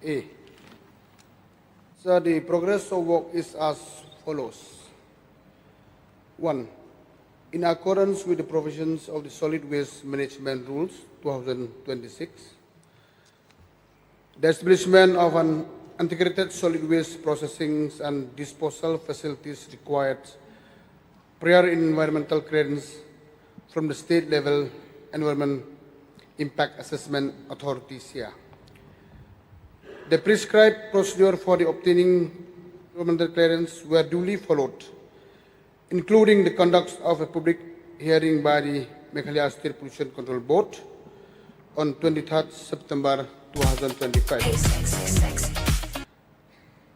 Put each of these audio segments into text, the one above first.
A. So the progress of work is as follows. 1. In accordance with the provisions of the Solid Waste Management Rules 2026, the establishment of an integrated solid waste processing and disposal facilities required prior environmental clearance from the state level Environment Impact Assessment Authorities here. The prescribed procedure for the obtaining environmental clearance were duly followed, including the conduct of a public hearing by the Meghalaya State Pollution Control Board on 23rd September 2025.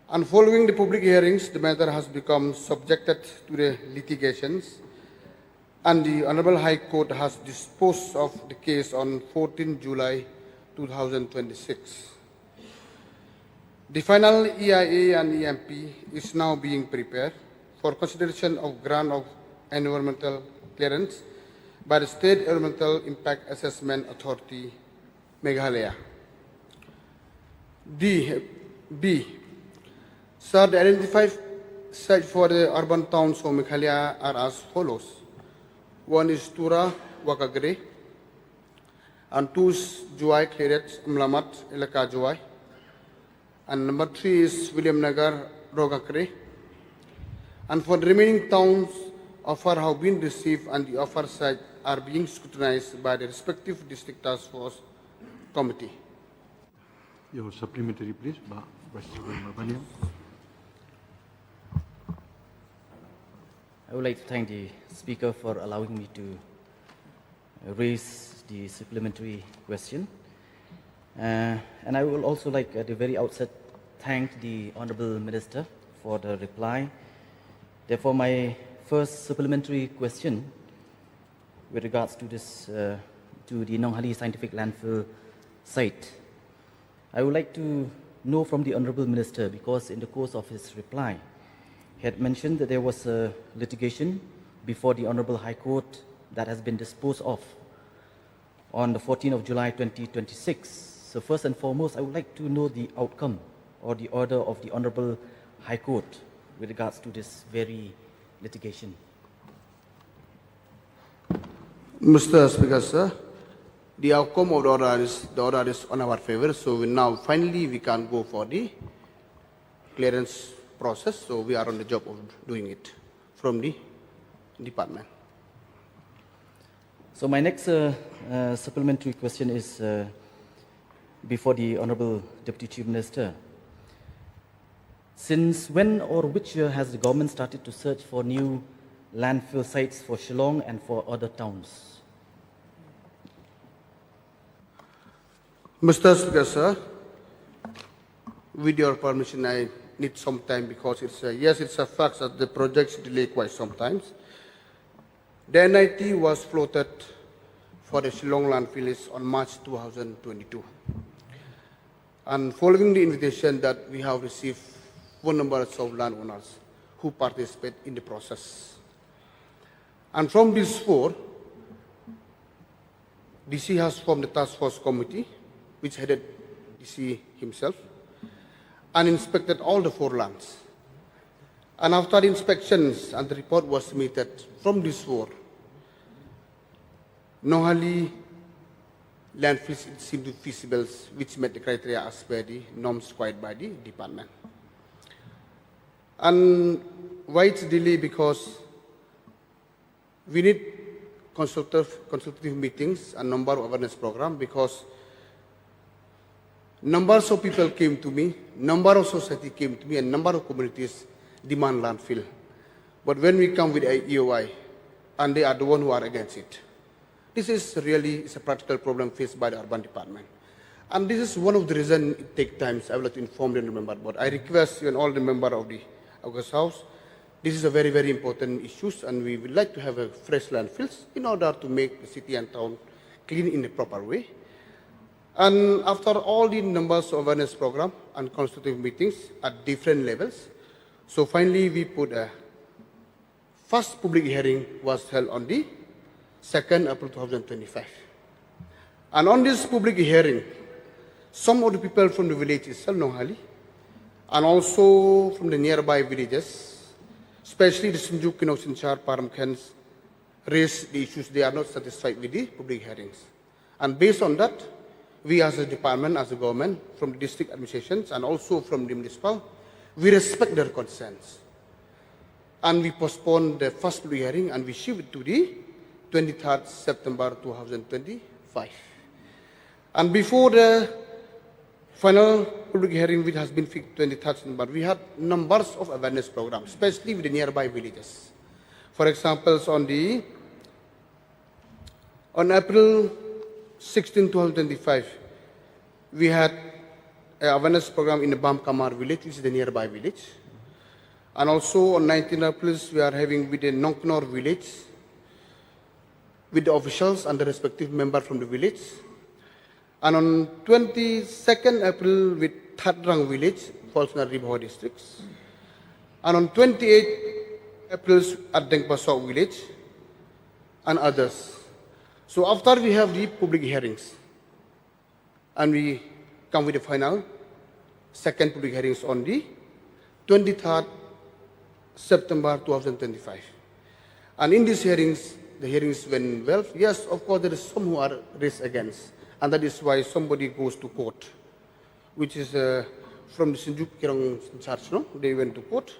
And following the public hearings, the matter has become subjected to the litigations, and the Honorable High Court has disposed of the case on 14 July 2026. The final EIA and EMP is now being prepared for consideration of grant of environmental clearance by the State Environmental Impact Assessment Authority, Meghalaya. B. Sir, the identified sites for the urban towns of Meghalaya are as follows. 1 is Tura, Wakagre, and 2 is Juai, Kleret, Mlamat, Elaka Juai, and number 3 is William Nagar, Rogakre. And for the remaining towns, offers have been received and the offer sites are being scrutinized by the respective district task force committee. Your supplementary, please, Vice Chairman Marbanian. I would like to thank the Speaker for allowing me to raise the supplementary question. And I will also like at the very outset thank the Honourable Minister for the reply. Therefore, my first supplementary question with regards to this, to the Nonghali Scientific Landfill site. I would like to know from the Honourable Minister, because in the course of his reply, he had mentioned that there was a litigation before the Honourable High Court that has been disposed of on the 14th of July 2026. So first and foremost, I would like to know the outcome or the order of the Honourable High Court with regards to this very litigation. Mr. Speaker, sir, the outcome of the order is on our favor. So now finally we can go for the clearance process. So we are on the job of doing it from the department. So my next supplementary question is before the Honourable Deputy Chief Minister. Since when or which year has the government started to search for new landfill sites for Shillong and for other towns? Mr. Speaker, sir, with your permission, I need some time because yes, it's a fact that the projects delay quite sometimes. The NIT was floated for the Shillong landfill on March 2022. And following the invitation that we have received 4 numbers of landowners who participate in the process. And from these 4, DC has formed the task force committee, which headed DC himself, and inspected all the 4 lands. And after the inspections and the report was submitted from these 4, Nonghali landfills seemed to be feasible, which met the criteria as per the norms required by the department. And why it's delayed? Because we need consultative meetings and number of awareness programs, because numbers of people came to me, number of society came to me, and number of communities demand landfill. But when we come with a EOI, and they are the one who are against it, this is really a practical problem faced by the urban department. And this is one of the reasons it takes time. I will have to inform the member, but I request you and all the members of the August House, this is a very, very important issue, and we would like to have a fresh landfills in order to make the city and town clean in a proper way. And after all the numbers of awareness program and consultative meetings at different levels, so finally we put a first public hearing was held on the 2nd April 2025. And on this public hearing, some of the people from the village itself, Nohali, and also from the nearby villages, especially the Sinjuk, Sinchar, Paramkhans, raise the issues they are not satisfied with the public hearings. And based on that, we as a department, as a government, from the district administrations and also from the municipal, we respect their concerns. And we postpone the first public hearing and we shift it to the 23rd September 2025. And before the final public hearing, which has been fixed 23rd September, we had numbers of awareness programs, especially with the nearby villages. For example, on April 16, 2025, we had an awareness program in the Bamkamar village, which is the nearby village. And also on 19 April, we are having with the Nongknor village, with the officials and the respective member from the village. And on 22nd April, with Thatrang village, Polsna Ribho districts. And on 28 April, at Dengpasok village, and others. So after we have the public hearings, and we come with the final second public hearings on the 23rd September 2025. And in these hearings, the hearings went well. Yes, of course, there is some who are raised against, and that is why somebody goes to court, which is from the Sinjuk Kirong Church, no? They went to court,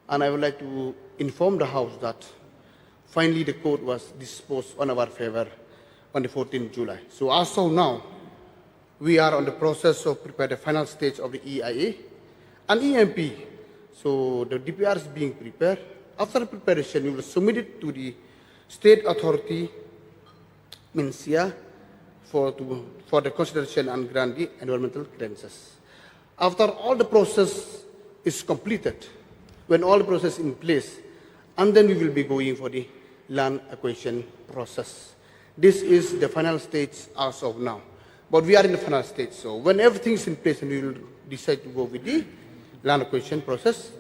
and I would like to inform the House that finally the court was disposed on our favor on the 14th July. So as of now, we are on the process of preparing the final stage of the EIA and EMP. So the DPR is being prepared. After preparation, we will submit it to the state authority, MINSIA, for the consideration and grant the environmental clearances. After all the process is completed, when all the process is in place, and then we will be going for the land acquisition process. This is the final stage as of now. But we are in the final stage, so when everything is in place, and we will decide to go with the land acquisition process.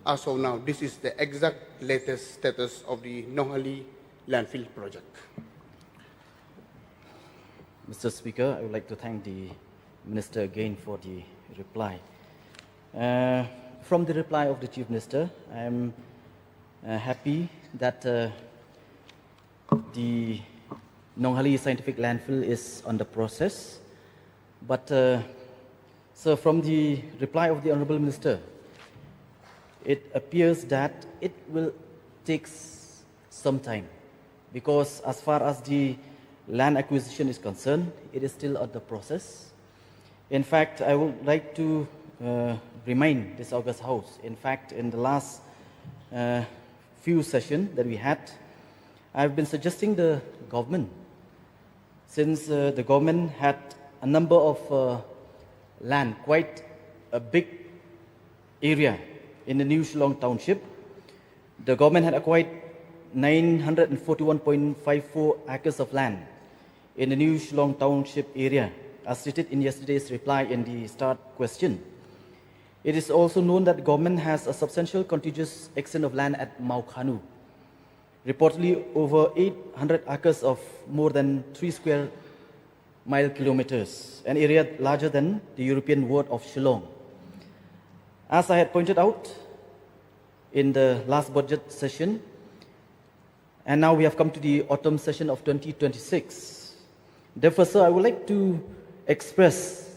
As of now, this is the exact latest status of the Nohali landfill project. Mr. Speaker, I would like to thank the Minister again for the reply. From the reply of the Chief Minister, I am happy that the Nohali scientific landfill is under process. But, sir, from the reply of the Honorable Minister, it appears that it will take some time, because as far as the land acquisition is concerned, it is still under process. In fact, I would like to remind this August House, in fact, in the last few sessions that we had, I've been suggesting the government, since the government had a number of land, quite a big area in the New Shillong Township. The government had acquired 941.54 acres of land in the New Shillong Township area, as stated in yesterday's reply in the start question. It is also known that the government has a substantial contiguous extent of land at Maukhanu, reportedly over 800 acres of more than 3 square mile kilometers, an area larger than the European ward of Shillong. As I had pointed out in the last budget session, and now we have come to the autumn session of 2026. Therefore, sir, I would like to express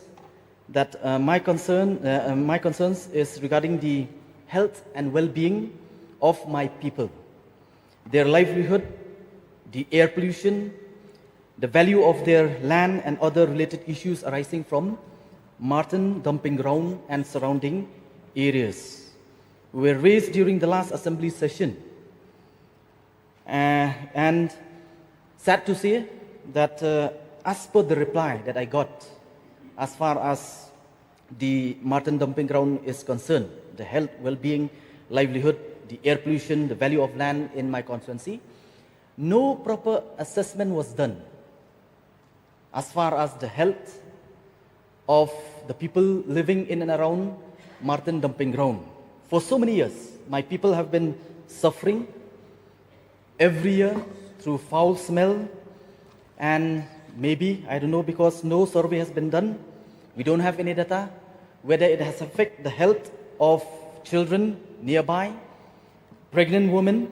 that my concerns is regarding the health and well-being of my people, their livelihood, the air pollution, the value of their land and other related issues arising from Martin dumping ground and surrounding areas were raised during the last assembly session. And sad to say that as per the reply that I got, as far as the Martin dumping ground is concerned, the health, well-being, livelihood, the air pollution, the value of land in my constituency, no proper assessment was done as far as the health of the people living in and around Martin dumping ground. For so many years, my people have been suffering every year through foul smell, and maybe, I don't know, because no survey has been done, We don't have any data whether it has affected the health of children nearby, pregnant women,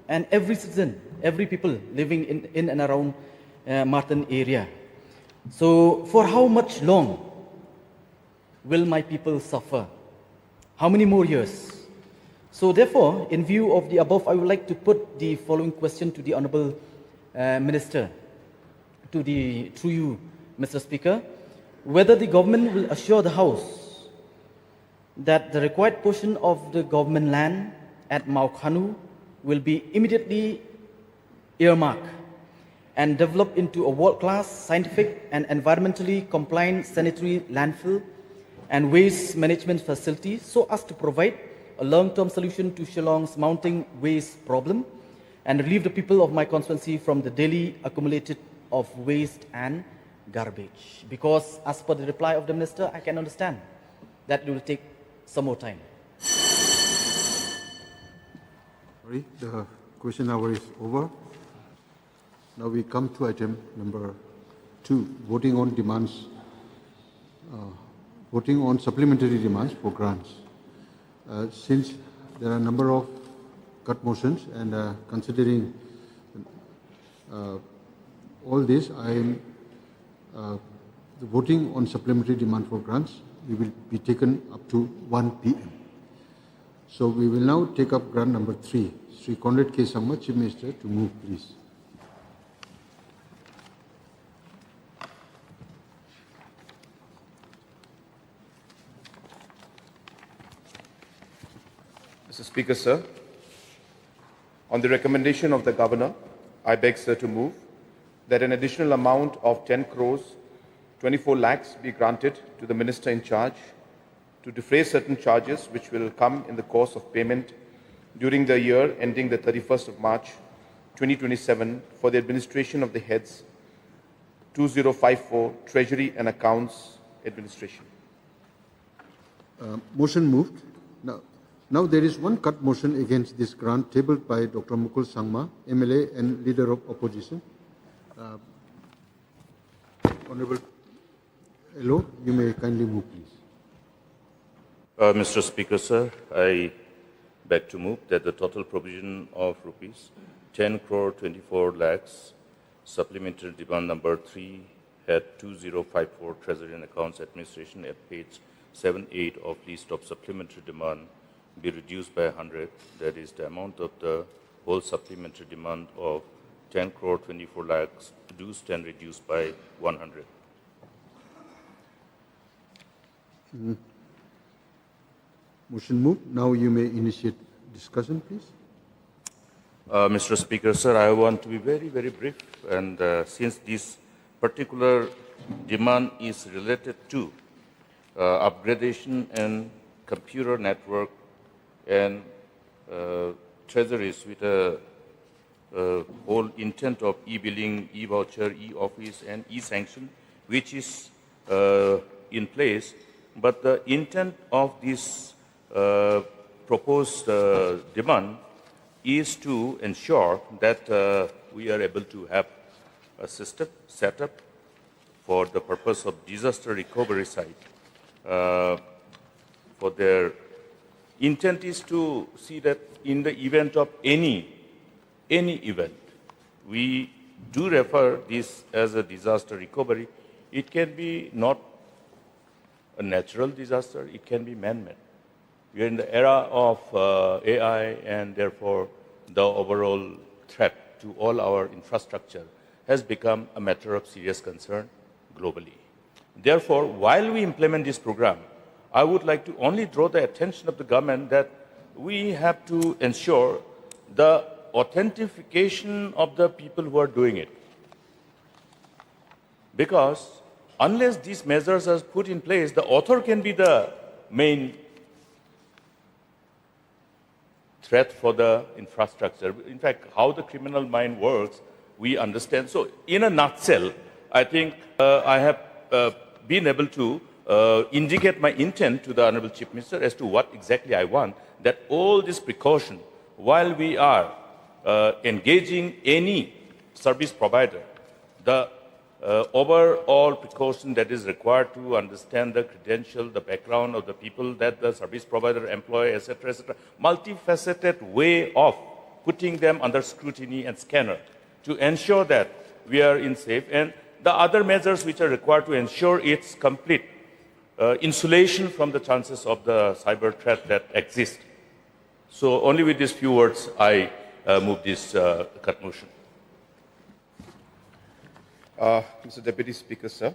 and every citizen, every people living in and around Martin area. So for how much long will my people suffer? How many more years? So therefore, in view of the above, I would like to put the following question to the Honorable Minister, through you, Mr. Speaker, whether the government will assure the House that the required portion of the government land at Maukhanu will be immediately earmarked and developed into a world-class scientific and environmentally compliant sanitary landfill and waste management facility so as to provide a long-term solution to Shillong's mounting waste problem and relieve the people of my constituency from the daily accumulated of waste and garbage. Because as per the reply of the Minister, I can understand that it will take some more time. Sorry, the question hour is over. Now we come to item number 2, voting on demands, voting on supplementary demands for grants. Since there are a number of cut motions and considering all this, the voting on supplementary demand for grants will be taken up to 1 p.m. So we will now take up grant number 3. Sri Conrad K. Sangma, Chief Minister, to move, please. Mr. Speaker, sir, on the recommendation of the Governor, I beg, sir, to move that an additional amount of 10 crores, 24 lakhs be granted to the Minister in charge to defray certain charges which will come in the course of payment during the year ending the 31st of March 2027 for the administration of the heads 2054 Treasury and Accounts Administration. Motion moved. Now there is one cut motion against this grant tabled by Dr. Mukul Sangma, MLA and Leader of Opposition. Honorable Elo, you may kindly move, please. Mr. Speaker, sir, I beg to move that the total provision of rupees 10 crore 24 lakhs supplementary demand number 3 head 2054 Treasury and Accounts Administration at page 78 of list of supplementary demand be reduced by 100. That is, the amount of the whole supplementary demand of 10 crore 24 lakhs reduced and reduced by 100. Motion moved. Now you may initiate discussion, please. Mr. Speaker, sir, I want to be very, very brief. And since this particular demand is related to upgradation and computer network and treasuries with a whole intent of e-billing, e-voucher, e-office, and e-sanction, which is in place. But the intent of this proposed demand is to ensure that we are able to have a system set up for the purpose of disaster recovery side. For their intent is to see that in the event of any event, we do refer this as a disaster recovery. It can be not a natural disaster, it can be man-made. We are in the era of AI, and therefore the overall threat to all our infrastructure has become a matter of serious concern globally. Therefore, while we implement this program, I would like to only draw the attention of the government that we have to ensure the authentication of the people who are doing it. Because unless these measures are put in place, the author can be the main threat for the infrastructure. In fact, how the criminal mind works, we understand. So in a nutshell, I think I have been able to indicate my intent to the Honorable Chief Minister as to what exactly I want, that all this precaution, while we are engaging any service provider, the overall precaution that is required to understand the credential, the background of the people that the service provider employ, etc., etc. Multifaceted way of putting them under scrutiny and scanner to ensure that we are in safe, and the other measures which are required to ensure its complete insulation from the chances of the cyber threat that exist. So only with these few words, I move this cut motion. Mr. Deputy Speaker, sir,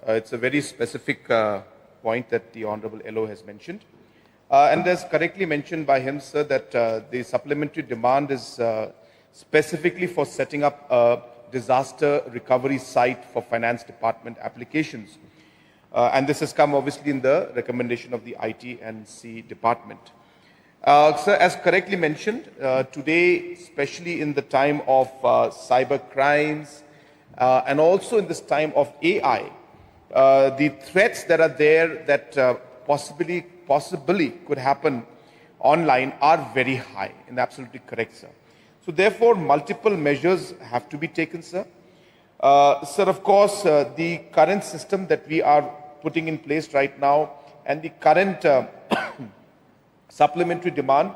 it's a very specific point that the Honorable LO has mentioned. And as correctly mentioned by him, sir, that the supplementary demand is specifically for setting up a disaster recovery site for finance department applications. And this has come obviously in the recommendation of the IT and C department. Sir, as correctly mentioned, today, especially in the time of cyber crimes, and also in this time of AI, the threats that are there that possibly could happen online are very high, and absolutely correct, sir. So therefore, multiple measures have to be taken, sir. Sir, of course, the current system that we are putting in place right now and the current supplementary demand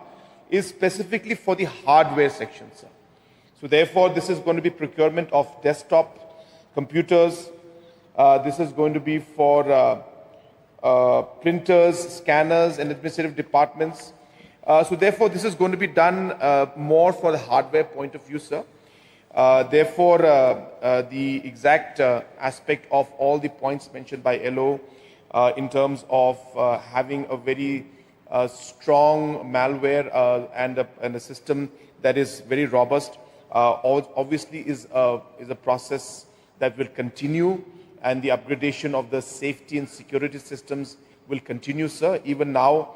is specifically for the hardware section, sir. So therefore, this is going to be procurement of desktop computers. This is going to be for printers, scanners, and administrative departments. So therefore, this is going to be done more for the hardware point of view, sir. Therefore, the exact aspect of all the points mentioned by LO in terms of having a very strong malware and a system that is very robust, obviously is a process that will continue, and the upgradation of the safety and security systems will continue, sir. Even now,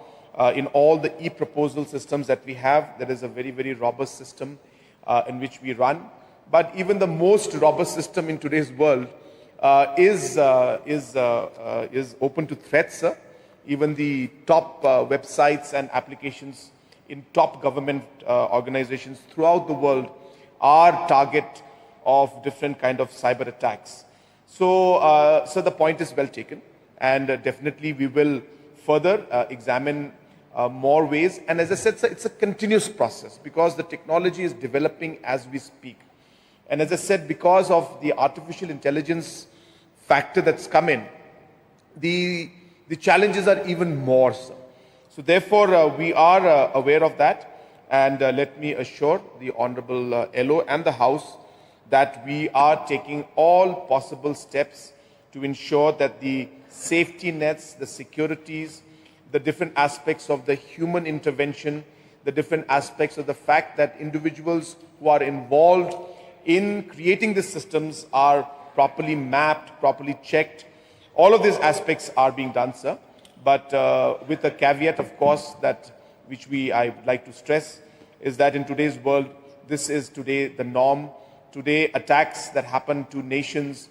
in all the e-proposal systems that we have, there is a very, very robust system in which we run. But even the most robust system in today's world is open to threats, sir. Even the top websites and applications in top government organizations throughout the world are target of different kind of cyber attacks. So, so the point is well taken, and definitely we will further examine more ways. And as I said, sir, it's a continuous process because the technology is developing as we speak. And as I said, because of the artificial intelligence factor that's come in, the challenges are even more so. So therefore, we are aware of that, and let me assure the Honorable LO and the House that we are taking all possible steps to ensure that the safety nets, the securities, the different aspects of the human intervention, the different aspects of the fact that individuals who are involved in creating these systems are properly mapped, properly checked. All of these aspects are being done, sir. But with a caveat, of course, that which I would like to stress is that in today's world, this is today the norm. Today, attacks that happen to nations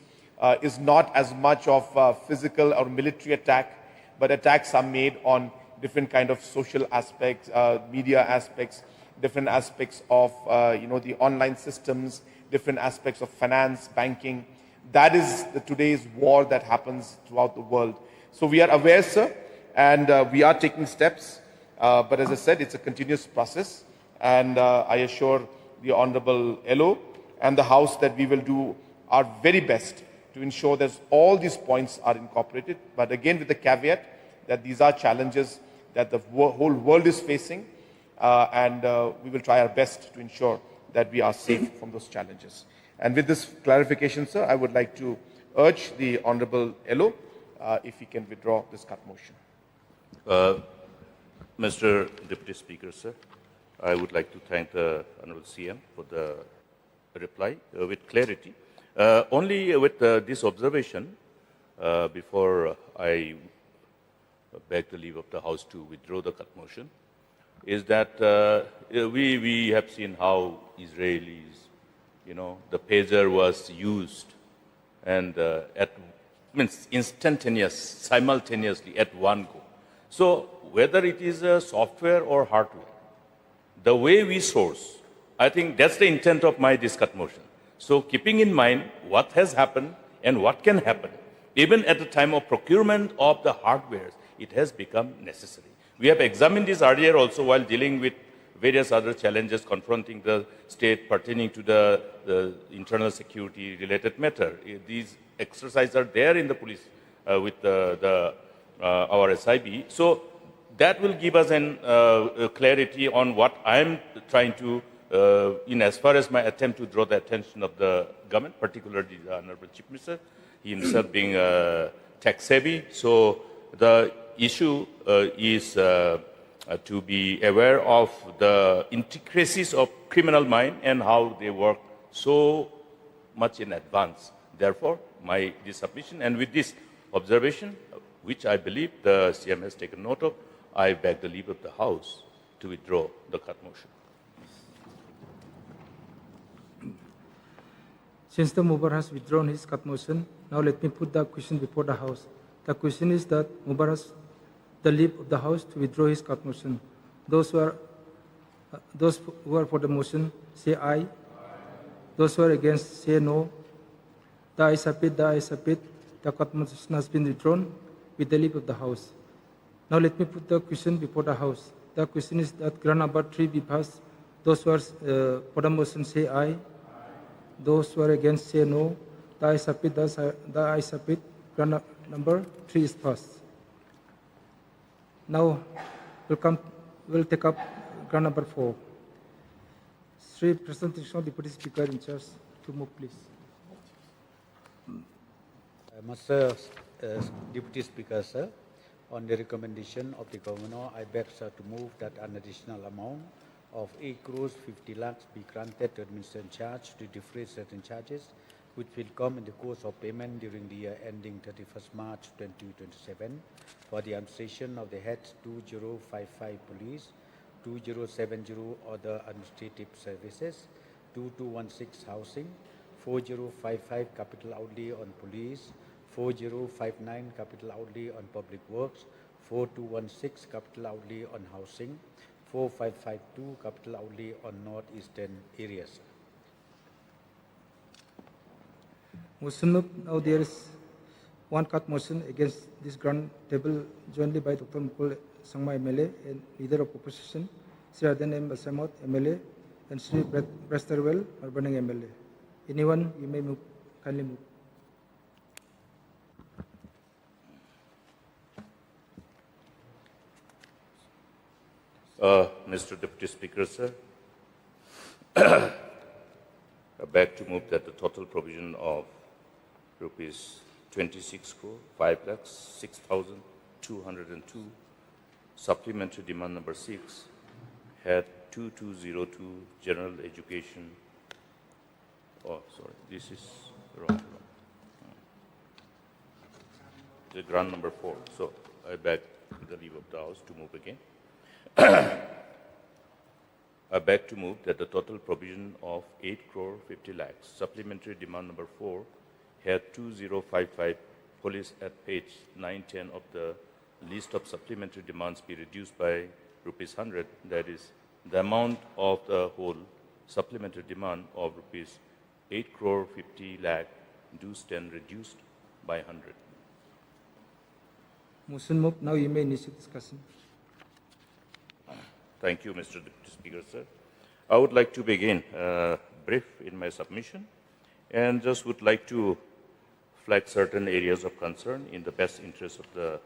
is not as much of a physical or military attack, but attacks are made on different kind of social aspects, media aspects, different aspects of the online systems, different aspects of finance, banking. That is today's war that happens throughout the world. So we are aware, sir, and we are taking steps. But as I said, it's a continuous process, and I assure the Honorable LO and the House that we will do our very best to ensure that all these points are incorporated. But again, with the caveat that these are challenges that the whole world is facing, and we will try our best to ensure that we are safe from those challenges. And with this clarification, sir, I would like to urge the Honorable LO if he can withdraw this cut motion. Mr. Deputy Speaker, sir, I would like to thank the Honorable CM for the reply with clarity. Only with this observation, before I beg the leave of the House to withdraw the cut motion, is that we have seen how Israelis, the pager was used, and simultaneously at one go. So whether it is software or hardware, the way we source, I think that's the intent of my this cut motion. So keeping in mind what has happened and what can happen. Even at the time of procurement of the hardware, it has become necessary. We have examined this earlier also while dealing with various other challenges confronting the state pertaining to the internal security related matter. These exercises are there in the police with our SIB. So that will give us a clarity on what I'm trying to, in as far as my attempt to draw the attention of the government, particularly the Honorable Chief Minister, he himself being tech savvy. So the issue is to be aware of the intricacies of criminal mind and how they work so much in advance. Therefore, this submission, and with this observation, which I believe the CM has taken note of, I beg the leave of the House to withdraw the cut motion. Since the mover has withdrawn his cut motion, now let me put the question before the House. The question is that mover has the leave of the House to withdraw his cut motion. Those who are for the motion, say aye. Those who are against, say no. The ayes have it, the ayes have it. The cut motion has been withdrawn with the leave of the House. Now let me put the question before the House. The question is that ground number 3 be passed. Those who are for the motion, say aye. Those who are against, say no. The ayes have it, the ayes have it. Ground number 3 is passed. Now we'll take up ground number 4. Sri Presentation Deputy Speaker in charge to move, please. Mr. Deputy Speaker, sir, on the recommendation of the Governor, I beg, sir, to move that an additional amount of 8 crores 50 lakhs be granted to administration charge to defray certain charges, which will come in the course of payment during the year ending 31st March 2027 for the administration of the heads 2055 Police, 2070 Other Administrative Services, 2216 Housing, 4055 Capital Outlay on Police, 4059 Capital Outlay on Public Works, 4216 Capital Outlay on Housing, 4552 Capital Outlay on Northeastern areas. Motion moved. Now there is one cut motion against this grant table jointly by Dr. Mukul Sangma MLA and Leader of Opposition, Sri Adan M. Basamot MLA and Sri Bresterwell Urbaning MLA. Anyone, you may move. Kindly move. Mr. Deputy Speaker, sir, I beg to move that the total provision of rupees 26 crore 5 lakhs 6,202 supplementary demand number 6 head 2202 general education. Oh, sorry, this is wrong. The grant number 4. So I beg the leave of the House to move again. I beg to move that the total provision of 8 crore 50 lakhs supplementary demand number 4 head 2055 police at page 910 of the list of supplementary demands be reduced by rupees 100, that is the amount of the whole supplementary demand of rupees 8 crore 50 lakh do stand reduced by 100. Motion moved. Now you may initiate discussion. Thank you, Mr. Deputy Speaker, sir. I would like to begin brief in my submission and just would like to flag certain areas of concern in the best interest of the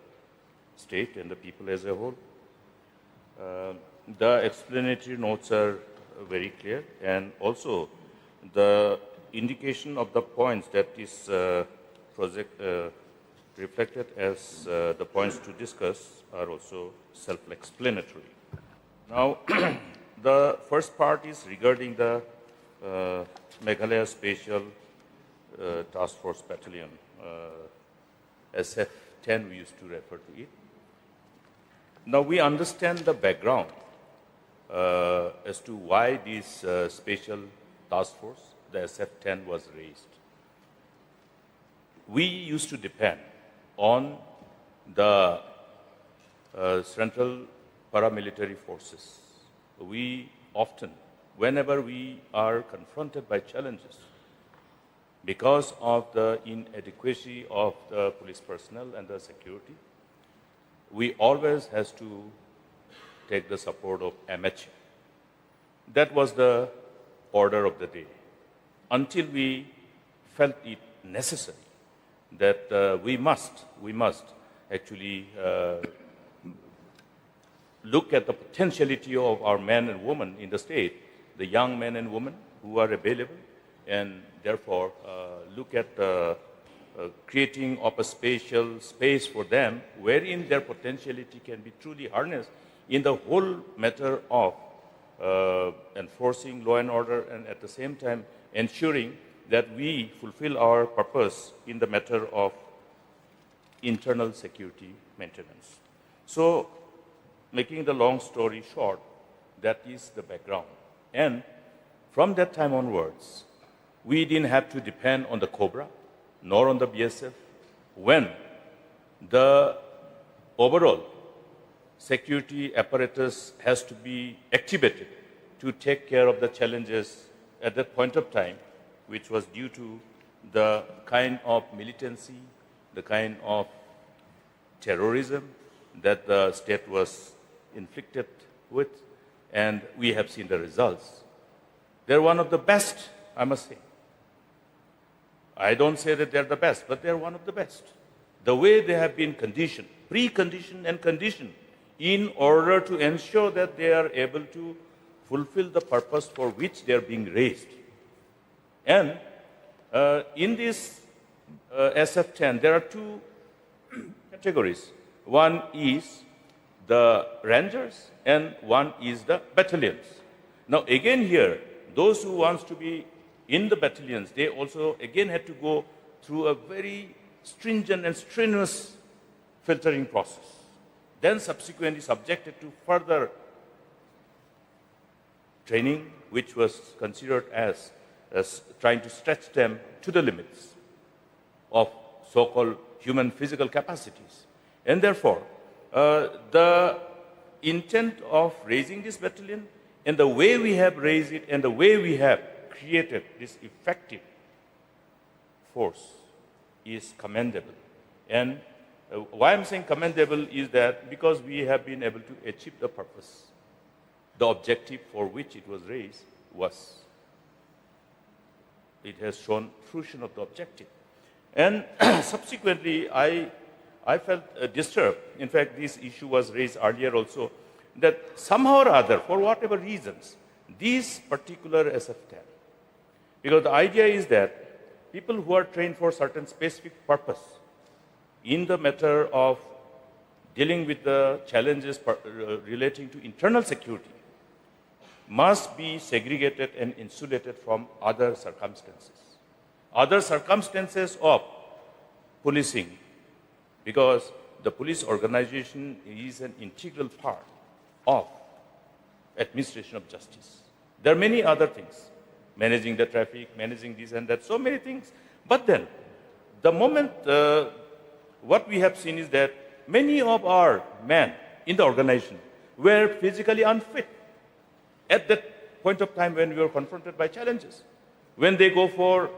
state and the people as a whole. The explanatory notes are very clear, and also the indication of the points that is reflected as the points to discuss are also self-explanatory. Now, the first part is regarding the Meghalaya Special Task Force Battalion, SF-10 we used to refer to it. Now we understand the background as to why this Special Task Force, the SF-10, was raised. We used to depend on the Central Paramilitary Forces. We often, whenever we are confronted by challenges, because of the inadequacy of the police personnel and the security, we always has to take the support of amateur. That was the order of the day, until we felt it necessary that we must actually look at the potentiality of our men and women in the state, the young men and women who are available, and therefore look at creating of a spatial space for them wherein their potentiality can be truly harnessed in the whole matter of enforcing law and order, and at the same time ensuring that we fulfill our purpose in the matter of internal security maintenance. So, making the long story short, that is the background. And from that time onwards, we didn't have to depend on the COBRA, nor on the BSF, when the overall security apparatus has to be activated to take care of the challenges at that point of time, which was due to the kind of militancy, the kind of terrorism that the state was inflicted with, and we have seen the results. They're one of the best, I must say. I don't say that they're the best, but they're one of the best. The way they have been conditioned, preconditioned and conditioned, in order to ensure that they are able to fulfill the purpose for which they are being raised. And in this SF-10, there are two categories. One is the rangers and one is the battalions. Now again here, those who wants to be in the battalions, they also again had to go through a very stringent and strenuous filtering process. Then subsequently subjected to further training, which was considered as trying to stretch them to the limits of so-called human physical capacities. And therefore, the intent of raising this battalion and the way we have raised it and the way we have created this effective force is commendable. And why I'm saying commendable is that because we have been able to achieve the purpose, the objective for which it was raised was, it has shown fruition of the objective. And subsequently, I felt disturbed. In fact, this issue was raised earlier also, that somehow or other, for whatever reasons, these particular SF-10, because the idea is that people who are trained for certain specific purpose in the matter of dealing with the challenges relating to internal security must be segregated and insulated from other circumstances. Other circumstances of policing, because the police organization is an integral part of administration of justice. There are many other things, managing the traffic, managing this and that, so many things. But then, the moment, what we have seen is that many of our men in the organization were physically unfit at that point of time when we were confronted by challenges. When they go for,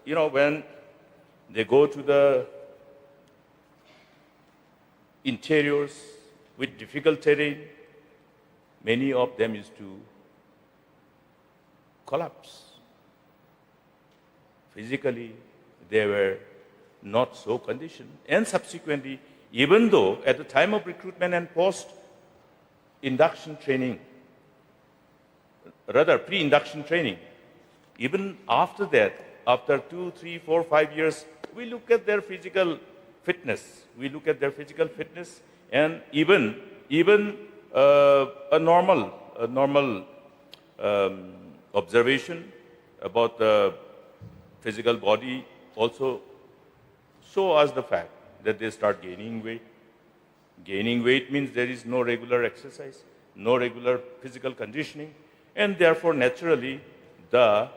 when they go to the interiors with difficult terrain, many of them used to collapse. Physically, they were not so conditioned. And subsequently, even though at the time of recruitment and post-induction training, rather pre-induction training, even after that, after 2, 3, 4, 5 years, we look at their physical fitness. We look at their physical fitness, and even a normal observation about the physical body also show us the fact that they start gaining weight. Gaining weight means there is no regular exercise, no regular physical conditioning, and therefore naturally the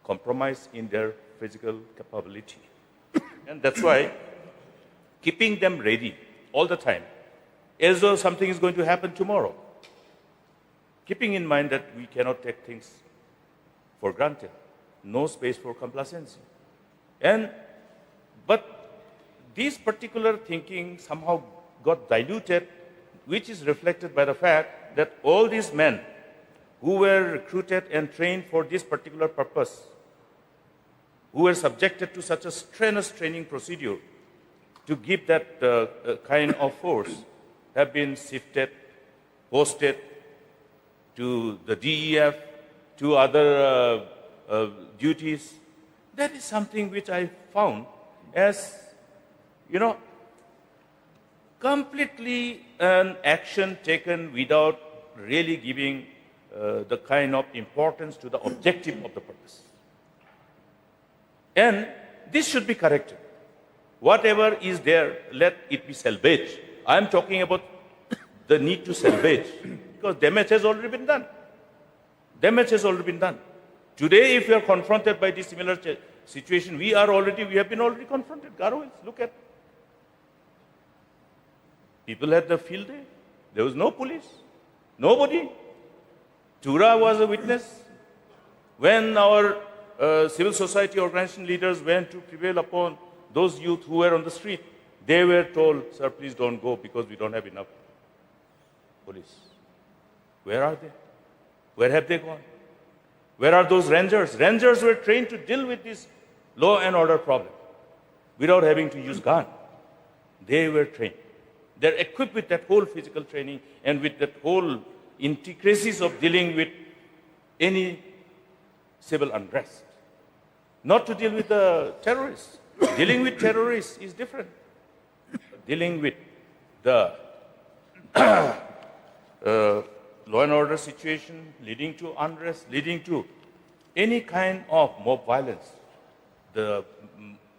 compromise in their physical capability. And that's why keeping them ready all the time, as though something is going to happen tomorrow, keeping in mind that we cannot take things for granted. no space for complacency. But this particular thinking somehow got diluted, which is reflected by the fact that all these men who were recruited and trained for this particular purpose, who were subjected to such a strenuous training procedure to give that kind of force, have been shifted, posted to the DEF, to other duties. That is something which I found as, completely an action taken without really giving the kind of importance to the objective of the purpose. And this should be corrected. Whatever is there, let it be salvaged. I am talking about the need to salvage, because damage has already been done. Damage has already been done. Today, if we are confronted by this similar situation, we have been already confronted. Garo Hills, look at. People had the field day. There was no police. Nobody. Tura was a witness. When our civil society organization leaders went to prevail upon those youth who were on the street, they were told, sir, please don't go because we don't have enough police. Where are they? Where have they gone? Where are those rangers? Rangers were trained to deal with this law and order problem without having to use gun. They were trained. They're equipped with that whole physical training and with that whole intricacies of dealing with any civil unrest. Not to deal with the terrorists. Dealing with terrorists is different. Dealing with the law and order situation leading to unrest, leading to any kind of mob violence, the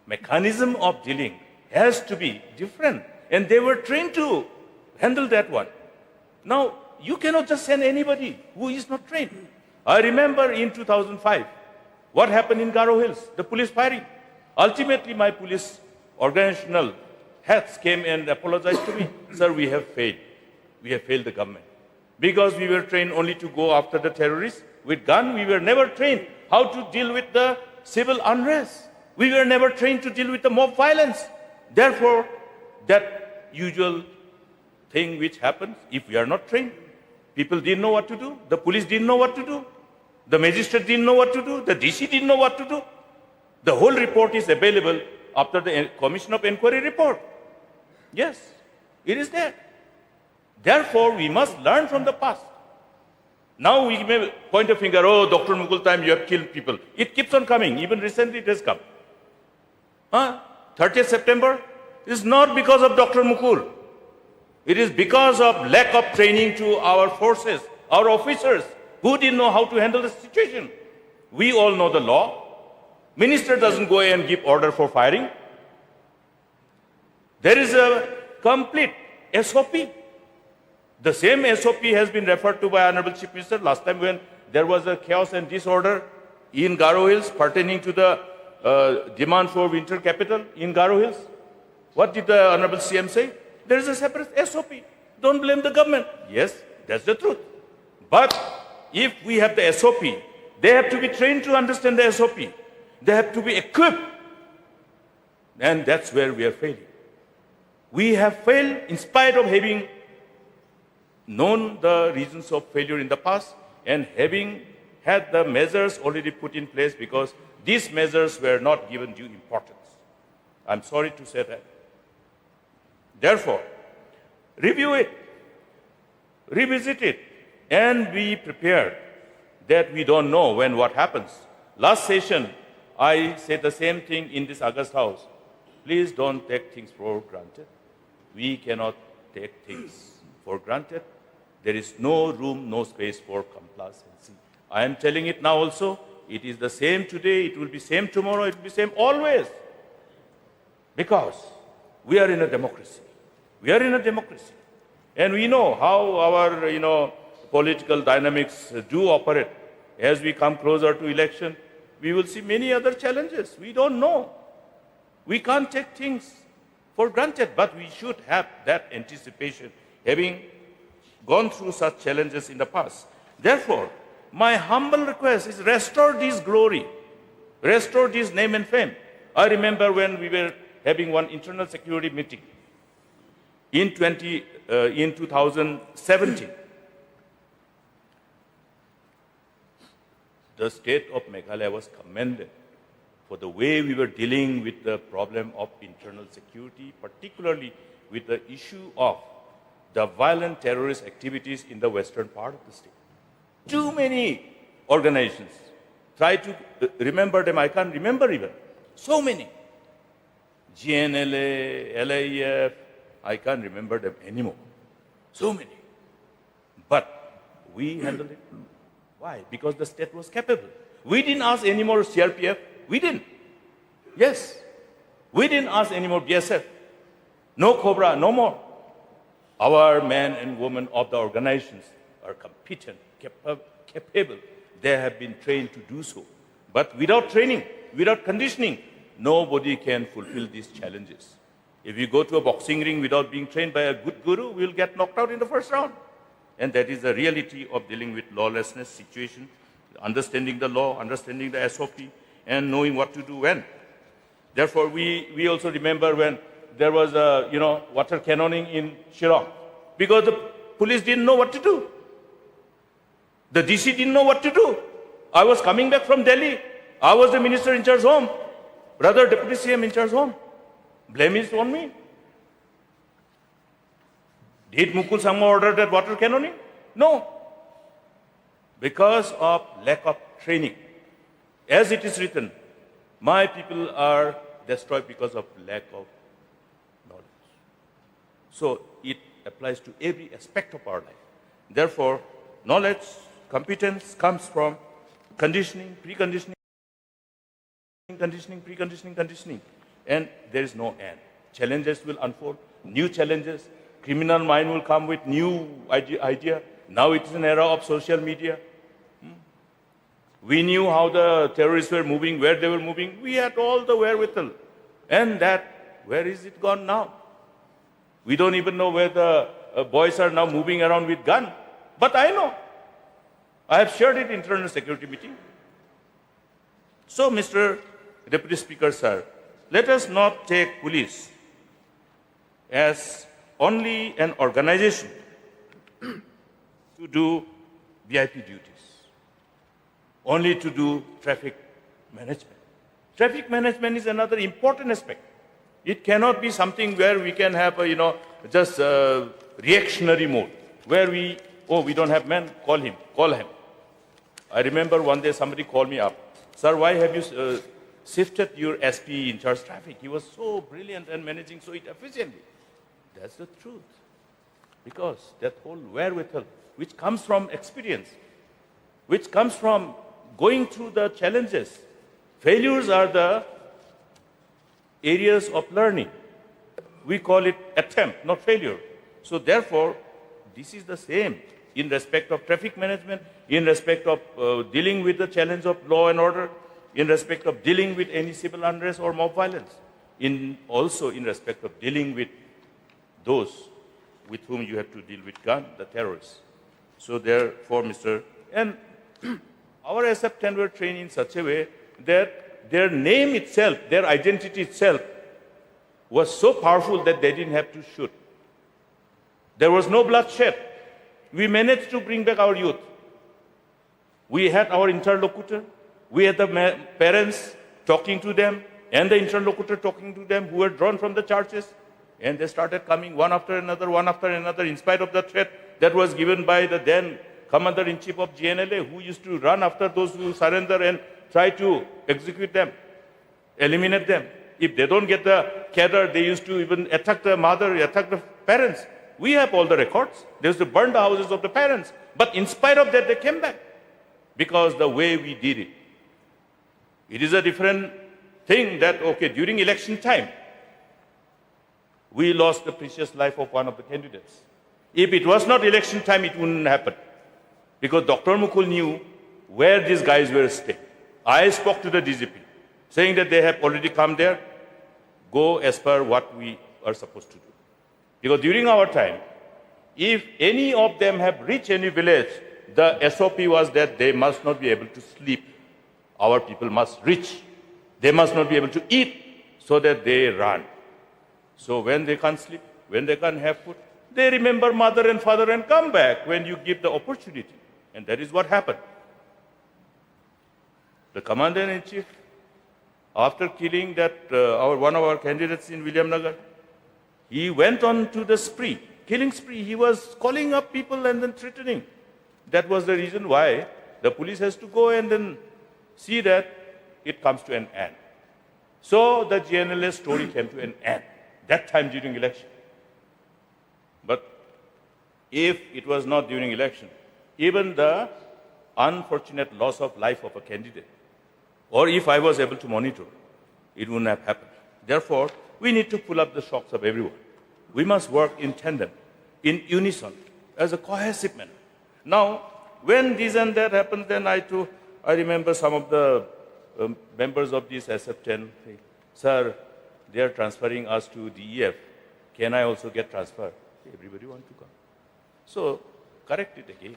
mechanism of dealing has to be different. And they were trained to handle that one. Now, you cannot just send anybody who is not trained. I remember in 2005, what happened in Garo Hills, the police firing. Ultimately, my police organizational heads came and apologized to me. Sir, we have failed. We have failed the government. Because we were trained only to go after the terrorists with gun. We were never trained how to deal with the civil unrest. We were never trained to deal with the mob violence. Therefore, that usual thing which happens, if we are not trained, people didn't know what to do. The police didn't know what to do. The magistrate didn't know what to do. The DC didn't know what to do. The whole report is available after the Commission of Inquiry report. Yes, it is there. Therefore, we must learn from the past. Now we may point a finger, oh, Dr. Mukul time, you have killed people. It keeps on coming. Even recently it has come. 30th September is not because of Dr. Mukul. It is because of lack of training to our forces, our officers, who didn't know how to handle the situation. We all know the law. Minister doesn't go and give order for firing. There is a complete SOP. The same SOP has been referred to by Honorable Chief Minister last time when there was a chaos and disorder in Garo Hills pertaining to the demand for winter capital in Garo Hills. What did the Honorable CM say? There is a separate SOP. Don't blame the government. Yes, that's the truth. But if we have the SOP, they have to be trained to understand the SOP. They have to be equipped. And that's where we are failing. We have failed in spite of having known the reasons of failure in the past and having had the measures already put in place because these measures were not given due importance. I'm sorry to say that. Therefore, review it, revisit it, and be prepared that we don't know when what happens. Last session, I said the same thing in this August House. Please don't take things for granted. We cannot take things for granted. There is no room, no space for complacency. I am telling it now also. It is the same today. It will be same tomorrow. It will be same always. Because we are in a democracy. We are in a democracy. And we know how our, political dynamics do operate. As we come closer to election, we will see many other challenges. We don't know. We can't take things for granted, but we should have that anticipation, having gone through such challenges in the past. Therefore, my humble request is restore this glory restore his name and fame. I remember when we were having one internal security meeting in 2017. The state of Meghalaya was commended for the way we were dealing with the problem of internal security, particularly with the issue of the violent terrorist activities in the western part of the state. Too many organizations. Try to remember them. I can't remember even. So many. GNLA, LAF, I can't remember them anymore. So many. But we handled it. Why? Because the state was capable. We didn't ask any more CRPF. We didn't. Yes. We didn't ask any more BSF. No Cobra, no more. Our men and women of the organizations are competent, capable. They have been trained to do so. But without training, without conditioning, nobody can fulfill these challenges. If you go to a boxing ring without being trained by a good guru, we'll get knocked out in the first round. And that is the reality of dealing with lawlessness situation, understanding the law, understanding the SOP, and knowing what to do when. Therefore, we also remember when there was water cannoning in Shillong, because the police didn't know what to do. The DC didn't know what to do. I was coming back from Delhi. I was the minister in charge home, rather deputy CM in charge home. Blame is on me. Did Mukul Sangma order that water cannoning? No. Because of lack of training. As it is written, my people are destroyed because of lack of knowledge. So it applies to every aspect of our life. Therefore, knowledge, competence comes from conditioning, preconditioning, conditioning, and there is no end. Challenges will unfold, new challenges. Criminal mind will come with new idea. Now it is an era of social media. We knew how the terrorists were moving, where they were moving. We had all the wherewithal. And that, where is it gone now? We don't even know where the boys are now moving around with gun. But I know. I have shared it in internal security meeting. So, Mr. Deputy Speaker, sir, let us not take police as only an organization to do VIP duties, only to do traffic management. Traffic management is another important aspect. It cannot be something where we can have a, just a reactionary mode, where we don't have men, call him. I remember one day somebody called me up, sir, why have you shifted your SP in charge traffic? He was so brilliant and managing so efficiently. That's the truth. Because that whole wherewithal, which comes from experience, which comes from going through the challenges. Failures are the areas of learning. We call it attempt, not failure. So therefore, this is the same in respect of traffic management, in respect of dealing with the challenge of law and order, in respect of dealing with any civil unrest or mob violence, also in respect of dealing with those with whom you have to deal with gun, the terrorists. So therefore, and our SF-10 were trained in such a way that their name itself, their identity itself, was so powerful that they didn't have to shoot. There was no bloodshed. We managed to bring back our youth. We had our interlocutor. We had the parents talking to them and the interlocutor talking to them who were drawn from the churches. And they started coming one after another, in spite of the threat that was given by the then Commander-in-Chief of GNLA, who used to run after those who surrender and try to execute them, eliminate them. If they don't get the cadre, they used to even attack the mother, attack the parents. We have all the records. They used to burn the houses of the parents. But in spite of that, they came back. Because the way we did it. It is a different thing that, during election time, we lost the precious life of one of the candidates. If it was not election time, it wouldn't happen. Because Dr. Mukul knew where these guys were staying. I spoke to the DGP, saying that they have already come there. Go as per what we are supposed to do. Because during our time, if any of them have reached any village, the SOP was that they must not be able to sleep. Our people must reach They must not be able to eat so that they run. So when they can't sleep, when they can't have food, they remember mother and father and come back when you give the opportunity. And that is what happened. The commander-in-chief, after killing that one of our candidates in Williamnagar, he went on to the spree, killing spree. He was calling up people and then threatening. That was the reason why the police has to go and then see that it comes to an end. So the GNLA story came to an end, that time during election. But if it was not during election, even the unfortunate loss of life of a candidate, or if I was able to monitor, it wouldn't have happened. Therefore, we need to pull up the socks of everyone. We must work in tandem, in unison, as a cohesive manner. Now, when this and that happened, then I remember some of the members of this SF10 say, sir, they are transferring us to DEF. Can I also get transferred? Everybody wants to come. So, correct it again.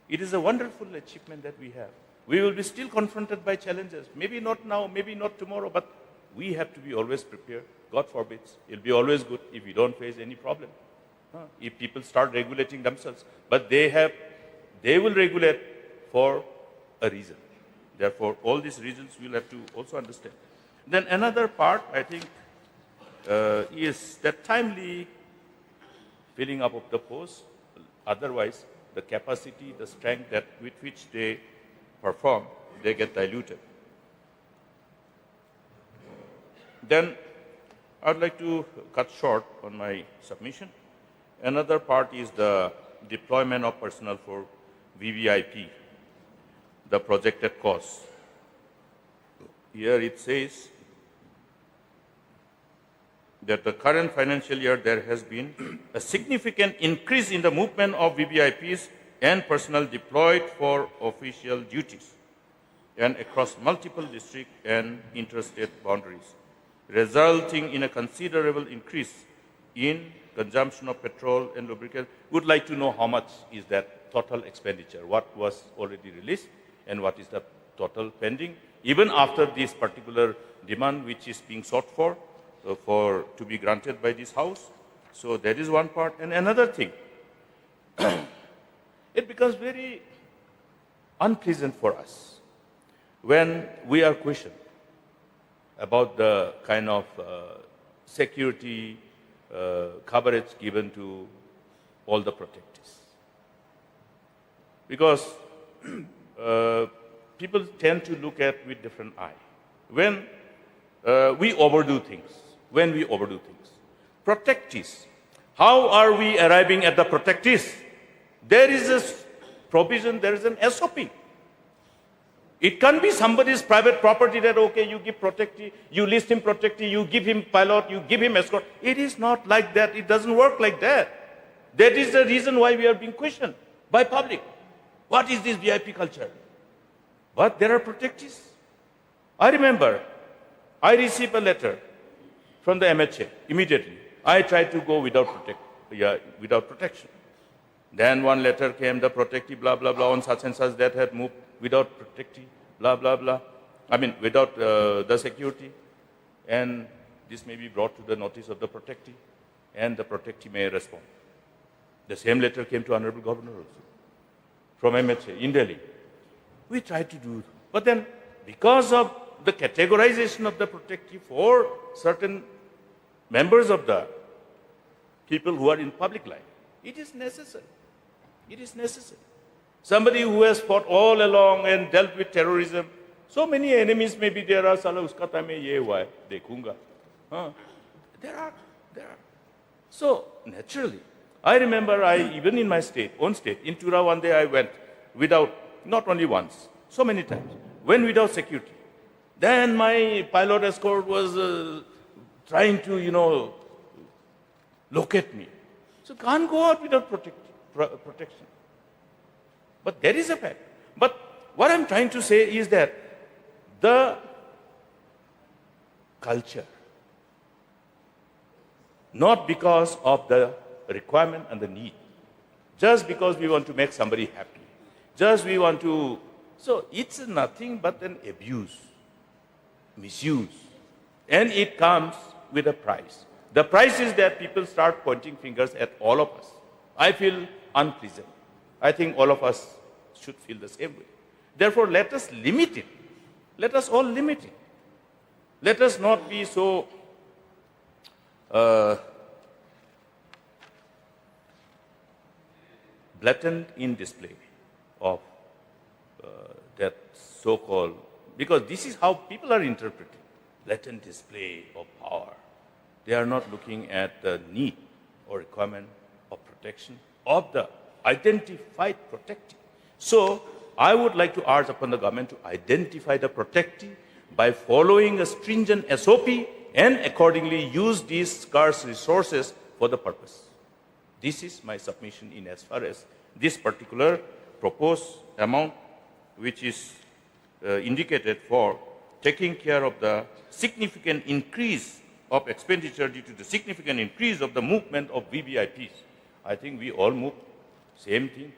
It is a wonderful achievement that we have. We will be still confronted by challenges. Maybe not now, maybe not tomorrow, but we have to be always prepared. God forbids. It will be always good if we don't face any problem. If people start regulating themselves. But they will regulate for a reason. Therefore, all these reasons we'll have to also understand. Then another part, I think, is that timely filling up of the posts. Otherwise, the capacity, the strength with which they perform, they get diluted. Then I'd like to cut short on my submission. Another part is the deployment of personnel for VVIP, the projected cost. Here it says that the current financial year there has been a significant increase in the movement of VVIPs and personnel deployed for official duties and across multiple district and interstate boundaries, resulting in a considerable increase in consumption of petrol and lubricant. Would like to know how much is that total expenditure, what was already released and what is the total pending, even after this particular demand which is being sought for to be granted by this House. So that is one part. And another thing, it becomes very unpleasant for us when we are questioned about the kind of security coverage given to all the protectees. Because people tend to look at with different eye. When we overdo things, protectees, how are we arriving at the protectees? There is a provision, there is an SOP. It can't be somebody's private property that, okay, you give protectee, you list him protectee, you give him pilot, you give him escort. It is not like that. It doesn't work like that. That is the reason why we are being questioned by public. What is this VIP culture? But there are protectees. I remember, I received a letter from the MHA immediately. I tried to go without protection. Then one letter came, the protectee, blah, blah, blah, on such and such that had moved without protectee, blah, blah, blah. I mean, without the security. And this may be brought to the notice of the protectee, and the protectee may respond. The same letter came to Honorable Governor also, from MHA in Delhi. We tried to do, but then because of the categorization of the protectee for certain members of the people who are in public life, it is necessary. It is necessary. Somebody who has fought all along and dealt with terrorism, so many enemies maybe there are, sala uska time mein ye hua hai, dekhunga. There are. So, naturally, I remember even in my own state, in Tura one day I went without, not only once, so many times, went without security. Then my pilot escort was trying to, locate me. So can't go out without protection. But there is a fact. But what I'm trying to say is that the culture, not because of the requirement and the need, just because we want to make somebody happy, so it's nothing but an abuse. misuse. And it comes with a price. The price is that people start pointing fingers at all of us. I feel unpleasant. I think all of us should feel the same way. Therefore, let us limit it. Let us all limit it. Let us not be so blatant in display of that so-called, because this is how people are interpreting, blatant display of power. They are not looking at the need or requirement of protection of the identified protectee. So I would like to urge upon the government to identify the protectee by following a stringent SOP and accordingly use these scarce resources for the purpose. This is my submission in as far as this particular proposed amount, which is indicated for taking care of the significant increase of expenditure due to the significant increase of the movement of VVIPs. I think we all move same thing.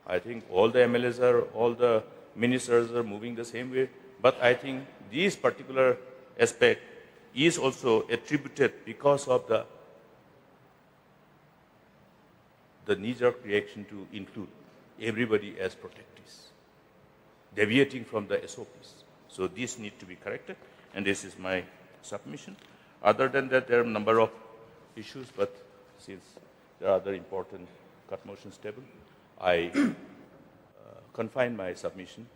I think all the MLAs all the ministers are moving the same way. But I think this particular aspect is also attributed because of the knee-jerk reaction to include everybody as protectees, deviating from the SOPs. So this needs to be corrected, and this is my submission. Other than that, there are a number of issues, but since there are other important cut motions table, I confine my submission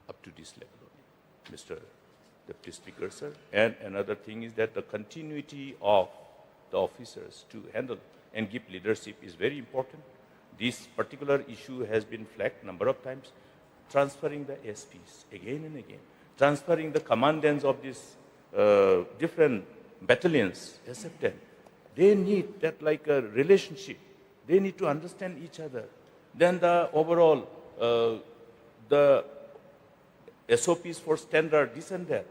up to this level only, Mr. Deputy Speaker, sir. And another thing is that the continuity of the officers to handle and give leadership is very important. This particular issue has been flagged a number of times, transferring the SPs again and again, transferring the commandants of these different battalions, SF-10. They need that like a relationship. They need to understand each other. Then the overall, the SOPs for standard, this and that.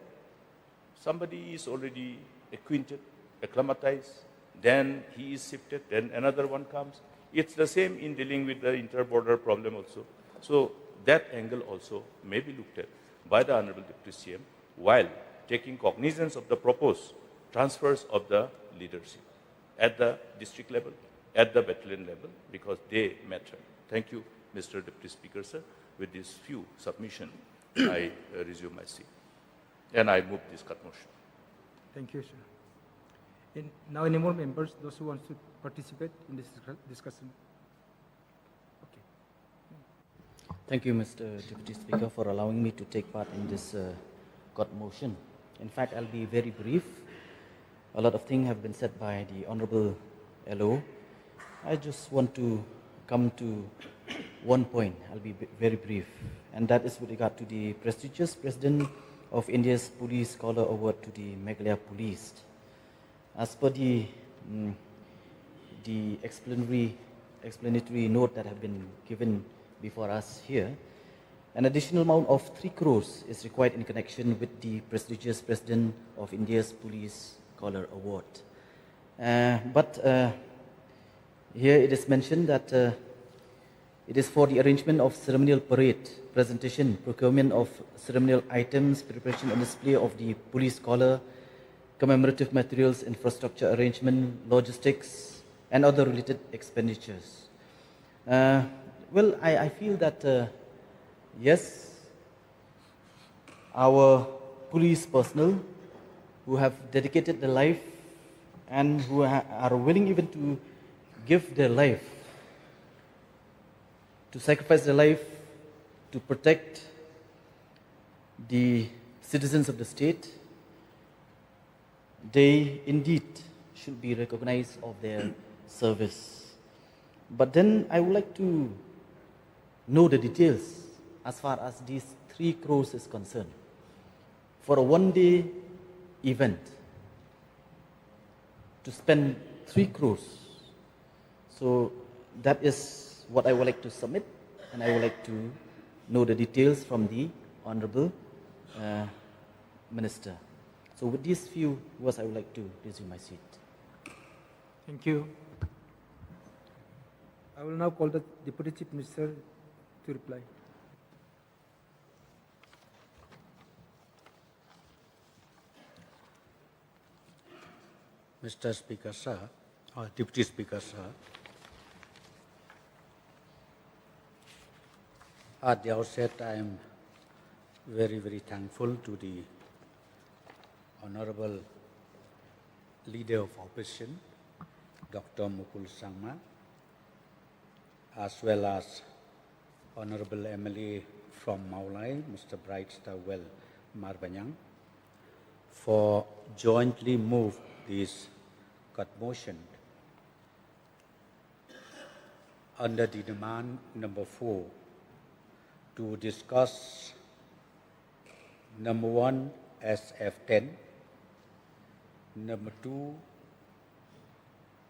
Somebody is already acquainted, acclimatized, then he is shifted, then another one comes. It's the same in dealing with the inter-border problem also. So that angle also may be looked at by the Honorable Deputy CM while taking cognizance of the proposed transfers of the leadership at the district level, at the battalion level, because they matter. Thank you, Mr. Deputy Speaker, sir. With these few submission, I resume my seat. And I move this cut motion. Thank you, sir. And now, any more members, those who want to participate in this discussion? Okay. Thank you, Mr. Deputy Speaker, for allowing me to take part in this cut motion. In fact, I'll be very brief. A lot of things have been said by the Honorable LO. I just want to come to one point. I'll be very brief, and that is with regard to the prestigious President of India's Police Scholar Award to the Meghalaya Police. As per the explanatory note that have been given before us here, an additional amount of 3 crores is required in connection with the prestigious President of India's Police Scholar Award. But here it is mentioned that it is for the arrangement of ceremonial parade, presentation, procurement of ceremonial items, preparation and display of the police scholar, commemorative materials, infrastructure arrangement, logistics, and other related expenditures. Well, I feel that, yes, our police personnel who have dedicated their life and who are willing even to give their life, to sacrifice their life to protect the citizens of the state, they indeed should be recognized of their service. But then I would like to know the details as far as these 3 crores is concerned. For a one-day event, to spend 3 crores. So that is what I would like to submit, and I would like to know the details from the Honorable Minister. So with these few words, I would like to resume my seat. Thank you. I will now call the Deputy Chief Minister to reply. Mr. Speaker, sir, or Deputy Speaker, sir, at the outset, I am very, very thankful to the Honorable Leader of Opposition, Dr. Mukul Sangma, as well as Honorable MLA from Meghalaya, Mr. Bright Stawell Marbanyang, for jointly move this cut motion under the demand number 4 to discuss number 1 SF10, number 2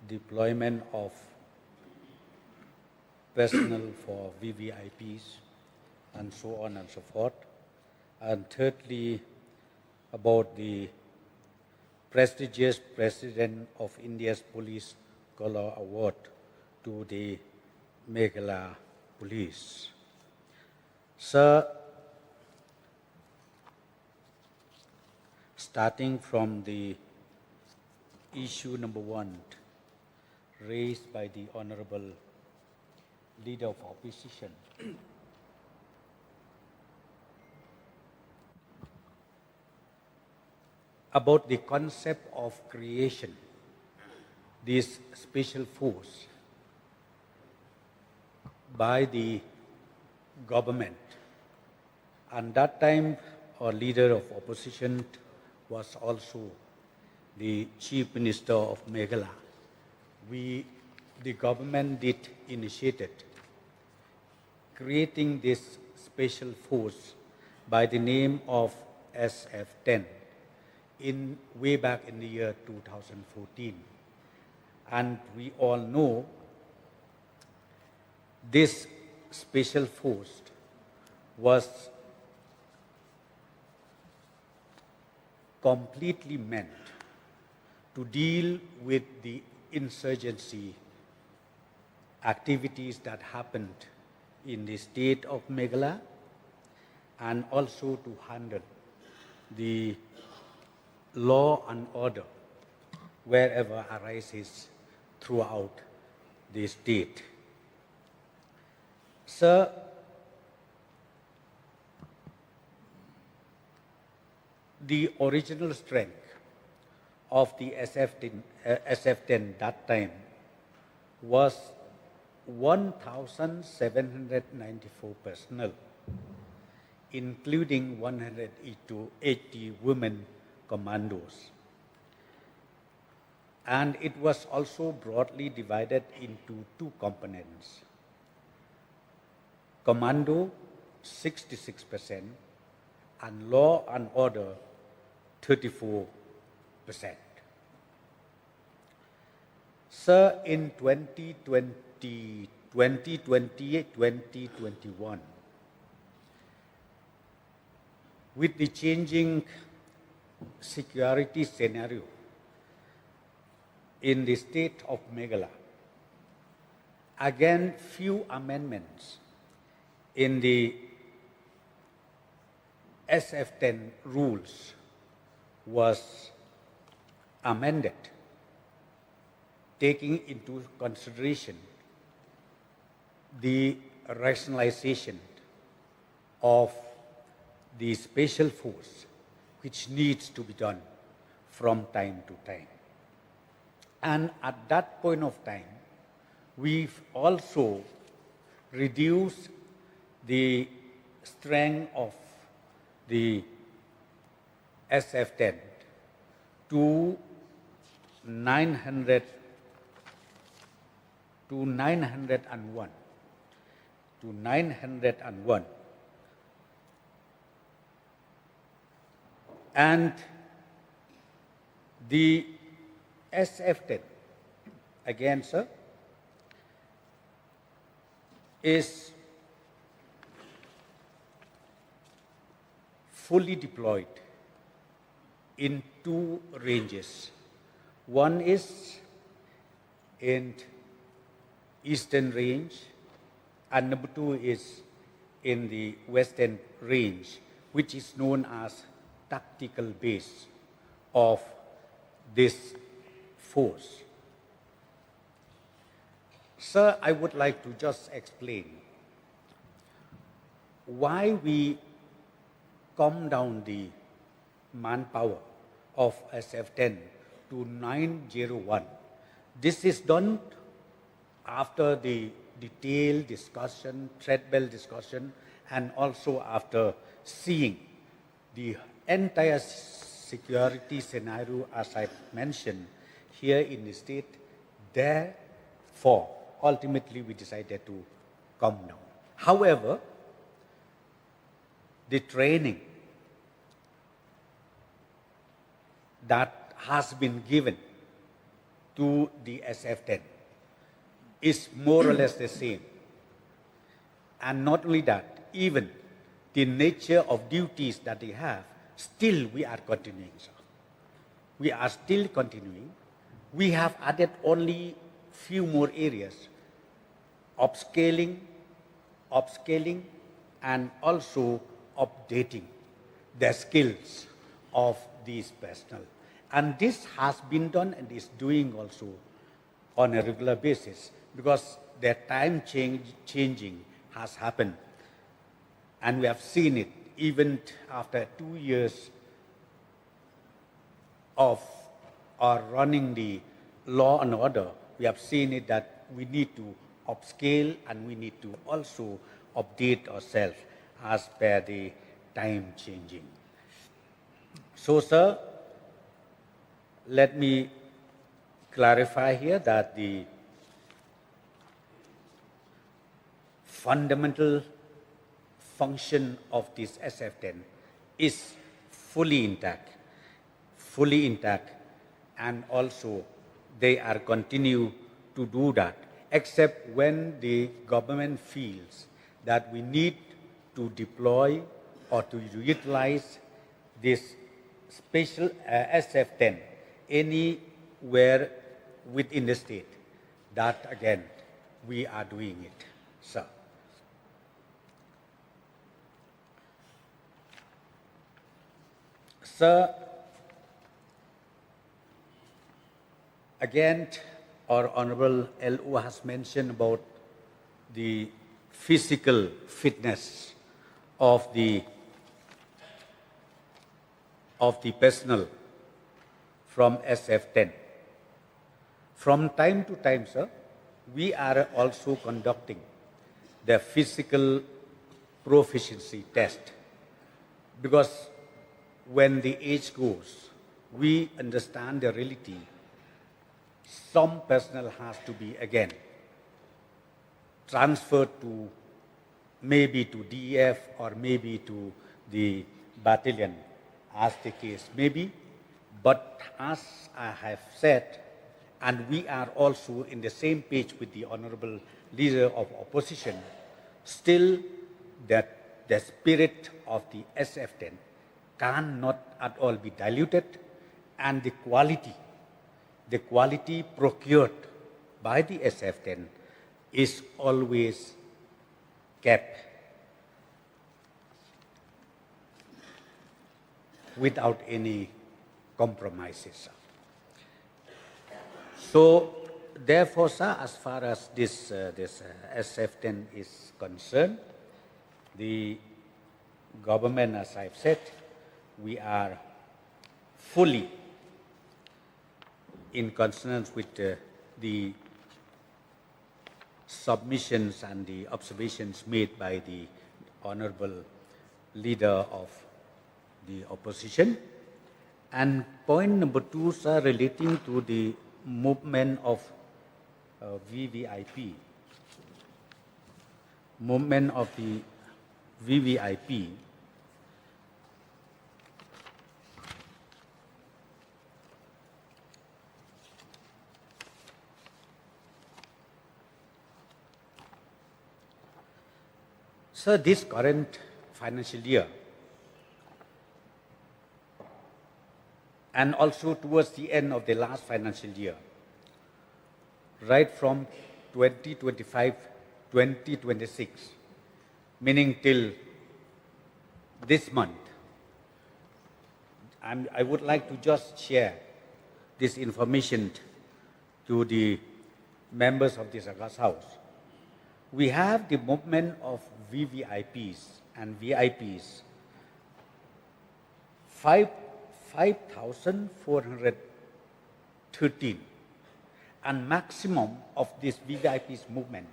deployment of personnel for VVIPs and so on and so forth, and thirdly about the prestigious President of India's Police Color Award to the Meghalaya Police. Sir, starting from the issue number 1 raised by the Honorable Leader of Opposition, about the concept of creation this special force by the government. And that time, our leader of opposition was also the Chief Minister of Meghalaya. The government did initiated creating this special force by the name of SF10 way back in the year 2014. And we all know this special force was completely meant to deal with the insurgency activities that happened in the state of Meghalaya, and also to handle the law and order wherever arises throughout the state. Sir, the original strength of the SF10 that time was 1,794 personnel, including 180 women commandos. And it was also broadly divided into 2 components. Commando, 66%, and law and order, 34%. Sir, in 2021, with the changing security scenario in the state of Meghalaya, again few amendments in the SF10 rules was amended, taking into consideration the rationalization of the special force, which needs to be done from time to time. And at that point of time, we've also reduced the strength of the SF10 to 901. And the SF10, again, sir, is fully deployed in 2 ranges. One is in Eastern Range, and number 2 is in the Western Range, which is known as tactical base of this force. Sir, I would like to just explain why we calm down the manpower of SF-10 to 901. This is done after the detailed discussion, treadmill discussion, and also after seeing the entire security scenario, as I mentioned, here in the state. Therefore, ultimately, we decided to come down. However, the training that has been given to the SF-10 is more or less the same. And not only that, even the nature of duties that they have, still we are continuing, sir. We are still continuing. We have added only few more areas, upscaling, and also updating the skills of these personnel. And this has been done and is doing also on a regular basis, because the time changing has happened. And we have seen it even after 2 years of our running the law and order. We have seen it that we need to upscale and we need to also update ourselves as per the time changing. So, sir, let me clarify here that the fundamental function of this SF-10 is fully intact, and also they are continue to do that, except when the government feels that we need to deploy or to utilize this special SF-10 anywhere within the state. That again, we are doing it, sir. Sir, again, our Honorable LO has mentioned about the physical fitness of the personnel from SF-10. From time to time, sir, we are also conducting the physical proficiency test, because when the age goes, we understand the reality. Some personnel has to be again transferred to maybe to DEF or maybe to the battalion, as the case may be. But as I have said, and we are also in the same page with the Honorable Leader of Opposition, still that the spirit of the SF-10 cannot at all be diluted, and the quality procured by the SF-10 is always kept without any compromises. So, therefore, sir, as far as this SF-10 is concerned, the government, as I've said, we are fully in consonance with the submissions and the observations made by the Honorable Leader of the Opposition. And point number 2, sir, relating to the movement of VVIP. Movement of the VVIP. So this current financial year, and also towards the end of the last financial year, right from 2025-2026, meaning till this month, I would like to just share this information to the members of this August House. We have the movement of VVIPs and VIPs, 5,413, and maximum of this VVIPs movement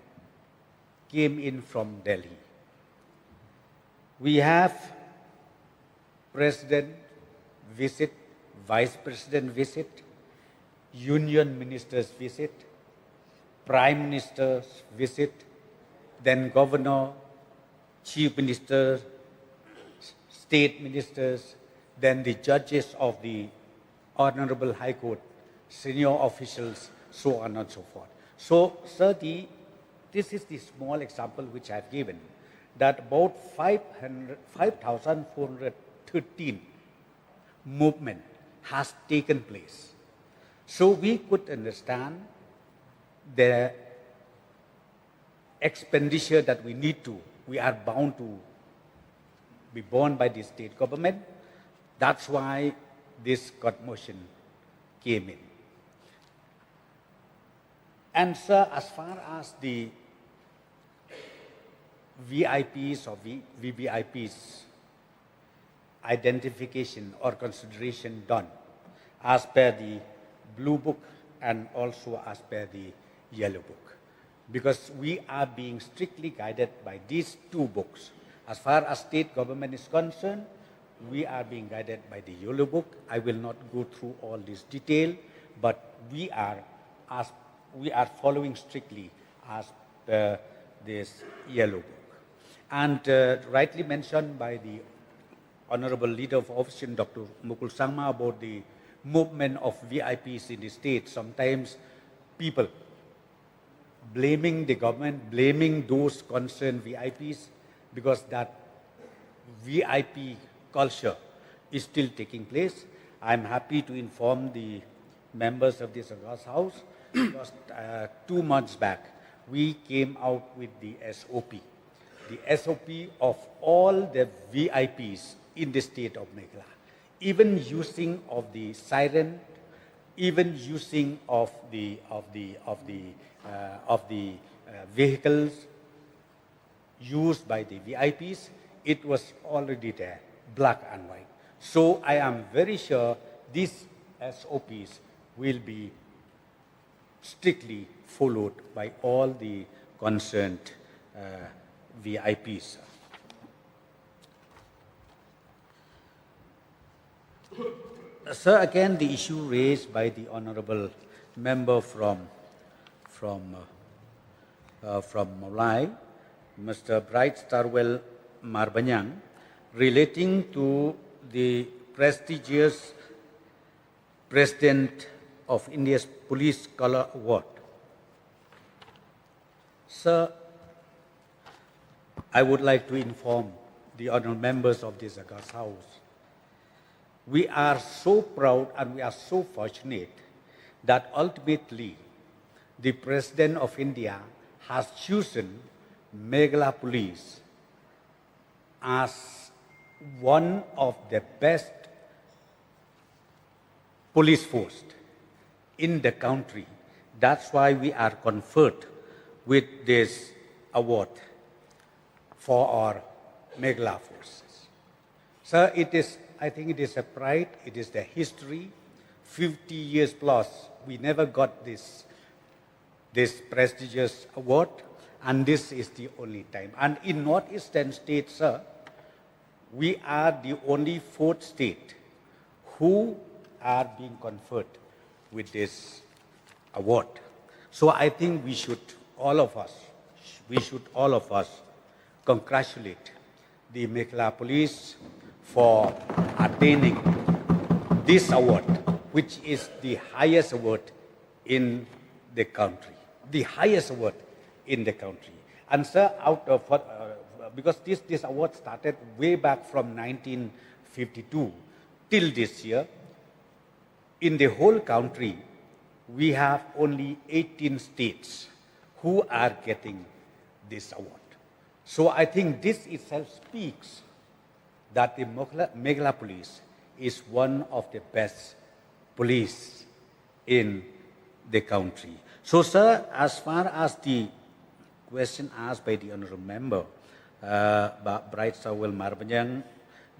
came in from Delhi. We have President visit, Vice President visit, Union Ministers visit, Prime Ministers visit, then Governor, Chief Minister, State Ministers, then the judges of the Honorable High Court, senior officials, so on and so forth. So, sir, this is the small example which I have given, that about 5,413 movement has taken place. So we could understand the expenditure that we are bound to be borne by the state government. That's why this court motion came in. And sir, as far as the VIPs or VVIPs identification or consideration done as per the Blue Book and also as per the Yellow Book, because we are being strictly guided by these two books. As far as state government is concerned, we are being guided by the Yellow Book. I will not go through all this detail, but we are following strictly as per this Yellow Book. And rightly mentioned by the Honorable Leader of Opposition, Dr. Mukul Sangma, about the movement of VIPs in the state. Sometimes people blaming the government, blaming those concerned VIPs, because that VIP culture is still taking place. I'm happy to inform the members of this August House, because 2 months back, we came out with the SOP of all the VIPs in the state of Meghalaya, even using of the siren, even using of the vehicles used by the VIPs. It was already there, black and white. So I am very sure these SOPs will be strictly followed by all the concerned VIPs. Sir, again, the issue raised by the honorable member from Malay, Mr. Bright Starwell Marbanyang, relating to the prestigious President of India's Police Color Award. Sir, I would like to inform the honorable members of this August House. We are so proud and we are so fortunate that ultimately the President of India has chosen Meghalaya Police as one of the best police force in the country. That's why we are conferred with this award for our Meghalaya forces. Sir, I think it is a pride, it is the history. 50 years plus, we never got this prestigious award, and this is the only time. And in northeastern states, sir, we are the only 4th state who are being conferred with this award. So I think we should all of us congratulate the Meghalaya Police for attaining this award, which is the highest award in the country. The highest award in the country. And sir, because this award started way back from 1952 till this year, in the whole country, we have only 18 states who are getting this award. So I think this itself speaks that the Meghalaya Police is one of the best police in the country. So, sir, as far as the question asked by the honourable member, Bright Sawel Marbanyang,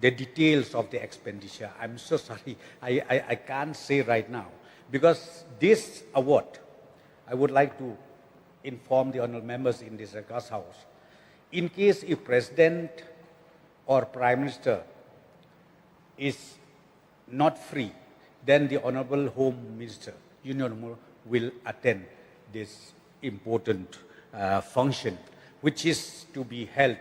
the details of the expenditure, I'm so sorry, I can't say right now. Because this award, I would like to inform the honourable members in this regards house. In case if President or Prime Minister is not free, then the Honourable Home Minister, Union will attend this important function, which is to be held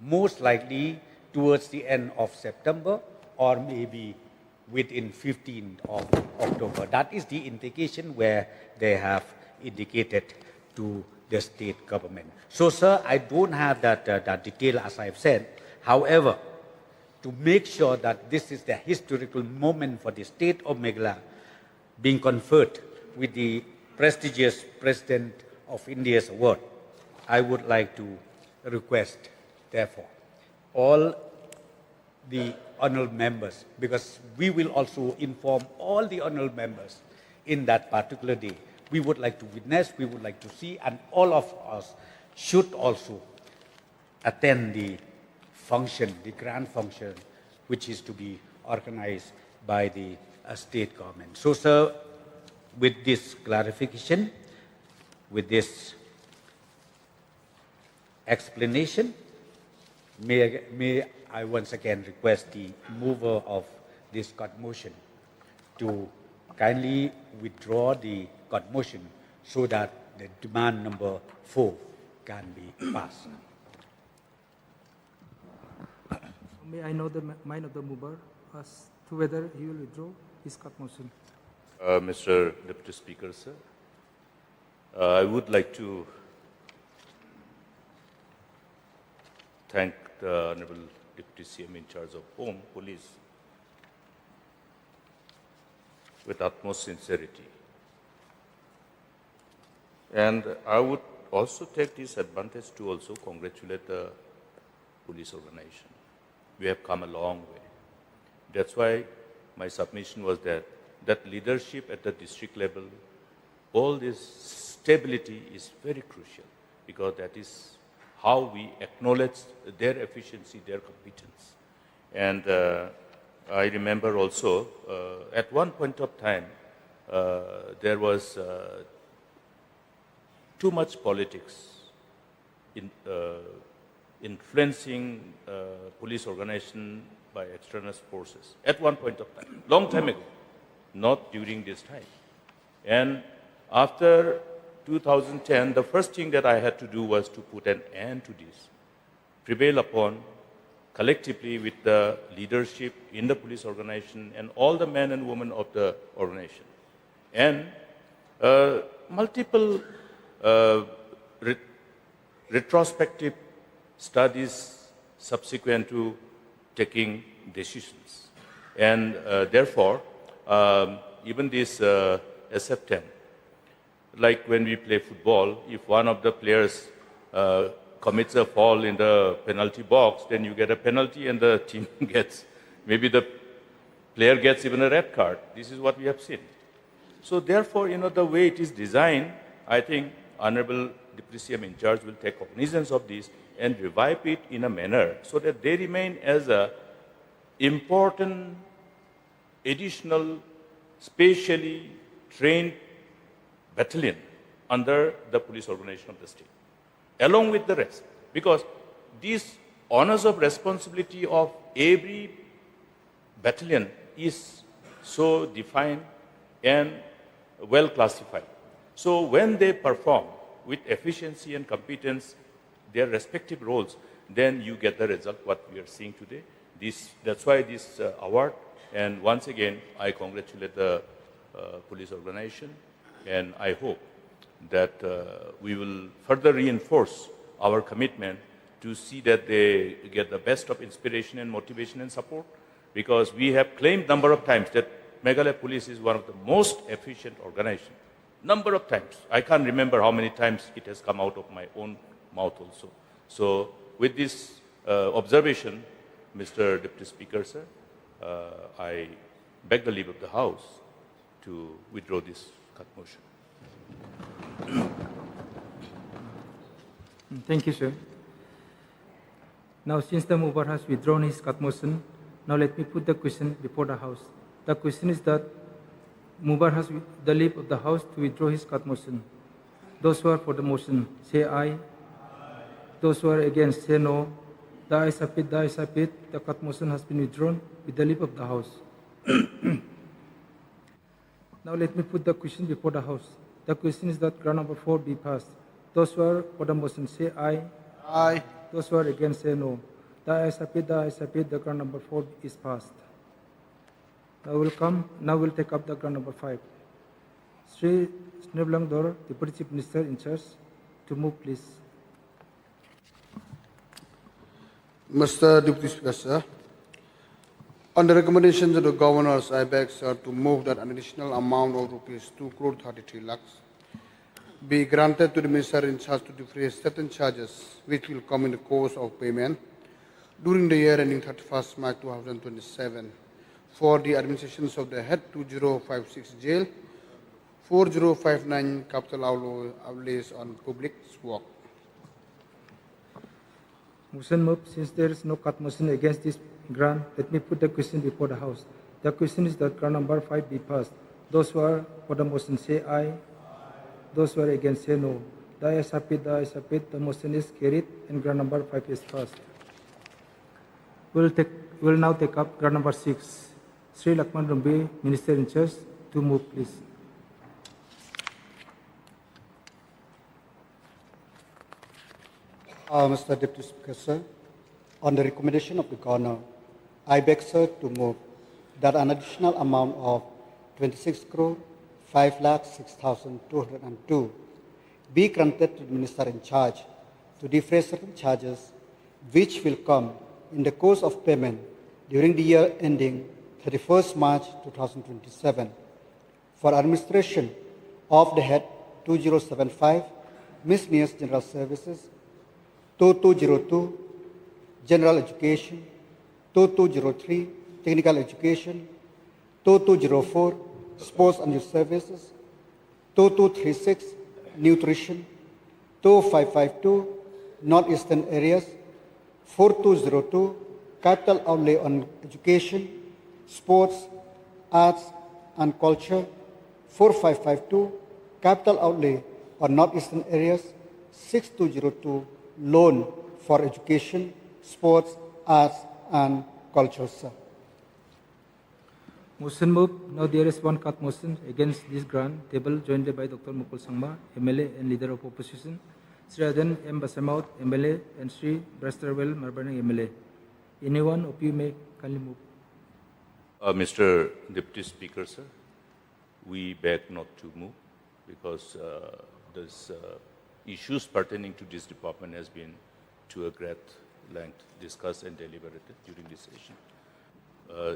most likely towards the end of September or maybe within 15th of October. That is the indication where they have indicated to the state government. So, sir, I don't have that detail as I've said. However, to make sure that this is the historical moment for the state of Meghalaya being conferred with the prestigious President of India's award, I would like to request, therefore, all the honourable members, because we will also inform all the honourable members in that particular day. We would like to witness, we would like to see, and all of us should also attend the function, the grand function, which is to be organized by the state government. So, sir, with this clarification, with this explanation, may I once again request the mover of this court motion to kindly withdraw the court motion so that the demand number 4 can be passed. May I know the mind of the mover as to whether he will withdraw his cut motion? Mr. Deputy Speaker, sir, I would like to thank the Honorable Deputy CM in charge of Home Police with utmost sincerity. And I would also take this advantage to also congratulate the police organization. We have come a long way. That's why my submission was that leadership at the district level, all this stability is very crucial, because that is how we acknowledge their efficiency, their competence. And I remember also, at one point of time, there was too much politics in influencing police organization by external forces at one point of time, long time ago, not during this time. And after 2010, the first thing that I had to do was to put an end to this, prevail upon collectively with the leadership in the police organization and all the men and women of the organization. And multiple retrospective studies subsequent to taking decisions. And therefore, even this SF10, like when we play football, if one of the players commits a foul in the penalty box, then you get a penalty and the team gets, maybe the player gets even a red card. This is what we have seen. So therefore, the way it is designed, I think Honorable Deputy CM in charge will take cognizance of this and revive it in a manner so that they remain as a important, additional, specially trained battalion under the police organization of the state, along with the rest. Because these honors of responsibility of every battalion is so defined and well classified. So when they perform with efficiency and competence their respective roles, then you get the result what we are seeing today. That's why this award, and once again, I congratulate the police organization, and I hope that we will further reinforce our commitment to see that they get the best of inspiration and motivation and support, because we have claimed number of times that Meghalaya Police is one of the most efficient organizations. Number of times. I can't remember how many times it has come out of my own mouth also. So with this observation, Mr. Deputy Speaker, sir, I beg the leave of the House to withdraw this cut motion. Thank you, sir. Now, since the mover has withdrawn his cut motion, now let me put the question before the House. The question is that mover has the leave of the House to withdraw his cut motion. Those who are for the motion, say aye. Those who are against, say no. The ayes have it, the ayes have it. The cut motion has been withdrawn with the leave of the House. Now let me put the question before the House. The question is that ground number 4 be passed. Those who are for the motion, say aye. Aye. Those who are against, say no. The ayes have it, the ayes have it. The ground number 4 is passed. Now we'll take up the ground number 5. Sri Sneblang, Deputy Chief Minister in charge, to move, please. Mr. Deputy Speaker, sir, on the recommendations of the governors, I beg, sir, to move that an additional amount of rupees 2 crore 33 lakhs be granted to the minister in charge to defray certain charges which will come in the course of payment during the year ending 31st March 2027 for the administrations of the head 2056 jail, 4059 capital outlays on public work. Motion moved. Since there is no cut motion against this grant, let me put the question before the House. The question is that grant number 5 be passed. Those who are for the motion, say aye. Those who are against, say no. The ayes have it, the ayes have it. The motion is carried and grant number 5 is passed. We'll now take up grant number 6. Sri Lakman Rumbi, Minister in charge, to move, please. Mr. Deputy Speaker, sir, on the recommendation of the Governor, I beg, sir, to move that an additional amount of 26 crore 5,06,202 be granted to the Minister in charge to defray certain charges which will come in the course of payment during the year ending 31st March 2027 for administration of the head 2075 Miscellaneous General Services, 2202 General Education, 2203 Technical Education, 2204 Sports and Youth Services, 2236 Nutrition, 2552 Northeastern Areas, 4202 Capital Outlay on Education, Sports, Arts and Culture, 4552 Capital Outlay on Northeastern Areas, 6202 Loan for Education, Sports, Arts and Culture, sir. Motion moved. Now there is one cut motion against this grant table joined by Dr. Mukul Sangma, MLA and Leader of Opposition, Sri Adan M. Basamaut, MLA, and Sri Brasterwell Marbani, MLA. Anyone of you may kindly move. Mr. Deputy Speaker, sir, we beg not to move because these issues pertaining to this department has been to a great length discussed and deliberated during this session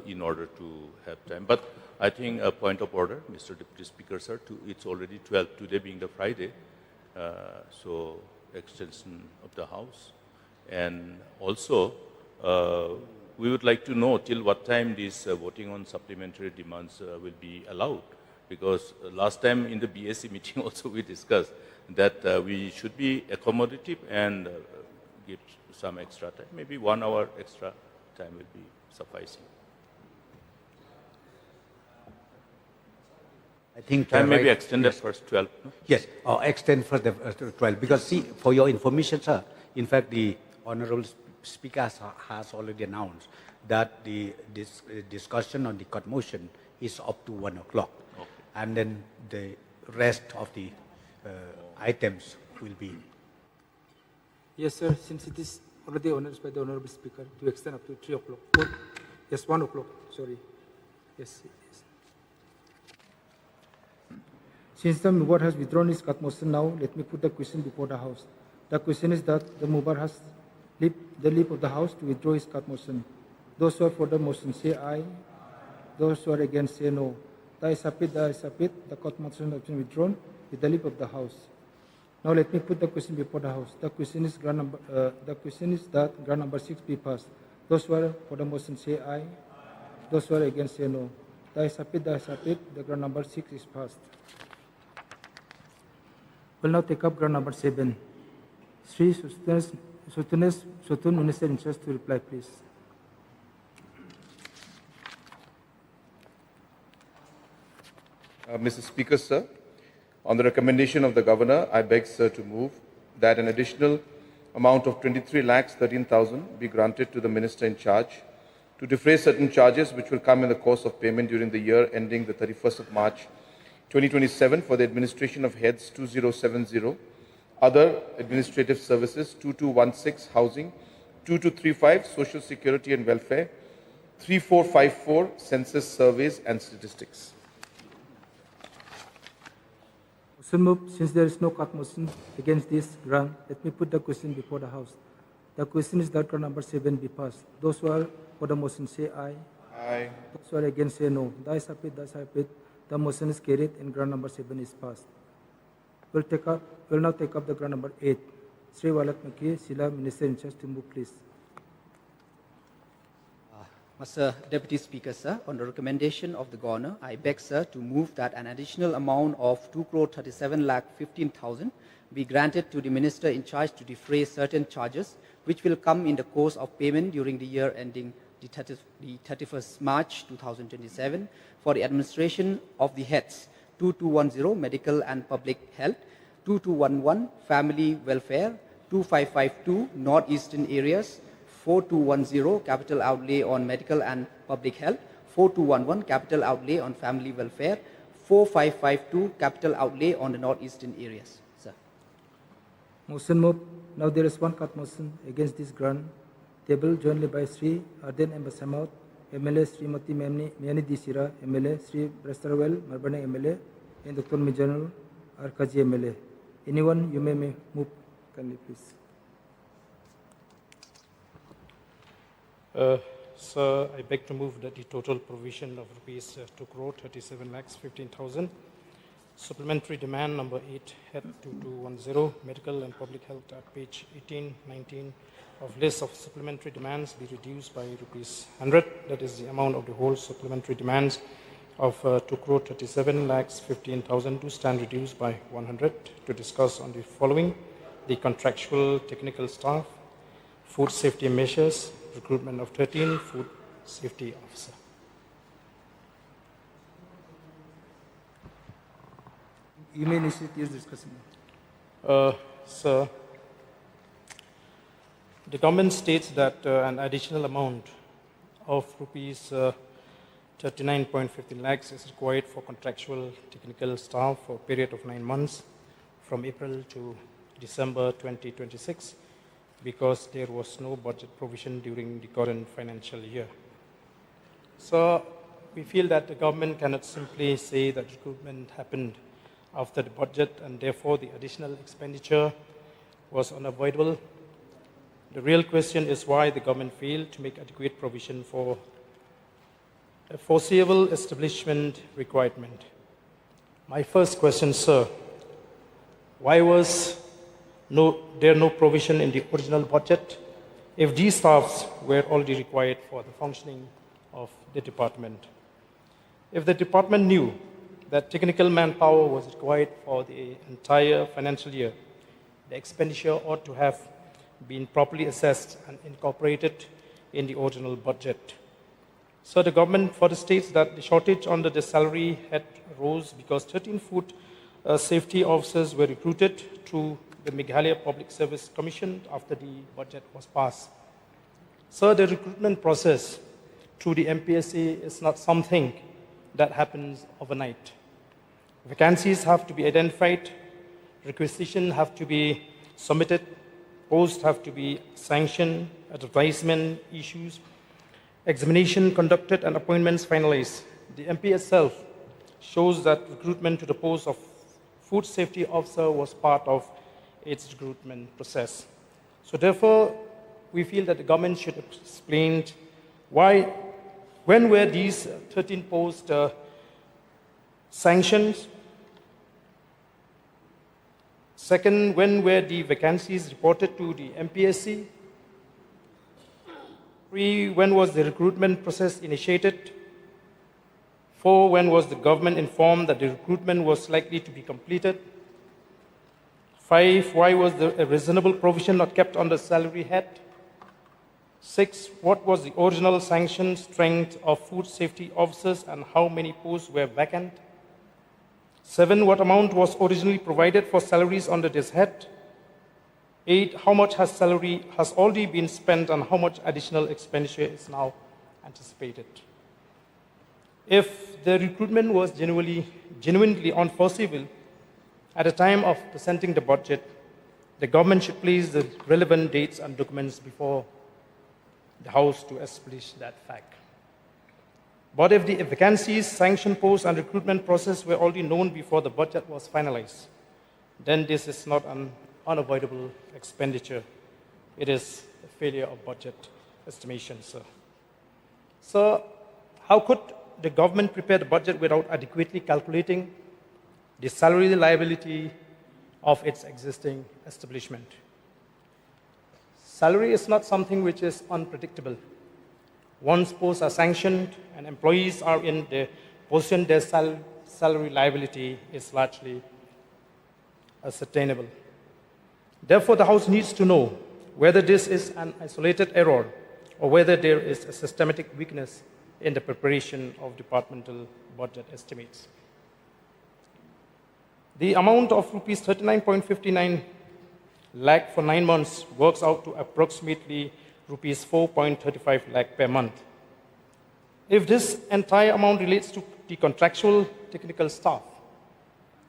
in order to have time. But I think a point of order, Mr. Deputy Speaker, sir, it's already 12, today being the Friday, so extension of the House. And also, we would like to know till what time this voting on supplementary demands will be allowed. Because last time in the BSc meeting also we discussed that we should be accommodative and give some extra time. Maybe 1 hour extra time will be sufficing. I think Time may be right, extended yes. first 12. No? Yes, or extend for the 12. Because see, for your information, sir, in fact, the Honorable Speaker has already announced that this discussion on the cut motion is up to 1 o'clock. Okay. And then the rest of the items will be. Yes, sir. Since it is already announced by the Honorable Speaker to extend up to 3 o'clock. Yes, 1 o'clock. Sorry. Yes. Since the mover has withdrawn his cut motion now, let me put the question before the House. The question is that the mover has the leave of the House to withdraw his cut motion. Those who are for the motion say aye. Those who are against say no. The ayes have it, the ayes have it. The cut motion has been withdrawn with the leave of the House. Now let me put the question before the House. The question is that grant number 6 be passed. Those who are for the motion say aye. Those who are against say no. The ayes have it, the ayes have it. The grant number 6 is passed. We'll now take up ground number 7. Sri Sutun, Minister in charge, to reply, please. Mr. Speaker, sir, on the recommendation of the Governor, I beg, sir, to move that an additional amount of 23,13,000 be granted to the Minister in charge to defray certain charges which will come in the course of payment during the year ending the 31st of March 2027 for the administration of heads 2070, other administrative services 2216 housing, 2235 social security and welfare, 3454 census surveys and statistics. Motion moved. Since there is no cut motion against this grant, let me put the question before the House. The question is that ground number 7 be passed. Those who are for the motion say aye. Aye. Those who are against say no. The ayes have it. The motion is carried and ground number 7 is passed. We'll now take up the ground number 8. Sri Walat Maki, Sila, Minister in charge, to move, please. Mr. Deputy Speaker, sir, on the recommendation of the Governor, I beg, sir, to move that an additional amount of 2,37,15,000 be granted to the Minister in charge to defray certain charges which will come in the course of payment during the year ending the 31st March 2027 for the administration of the heads 2210 Medical and Public Health, 2211 Family Welfare, 2552 Northeastern Areas, 4210 capital outlay on medical and public health, 4211 capital outlay on family welfare, 4552 capital outlay on the northeastern areas. Sir. Motion moved. Now there is one cut motion against this grant, tabled jointly by Sri Arden Embassamaut, MLA Srimati Miani Disira, MLA Sri Bresterwell, Marbane MLA, and Dr. General Arkaji MLA. Anyone you may move, kindly please. Sir, I beg to move that the total provision of rupees 2,37,15,000, supplementary demand number 8, head 2210, medical and public health at page 18, 19 of list of supplementary demands be reduced by rupees 100. That is the amount of the whole supplementary demands of 2,37,15,000 to stand reduced by 100 to discuss on the following: the contractual technical staff, food safety measures, recruitment of 13 food safety officer. You may initiate your discussion. Sir, the government states that an additional amount of rupees 39.50 lakhs is required for contractual technical staff for a period of 9 months from April to December 2026. Because there was no budget provision during the current financial year. So we feel that the government cannot simply say that recruitment happened after the budget and therefore the additional expenditure was unavoidable. The real question is why the government failed to make adequate provision for a foreseeable establishment requirement. My first question, sir, why was there no provision in the original budget if these staffs were already required for the functioning of the department? If the department knew that technical manpower was required for the entire financial year, the expenditure ought to have been properly assessed and incorporated in the original budget. So the government further states that the shortage under the salary had rose because 13 food safety officers were recruited through the Meghalaya Public Service Commission after the budget was passed. So the recruitment process through the MPSA is not something that happens overnight. Vacancies have to be identified, requisitions have to be submitted, posts have to be sanctioned, advertisement issues, examination conducted and appointments finalized. The MP itself shows that recruitment to the post of food safety officer was part of its recruitment process. So therefore, we feel that the government should explain when were these 13 posts sanctioned? Second, when were the vacancies reported to the MPSC? 3, when was the recruitment process initiated? 4, when was the government informed that the recruitment was likely to be completed? 5, why was a reasonable provision not kept on the salary head? 6, what was the original sanction strength of food safety officers and how many posts were vacant? 7, what amount was originally provided for salaries under this head? 8, how much has salary has already been spent and how much additional expenditure is now anticipated? If the recruitment was genuinely unforeseeable at the time of presenting the budget, the government should place the relevant dates and documents before the House to establish that fact. But if the vacancies, sanction posts, and recruitment process were already known before the budget was finalized, then this is not an unavoidable expenditure. It is a failure of budget estimation, sir. So, how could the government prepare the budget without adequately calculating the salary liability of its existing establishment? Salary is not something which is unpredictable. Once posts are sanctioned and employees are in the position, their salary liability is largely ascertainable. Therefore, the House needs to know whether this is an isolated error or whether there is a systematic weakness in the preparation of departmental budget estimates. The amount of rupees 39.59 lakh for 9 months works out to approximately rupees 4.35 lakh per month. If this entire amount relates to the contractual technical staff,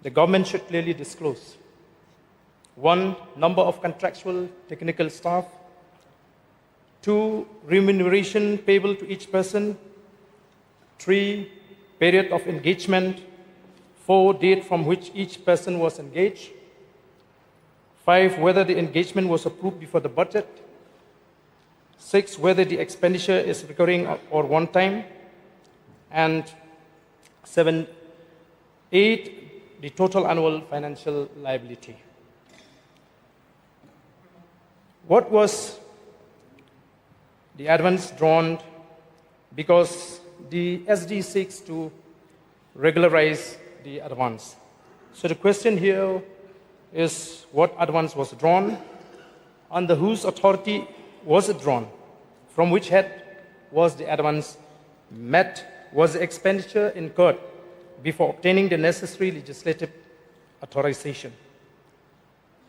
the government should clearly disclose 1, number of contractual technical staff, 2, remuneration payable to each person, 3, period of engagement, 4, date from which each person was engaged, 5, whether the engagement was approved before the budget, 6, whether the expenditure is recurring or one time, and 7, 8, the total annual financial liability. What was the advance drawn? Because the SD seeks to regularize the advance. So the question here is what advance was drawn, under whose authority was it drawn, from which head was the advance met, was the expenditure incurred before obtaining the necessary legislative authorization.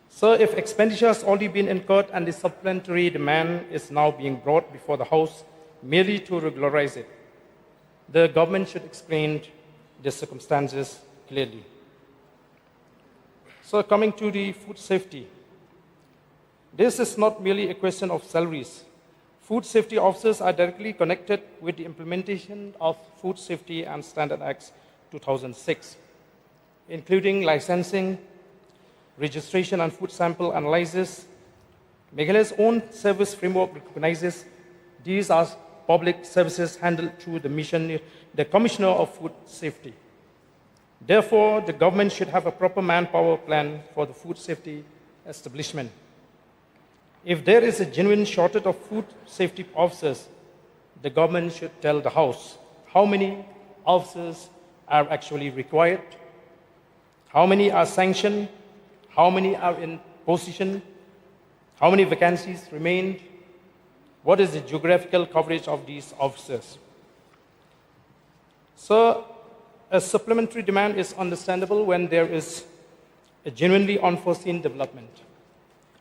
So if expenditure has already been incurred and the supplementary demand is now being brought before the House merely to regularize it, the government should explain the circumstances clearly. So coming to the food safety, this is not merely a question of salaries. Food safety officers are directly connected with the implementation of Food Safety and Standard Acts 2006, including licensing, registration and food sample analysis. Meghalaya's own service framework recognizes these as public services handled through the Commissioner of Food Safety. Therefore, the government should have a proper manpower plan for the food safety establishment. If there is a genuine shortage of food safety officers, the government should tell the House how many officers are actually required, how many are sanctioned, how many are in position, how many vacancies remain, what is the geographical coverage of these officers. So, a supplementary demand is understandable when there is a genuinely unforeseen development,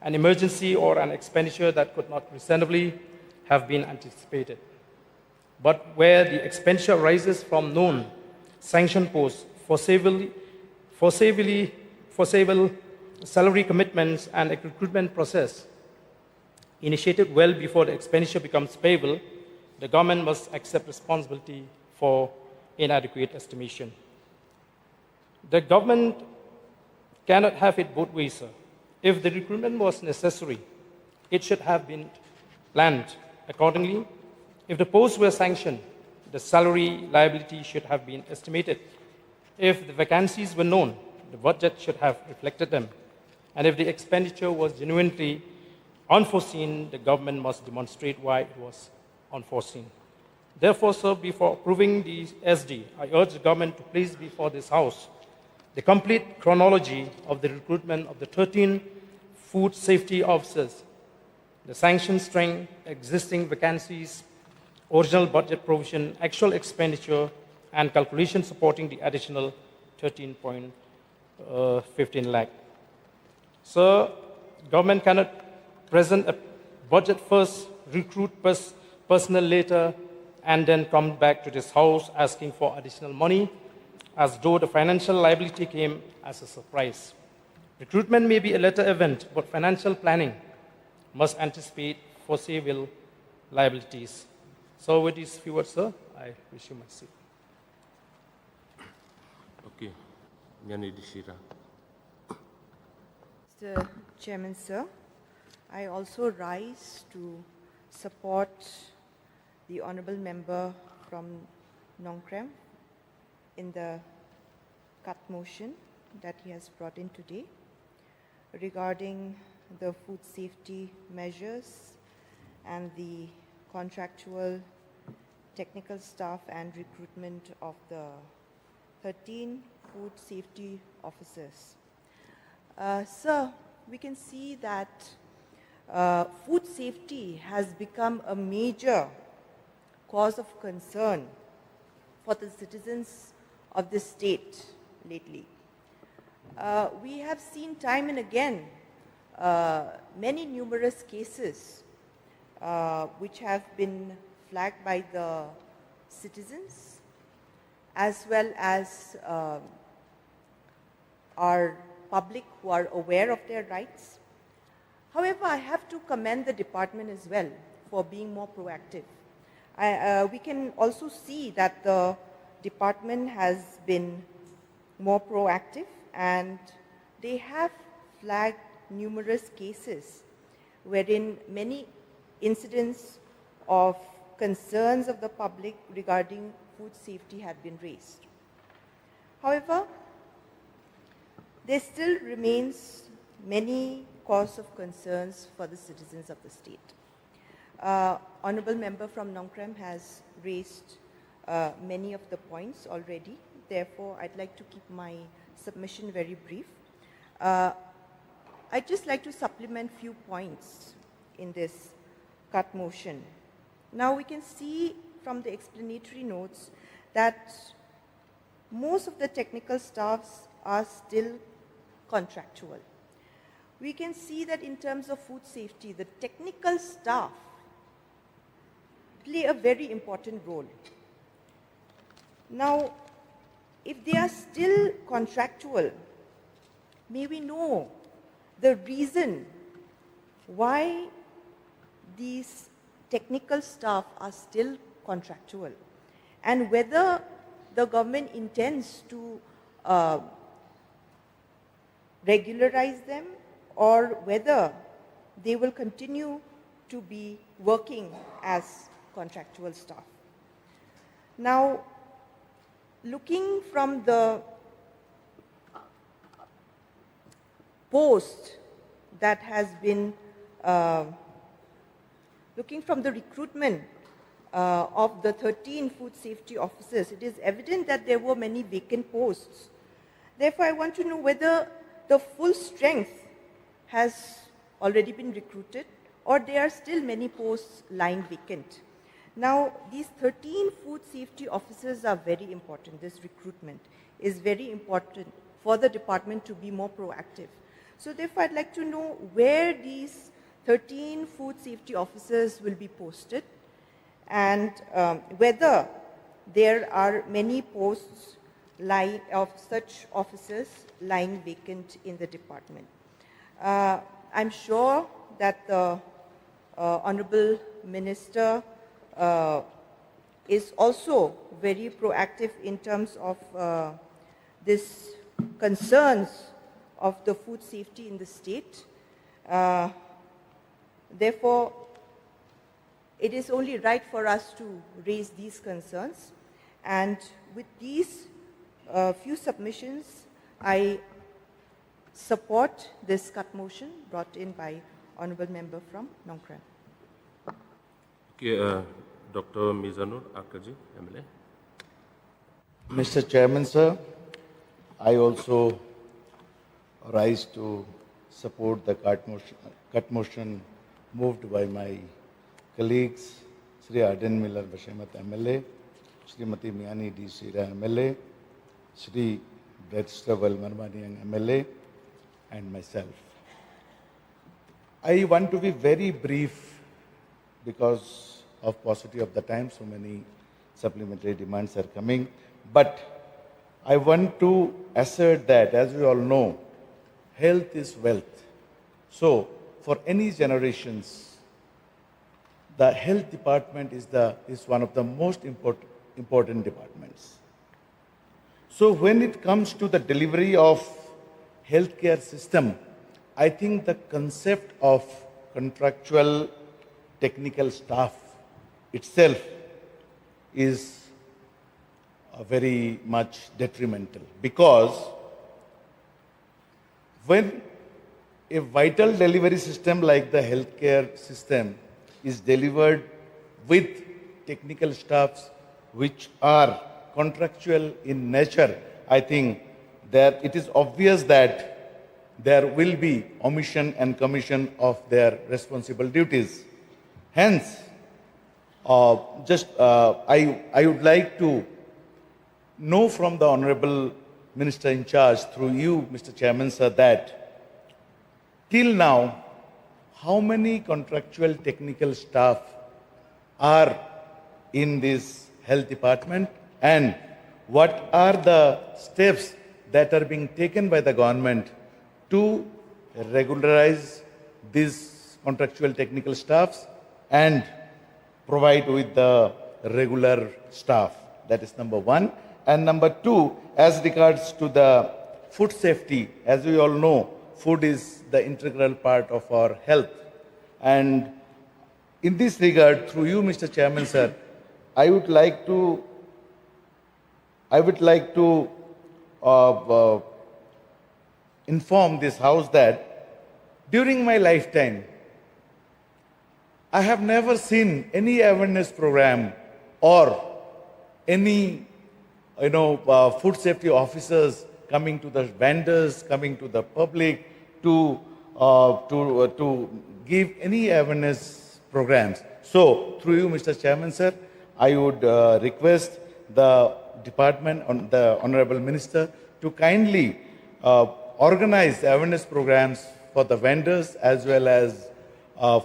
an emergency or an expenditure that could not reasonably have been anticipated. But where the expenditure arises from known sanction posts, foreseeable salary commitments and a recruitment process initiated well before the expenditure becomes payable, the government must accept responsibility for inadequate estimation. The government cannot have it both ways, sir. If the recruitment was necessary, it should have been planned accordingly. If the posts were sanctioned, the salary liability should have been estimated. If the vacancies were known, the budget should have reflected them. And if the expenditure was genuinely unforeseen, the government must demonstrate why it was unforeseen. Therefore, sir, before approving the SD, I urge the government to place before this House the complete chronology of the recruitment of the 13 food safety officers, the sanction strength, existing vacancies, original budget provision, actual expenditure, and calculation supporting the additional 13.15 lakh. Sir, government cannot present a budget first, recruit personnel later, and then come back to this house asking for additional money, as though the financial liability came as a surprise. Recruitment may be a later event, but financial planning must anticipate foreseeable liabilities. So with these few words, sir, I wish you my seat. Okay. Nyani Dishira. Mr. Chairman, sir, I also rise to support the honourable member from Nongkrem in the cut motion that he has brought in today regarding the food safety measures and the contractual technical staff and recruitment of the 13 food safety officers. Sir, we can see that food safety has become a major cause of concern for the citizens of this state lately. We have seen time and again many numerous cases which have been flagged by the citizens as well as our public who are aware of their rights. However, I have to commend the department as well for being more proactive. We can also see that the department has been more proactive and they have flagged numerous cases wherein many incidents of concerns of the public regarding food safety had been raised. However, there still remains many cause of concerns for the citizens of the state. Honourable member from Nongkrem has raised many of the points already. Therefore, I'd like to keep my submission very brief. I'd just like to supplement few points in this cut motion. Now we can see from the explanatory notes that most of the technical staffs are still contractual. We can see that in terms of food safety, the technical staff play a very important role. Now, if they are still contractual, may we know the reason why these technical staff are still contractual and whether the government intends to regularize them or whether they will continue to be working as contractual staff. Now, looking from the post that has been, looking from the recruitment of the 13 food safety officers, it is evident that there were many vacant posts. Therefore, I want to know whether the full strength has already been recruited or there are still many posts lying vacant. Now, these 13 food safety officers are very important. This recruitment is very important for the department to be more proactive. So therefore, I'd like to know where these 13 food safety officers will be posted and whether there are many posts of such officers lying vacant in the department. I'm sure that the Honourable Minister is also very proactive in terms of this concerns of the food safety in the state. Therefore, it is only right for us to raise these concerns. And with these few submissions, I support this cut motion brought in by Honourable Member from Nongkrem. Okay, Dr. Mizanur Akaji, MLA. Mr. Chairman, sir, I also rise to support the cut motion moved by my colleagues, Sri Arden Miller Bashemat MLA, Srimati Miani D. Sira MLA, Sri Bredstraval Marmaniang MLA, and myself. I want to be very brief because of paucity of the time, so many supplementary demands are coming. But I want to assert that, as we all know, health is wealth. So, for any generations, the health department is one of the most important departments. So, when it comes to the delivery of healthcare system, I think the concept of contractual technical staff itself is very much detrimental, because when a vital delivery system like the healthcare system is delivered with technical staffs which are contractual in nature, I think that it is obvious that there will be omission and commission of their responsible duties. Hence, I would like to know from the Honorable Minister in charge, through you, Mr. Chairman, sir, that till now, how many contractual technical staff are in this health department, and what are the steps that are being taken by the government to regularize these contractual technical staffs and provide with the regular staff? That is number one. And number two, as regards to the food safety, as we all know, food is the integral part of our health. And in this regard, through you, Mr. Chairman, sir, I would like to inform this House that during my lifetime, I have never seen any awareness program or any food safety officers coming to the vendors, coming to the public to give any awareness programs. So, through you, Mr. Chairman, sir, I would request the department, the Honorable Minister, to kindly organize awareness programs for the vendors as well as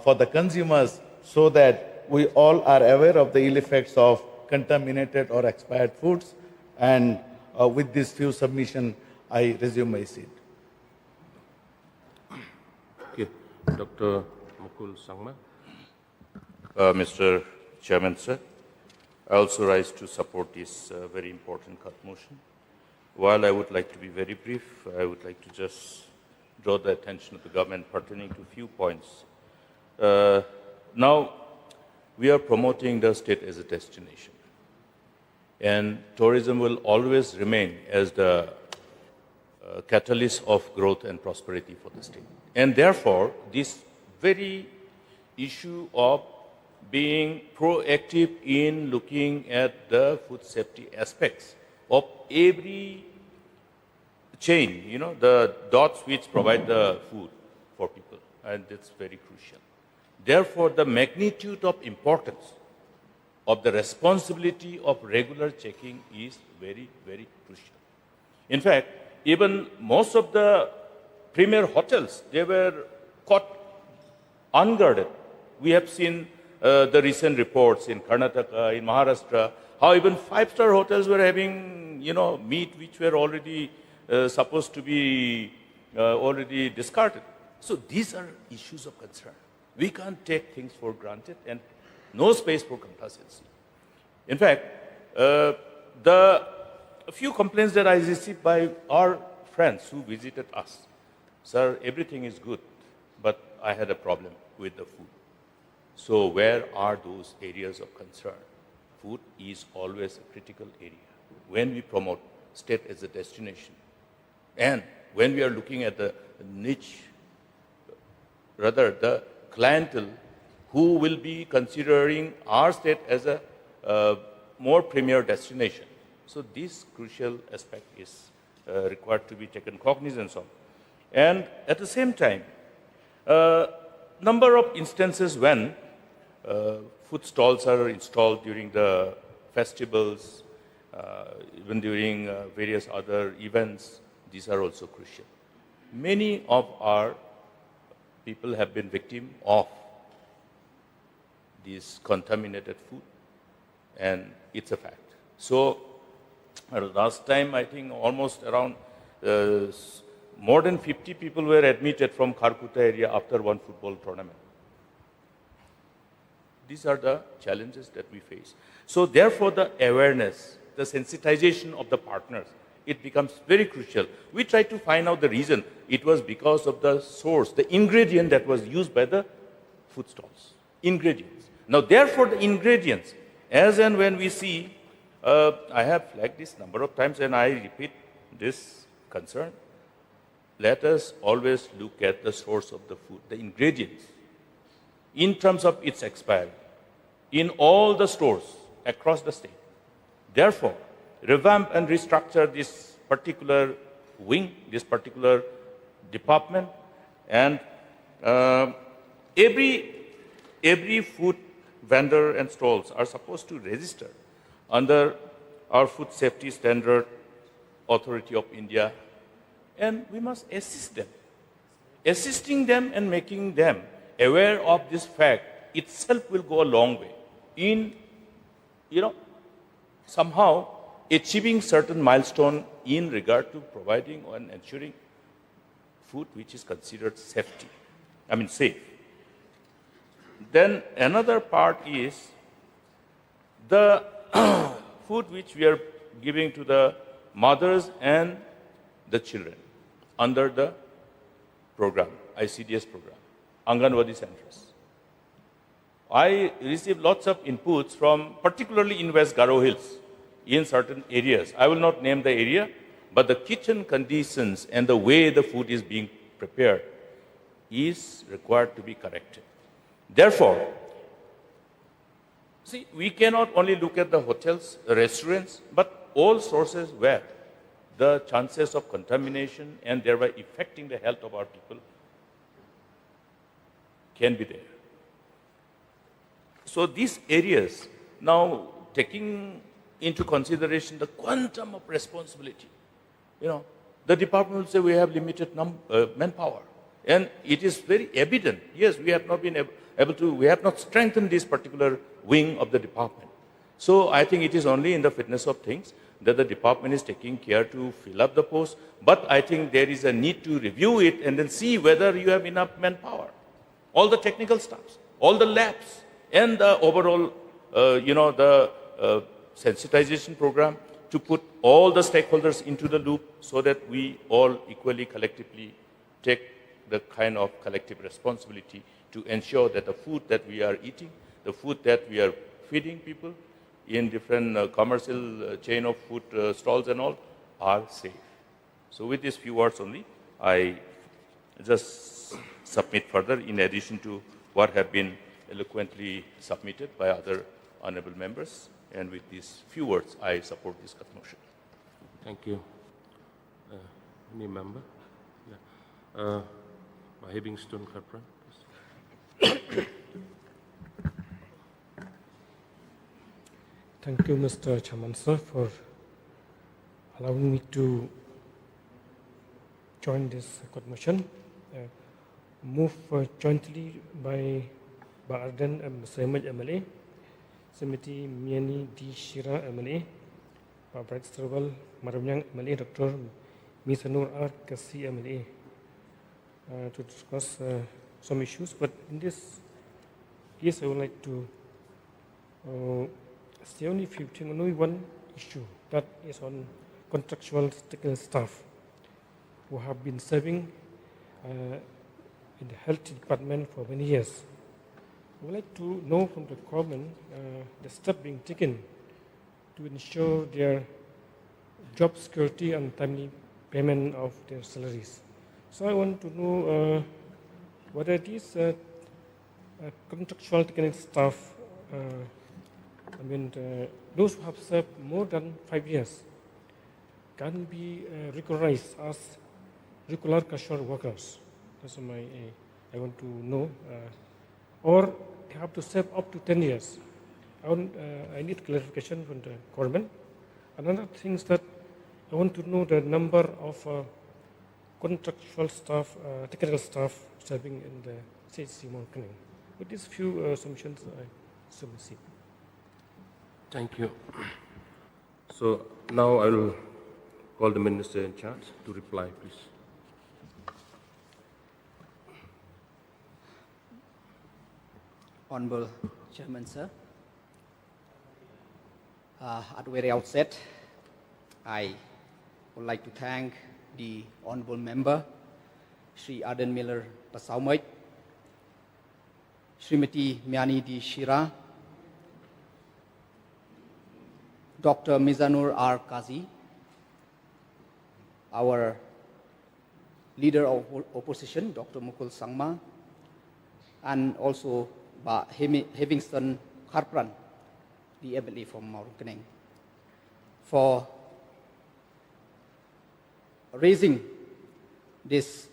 for the consumers, so that we all are aware of the ill effects of contaminated or expired foods. And with this few submission, I resume my seat. Okay, Dr. Mukul Sangma. Mr. Chairman, sir, I also rise to support this very important cut motion. While I would like to be very brief, I would like to just draw the attention of the government pertaining to a few points. Now, we are promoting the state as a destination. And tourism will always remain as the catalyst of growth and prosperity for the state. And therefore, this very issue of being proactive in looking at the food safety aspects of every chain, the dots which provide the food for people, and that's very crucial. Therefore, the magnitude of importance of the responsibility of regular checking is very, very crucial. In fact, even most of the premier hotels, they were caught unguarded. We have seen the recent reports in Karnataka, in Maharashtra, how even five-star hotels were having, meat which were already supposed to be already discarded. So these are issues of concern. We can't take things for granted, and no space for complacency. In fact, the few complaints that I received by our friends who visited us, sir, everything is good, but I had a problem with the food. So where are those areas of concern? Food is always a critical area. When we promote state as a destination, and when we are looking at the niche, rather the clientele who will be considering our state as a more premier destination. So this crucial aspect is required to be taken cognizance of. And at the same time, number of instances when food stalls are installed during the festivals, even during various other events, these are also crucial. Many of our people have been victim of this contaminated food, and it's a fact. So last time, I think almost around more than 50 people were admitted from Kharkuta area after one football tournament. These are the challenges that we face. So therefore, the awareness, the sensitization of the partners, it becomes very crucial. We try to find out the reason. It was because of the source, the ingredient that was used by the food stalls. Ingredients. Now, therefore, the ingredients, as and when we see, I have flagged this number of times and I repeat this concern. Let us always look at the source of the food, the ingredients, in terms of its expiry, in all the stores across the state. Therefore, revamp and restructure this particular wing, this particular department, and every food vendor and stalls are supposed to register under our Food Safety Standard Authority of India, and we must assist them. Assisting them and making them aware of this fact itself will go a long way in, somehow achieving certain milestone in regard to providing and ensuring food which is considered safe. Then another part is the food which we are giving to the mothers and the children under the program, ICDS program, Anganwadi centers. I received lots of inputs from, particularly in West Garo Hills, in certain areas. I will not name the area, but the kitchen conditions and the way the food is being prepared is required to be corrected. Therefore, see, we cannot only look at the hotels, the restaurants, but all sources where the chances of contamination and thereby affecting the health of our people can be there. So these areas, now taking into consideration the quantum of responsibility, the department will say we have limited manpower. And it is very evident, yes, we have not been we have not strengthened this particular wing of the department. So I think it is only in the fitness of things that the department is taking care to fill up the post. But I think there is a need to review it and then see whether you have enough manpower. All the technical staffs, all the labs, and the overall, the sensitization program to put all the stakeholders into the loop so that we all equally, collectively take the kind of collective responsibility to ensure that the food that we are eating, the food that we are feeding people in different commercial chain of food stalls and all are safe. So with these few words only, I just submit further in addition to what have been eloquently submitted by other honorable members. And with these few words, I support this motion. Thank you. Any member? Yeah. Mahibingston Kapran. Thank you, Mr. Chairman, sir, for allowing me to join this motion. Move jointly by Arden and Sehmaj MLA, Semiti Miani D. Shira MLA, Bright Sterwal Maramyang MLA, Dr. Misanur R. Kasi MLA, to discuss some issues. But in this case, I would like to say only one issue, that is on contractual technical staff who have been serving in the health department for many years. I would like to know from the government the step being taken to ensure their job security and timely payment of their salaries. So I want to know whether these contractual technical staff, those who have served more than 5 years, can be regularized as regular casual workers. That's I want to know. Or they have to serve up to 10 years. I need clarification from the government. Another thing is that I want to know the number of contractual staff, technical staff serving in the CHC Mongkening. With these few assumptions, I submit. Thank you. So now I will call the Minister in charge to reply, please. Honorable Chairman, sir. At the very outset, I would like to thank the Honorable Member, Sri Arden Miller Pasaumait, Srimati Miani D. Shira, Dr. Mizanur R. Kazi, our leader of opposition, Dr. Mukul Sangma, and also Hevingston Kharpran, the MLA from Mongkening, for raising this,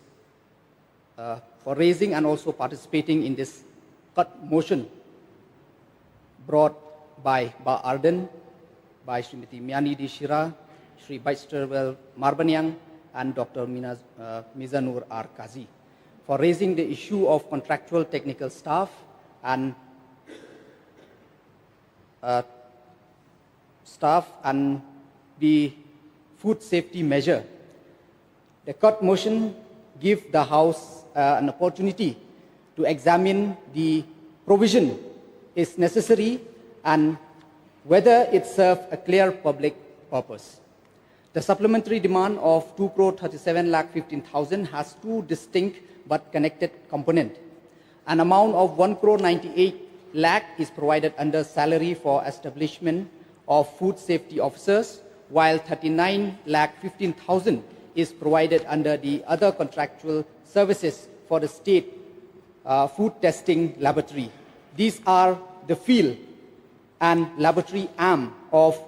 and also participating in this cut motion brought by Arden, by Srimati Miani D. Shira, Sri Vice-Chair Marbanyang, and Dr. Mizanur R. Kazi, for raising the issue of contractual technical staff and the food safety measure. The cut motion gives the House an opportunity to examine the provision is necessary and whether it serves a clear public purpose. The supplementary demand of 2,37,15,000 has two distinct but connected components. An amount of 1,98 lakh is provided under salary for establishment of food safety officers, while 39,15,000 is provided under the other contractual services for the state food testing laboratory. These are the field and laboratory arm of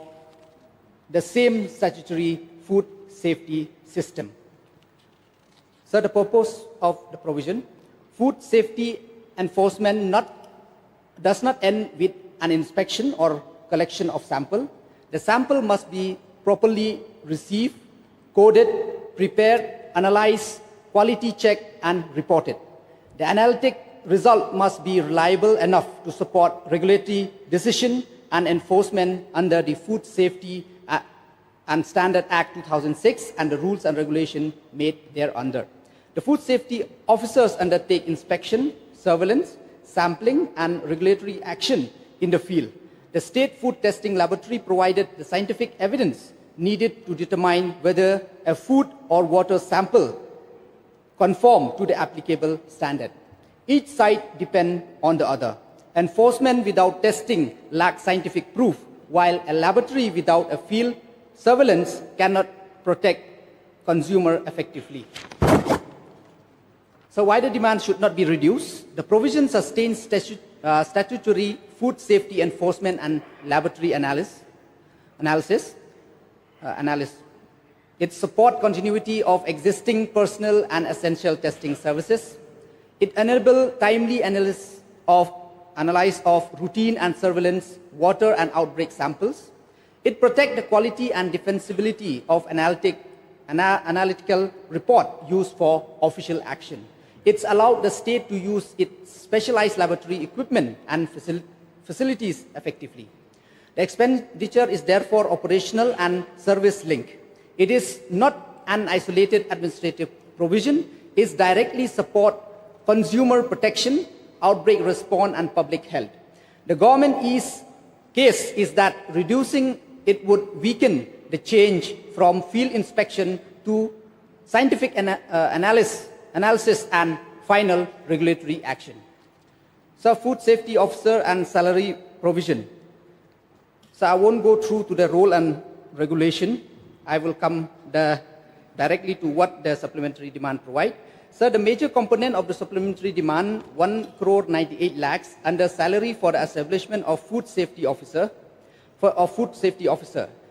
the same statutory food safety system. So the purpose of the provision, food safety enforcement does not end with an inspection or collection of sample. The sample must be properly received, coded, prepared, analyzed, quality checked, and reported. The analytic result must be reliable enough to support regulatory decision and enforcement under the Food Safety and Standard Act 2006 and the rules and regulations made thereunder. The food safety officers undertake inspection, surveillance, sampling, and regulatory action in the field. The State Food Testing Laboratory provided the scientific evidence needed to determine whether a food or water sample conform to the applicable standard. Each side depends on the other. Enforcement without testing lacks scientific proof, while a laboratory without a field surveillance cannot protect consumer effectively. So why the demand should not be reduced? The provision sustains statutory food safety enforcement and laboratory analysis. It supports continuity of existing personnel and essential testing services. It enables timely analysis of routine and surveillance water and outbreak samples. It protects the quality and defensibility of analytical report used for official action. It's allowed the state to use its specialized laboratory equipment and facilities effectively. The expenditure is therefore operational and service linked. It is not an isolated administrative provision. It directly supports consumer protection, outbreak response, and public health. The government's case is that reducing it would weaken the change from field inspection to scientific analysis and final regulatory action. So food safety officer and salary provision. So I won't go through to the role and regulation. I will come directly to what the supplementary demand provide. So the major component of the supplementary demand, 1,98 lakhs under salary for the establishment of food safety officer.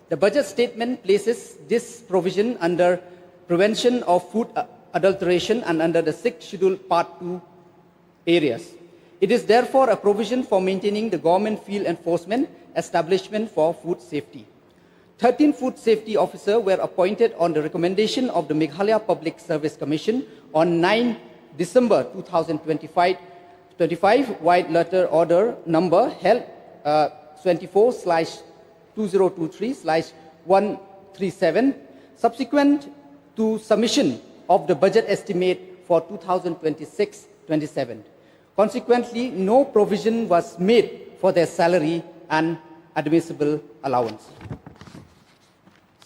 The budget statement places this provision under prevention of food adulteration and under the 6th Schedule Part 2 areas. It is therefore a provision for maintaining the government field enforcement establishment for food safety. 13 food safety officers were appointed on the recommendation of the Meghalaya Public Service Commission on 9 December 2025, White Letter Order number held 24/2023/137, subsequent to submission of the budget estimate for 2026-27. Consequently, no provision was made for their salary and admissible allowance.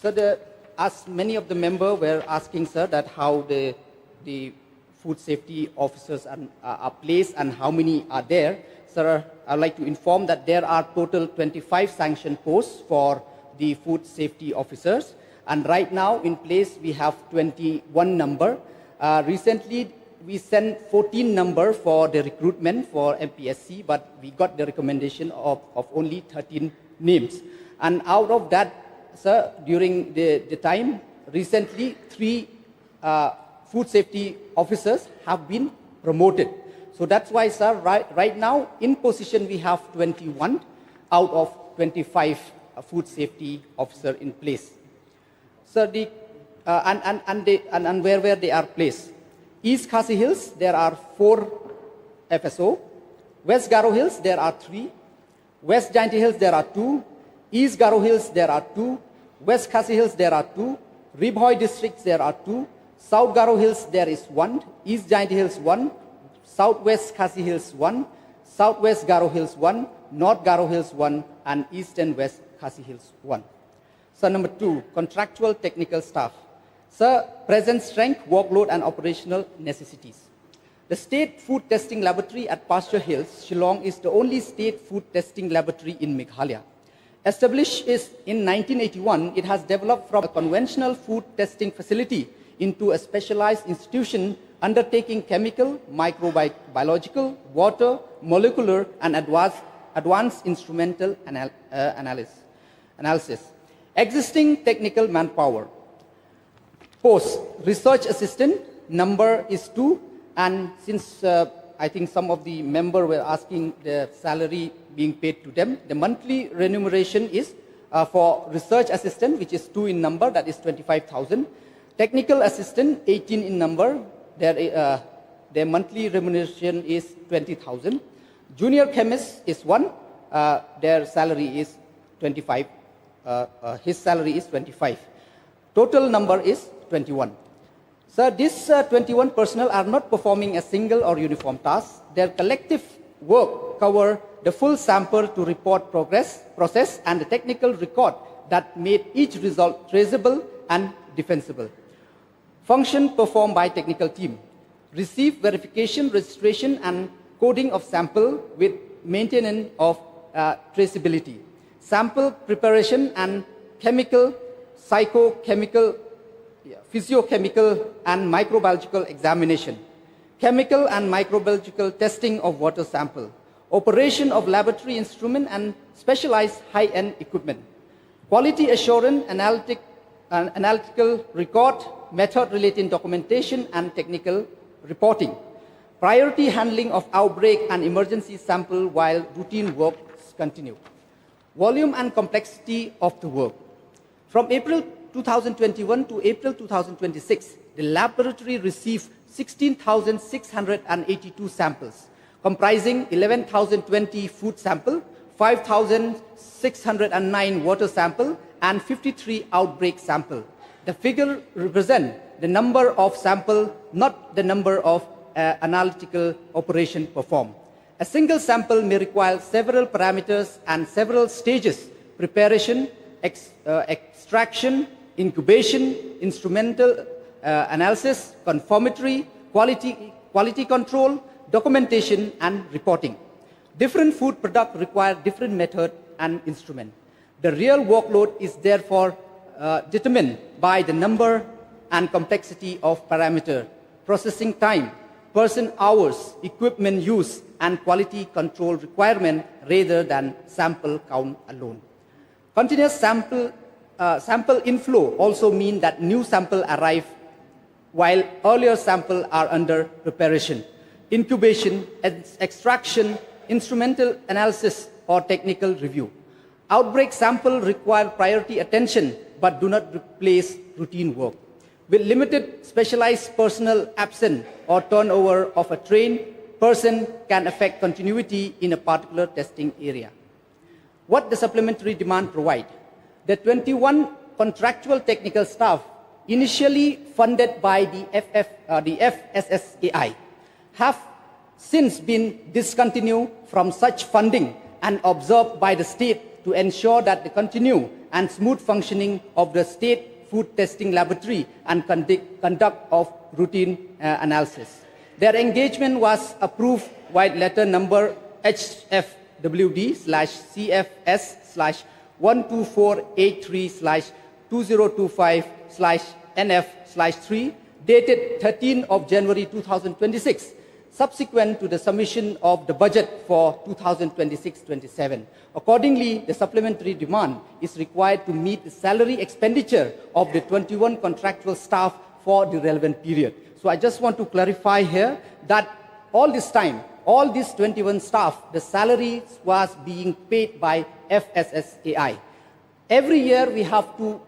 So, as many of the members were asking, sir, that how the food safety officers are placed and how many are there, sir, I'd like to inform that there are total 25 sanctioned posts for the food safety officers, and right now in place we have 21 number. Recently, we sent 14 number for the recruitment for MPSC, but we got the recommendation of only 13 names. And out of that, sir, during the time, recently 3 food safety officers have been promoted. So that's why, sir, right now in position we have 21 out of 25 food safety officer in place. So and where they are placed. East Khasi Hills, there are 4 FSO. West Garo Hills, there are 3. West Jainti Hills, there are 2. East Garo Hills, there are 2. West Khasi Hills, there are 2. Ribhoi districts, there are 2. South Garo Hills, there is 1. East Jainti Hills, 1. Southwest Khasi Hills, 1. Southwest Garo Hills, 1. North Garo Hills, 1. And East and West Khasi Hills, 1. So number 2, contractual technical staff. Sir, present strength, workload and operational necessities. The State Food Testing Laboratory at Pasture Hills, Shillong, is the only state food testing laboratory in Meghalaya. Established in 1981, it has developed from a conventional food testing facility into a specialized institution undertaking chemical, microbiological, water, molecular, and advanced instrumental analysis. Existing technical manpower. Post, research assistant, number is 2, and since I think some of the members were asking the salary being paid to them, the monthly remuneration is for research assistant, which is 2 in number, that is 25,000. Technical assistant, 18 in number, their monthly remuneration is 20,000. Junior chemist is 1, their salary is 25, his salary is 25. Total number is 21. Sir, these 21 personnel are not performing a single or uniform task. Their collective work cover the full sample to report process and the technical record that made each result traceable and defensible. Function performed by technical team. Receive, verification, registration and coding of sample with maintenance of traceability. Sample preparation and chemical, psychochemical, physiochemical and microbiological examination. Chemical and microbiological testing of water sample. Operation of laboratory instrument and specialized high-end equipment. Quality assurance, analytical record, method-related documentation and technical reporting. Priority handling of outbreak and emergency sample while routine works continue. Volume and complexity of the work. From April 2021 to April 2026, the laboratory received 16,682 samples, comprising 11,020 food sample, 5,609 water sample, and 53 outbreak sample. The figure represents the number of sample, not the number of analytical operation performed. A single sample may require several parameters and several stages: preparation, extraction, incubation, instrumental analysis, confirmatory, quality control, documentation, and reporting. Different food products require different method and instrument. The real workload is therefore determined by the number and complexity of parameter, processing time, person hours, equipment use, and quality control requirement rather than sample count alone. Continuous sample sample inflow also mean that new sample arrive while earlier sample are under preparation, incubation, extraction, instrumental analysis, or technical review. Outbreak sample require priority attention but do not replace routine work. With limited specialized personnel absent or turnover of a trained person can affect continuity in a particular testing area. What the supplementary demand provide? The 21 contractual technical staff initially funded by the FSSAI have since been discontinued from such funding and observed by the state to ensure that the continue and smooth functioning of the state food testing laboratory and conduct of routine analysis. Their engagement was approved by letter number HFWD/CFS/12483/2025/NF/3 dated 13 of January 2026, subsequent to the submission of the budget for 2026-27. Accordingly, the supplementary demand is required to meet the salary expenditure of the 21 contractual staff for the relevant period. So I just want to clarify here that all this time, all these 21 staff, the salaries was being paid by FSSAI. Every year we have to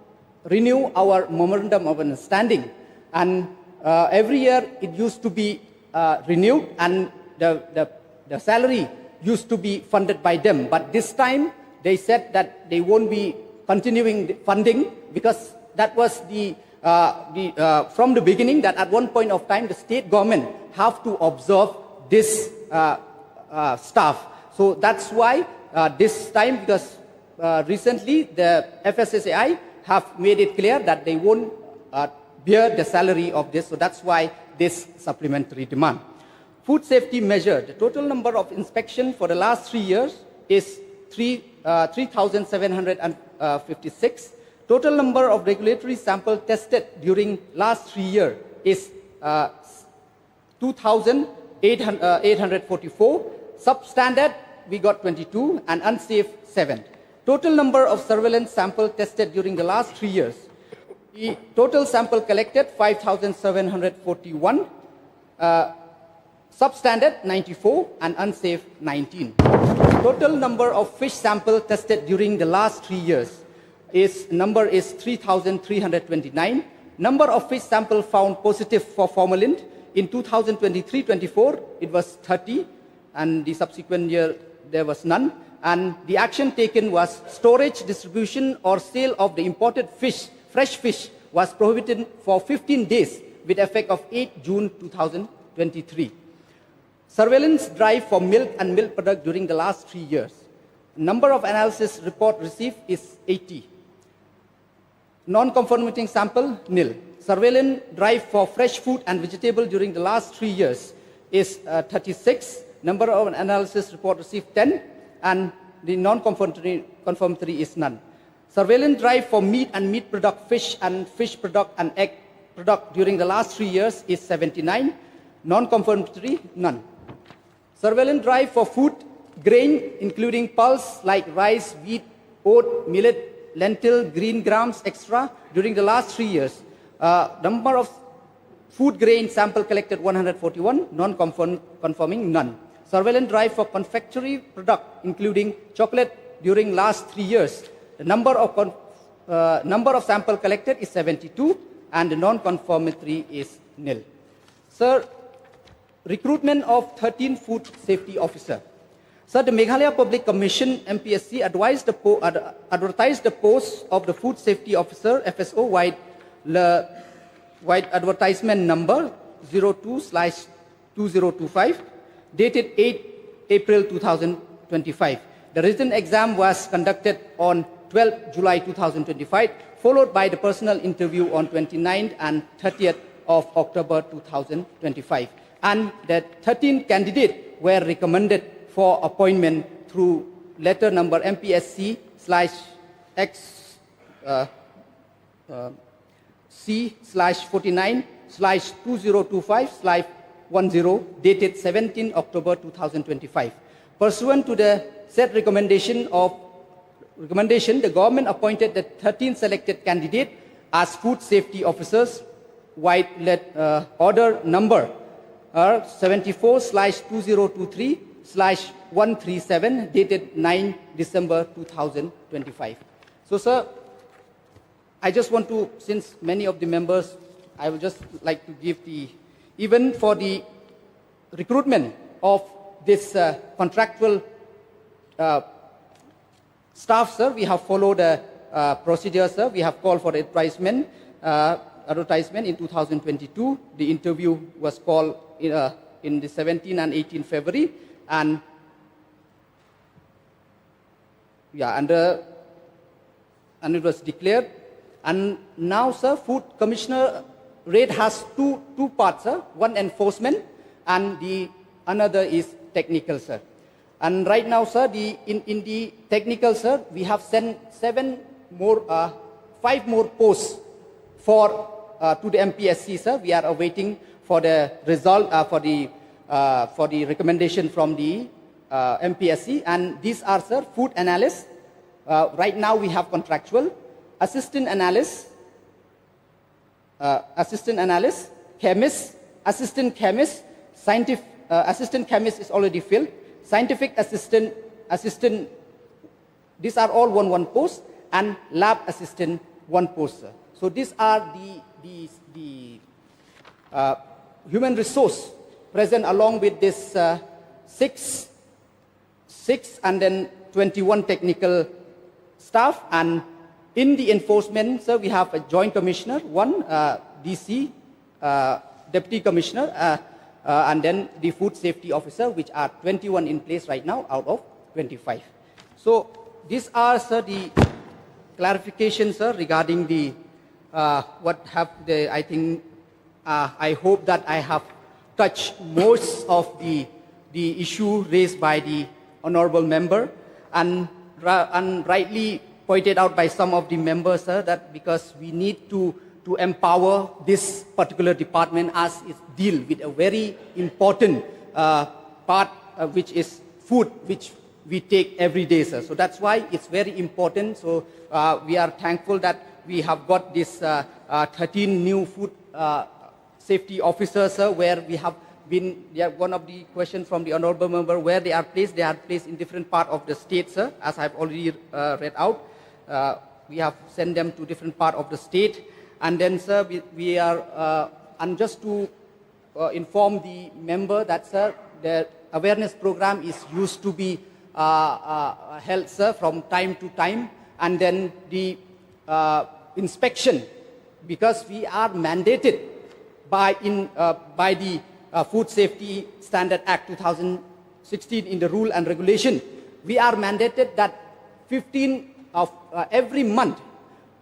renew our memorandum of understanding, and every year it used to be renewed, and the salary used to be funded by them. But this time they said that they won't be continuing the funding because that was from the beginning, that at one point of time the state government have to observe this staff. So that's why this time, because recently the FSSAI have made it clear that they won't bear the salary of this. So that's why this supplementary demand. Food safety measure. The total number of inspection for the last 3 years is 3,756. Total number of regulatory sample tested during last 3 years is 2,844. Substandard, we got 22, and unsafe, 7. Total number of surveillance sample tested during the last 3 years. The total sample collected, 5,741. Substandard, 94, and unsafe, 19. Total number of fish sample tested during the last 3 years is 3,329. Number of fish sample found positive for formalin in 2023-24, it was 30, and the subsequent year there was none. And the action taken was storage, distribution, or sale of the imported fish, fresh fish, was prohibited for 15 days with effect of 8 June 2023. Surveillance drive for milk and milk product during the last 3 years. Number of analysis report received is 80. Non-conforming sample, nil. Surveillance drive for fresh food and vegetable during the last 3 years is 36. Number of analysis report received 10, and the non-conformity is none. Surveillance drive for meat and meat product, fish and fish product, and egg product during the last 3 years is 79. Non-conformity, none. Surveillance drive for food grain, including pulse like rice, wheat, oat, millet, lentil, green grams, extra, during the last 3 years. Number of food grain sample collected 141, non-conforming, none. Surveillance drive for confectionery product, including chocolate, during last 3 years. The number of sample collected is 72, and the non-conformity is nil. Sir, recruitment of 13 food safety officer. Sir, the Meghalaya Public Commission MPSC advertised the post of the food safety officer FSO wide advertisement number 02/2025 dated 8 April 2025. The written exam was conducted on 12 July 2025, followed by the personal interview on 29th and 30th of October 2025. And the 13 candidates were recommended for appointment through letter number MPSC/C/49/2025/10 dated 17 October 2025. Pursuant to the said recommendation of recommendation, the government appointed the 13 selected candidates as food safety officers, white order number 74/2023/137 dated 9 December 2025. So, sir, I just want to, since many of the members, I would just like to give even for the recruitment of this contractual staff, sir, we have followed a procedure, sir. We have called for advertisement in 2022. The interview was called in the 17th and 18th February, and and it was declared. And now, sir, Food Commissioner raid has two parts, sir. One enforcement, and the another is technical, sir. And right now, sir, in the technical, sir, we have sent 5 more posts to the MPSC, sir. We are awaiting for the result for the recommendation from the MPSC, and these are, sir, food analysts. Right now, we have contractual assistant analyst, chemist, assistant chemist, scientific assistant chemist is already filled. Scientific assistant, these are all one post, and lab assistant 1 post, sir. So these are the human resource present along with this 6 and then 21 technical staff. And in the enforcement, sir, we have a joint commissioner, 1 DC, deputy commissioner, and then the food safety officer, which are 21 in place right now out of 25. So these are, sir, the clarifications, sir, regarding the I hope that I have touched most of the issue raised by the honorable member, and rightly pointed out by some of the members, sir, that because we need to empower this particular department as it deal with a very important part, which is food, which we take every day, sir. So that's why it's very important. So we are thankful that we have got this 13 new food safety officers, sir, where we have been, one of the questions from the honorable member, where they are placed in different part of the state, sir, as I've already read out. We have sent them to different part of the state. And then, sir, we are, and just to inform the member that, sir, the awareness program is used to be held, sir, from time to time. And then the inspection, because we are mandated by the Food Safety Standard Act 2016 in the rule and regulation, we are mandated that 15 of every month,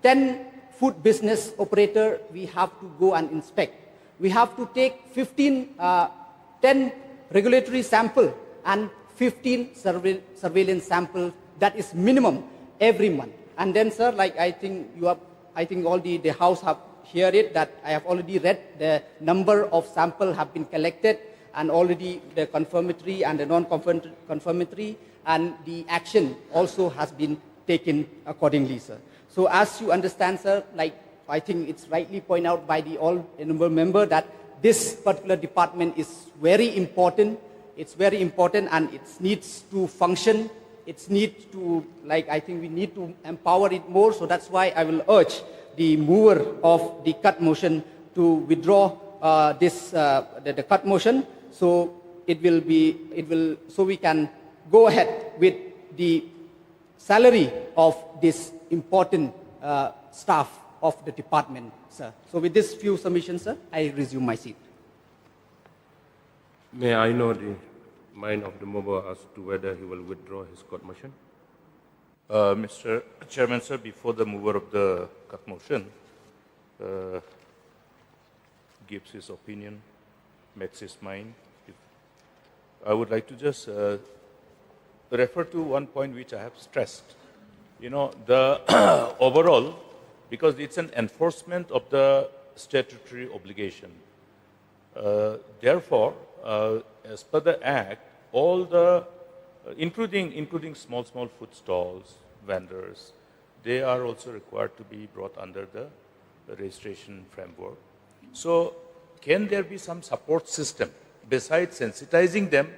10 food business operator, we have to go and inspect. We have to take 10 regulatory sample and 15 surveillance sample. That is minimum every month. And then, sir, like I think all the house have heard it, that I have already read the number of sample have been collected, and already the confirmatory and the non-confirmatory, and the action also has been taken accordingly, sir. So as you understand, sir, like I think it's rightly pointed out by the all-honorable member that this particular department is very important. It's very important, and it needs to function. It needs to, like, I think we need to empower it more. So that's why I will urge the mover of the cut motion to withdraw the cut motion. So so we can go ahead with the salary of this important staff of the department, sir. So with this few submissions, sir, I resume my seat. May I know the mind of the mover as to whether he will withdraw his court motion? Mr. Chairman, sir, before the mover of the cut motion gives his opinion, makes his mind, I would like to just refer to one point which I have stressed. You know, the overall, because it's an enforcement of the statutory obligation. Therefore, as per the Act, all the, including small food stalls, vendors, they are also required to be brought under the registration framework. So can there be some support system besides sensitizing them,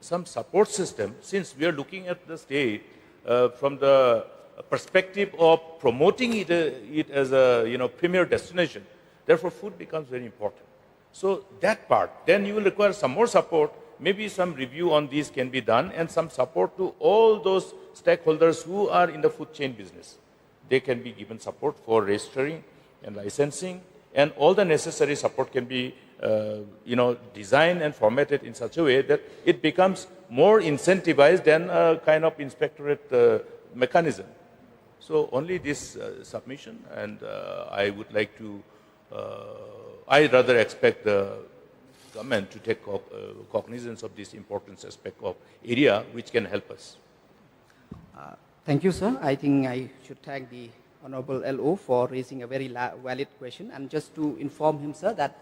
some support system, since we are looking at the state from the perspective of promoting it as a premier destination. Therefore, food becomes very important. So that part, then you will require some more support. Maybe some review on these can be done, and some support to all those stakeholders who are in the food chain business. They can be given support for registering and licensing, and all the necessary support can be designed and formatted in such a way that it becomes more incentivized than a kind of inspectorate mechanism. So only this submission, and I would like to, I rather expect the government to take cognizance of this important aspect of area which can help us. Thank you, sir. I think I should thank the Honorable LO for raising a very valid question. And just to inform him, sir, that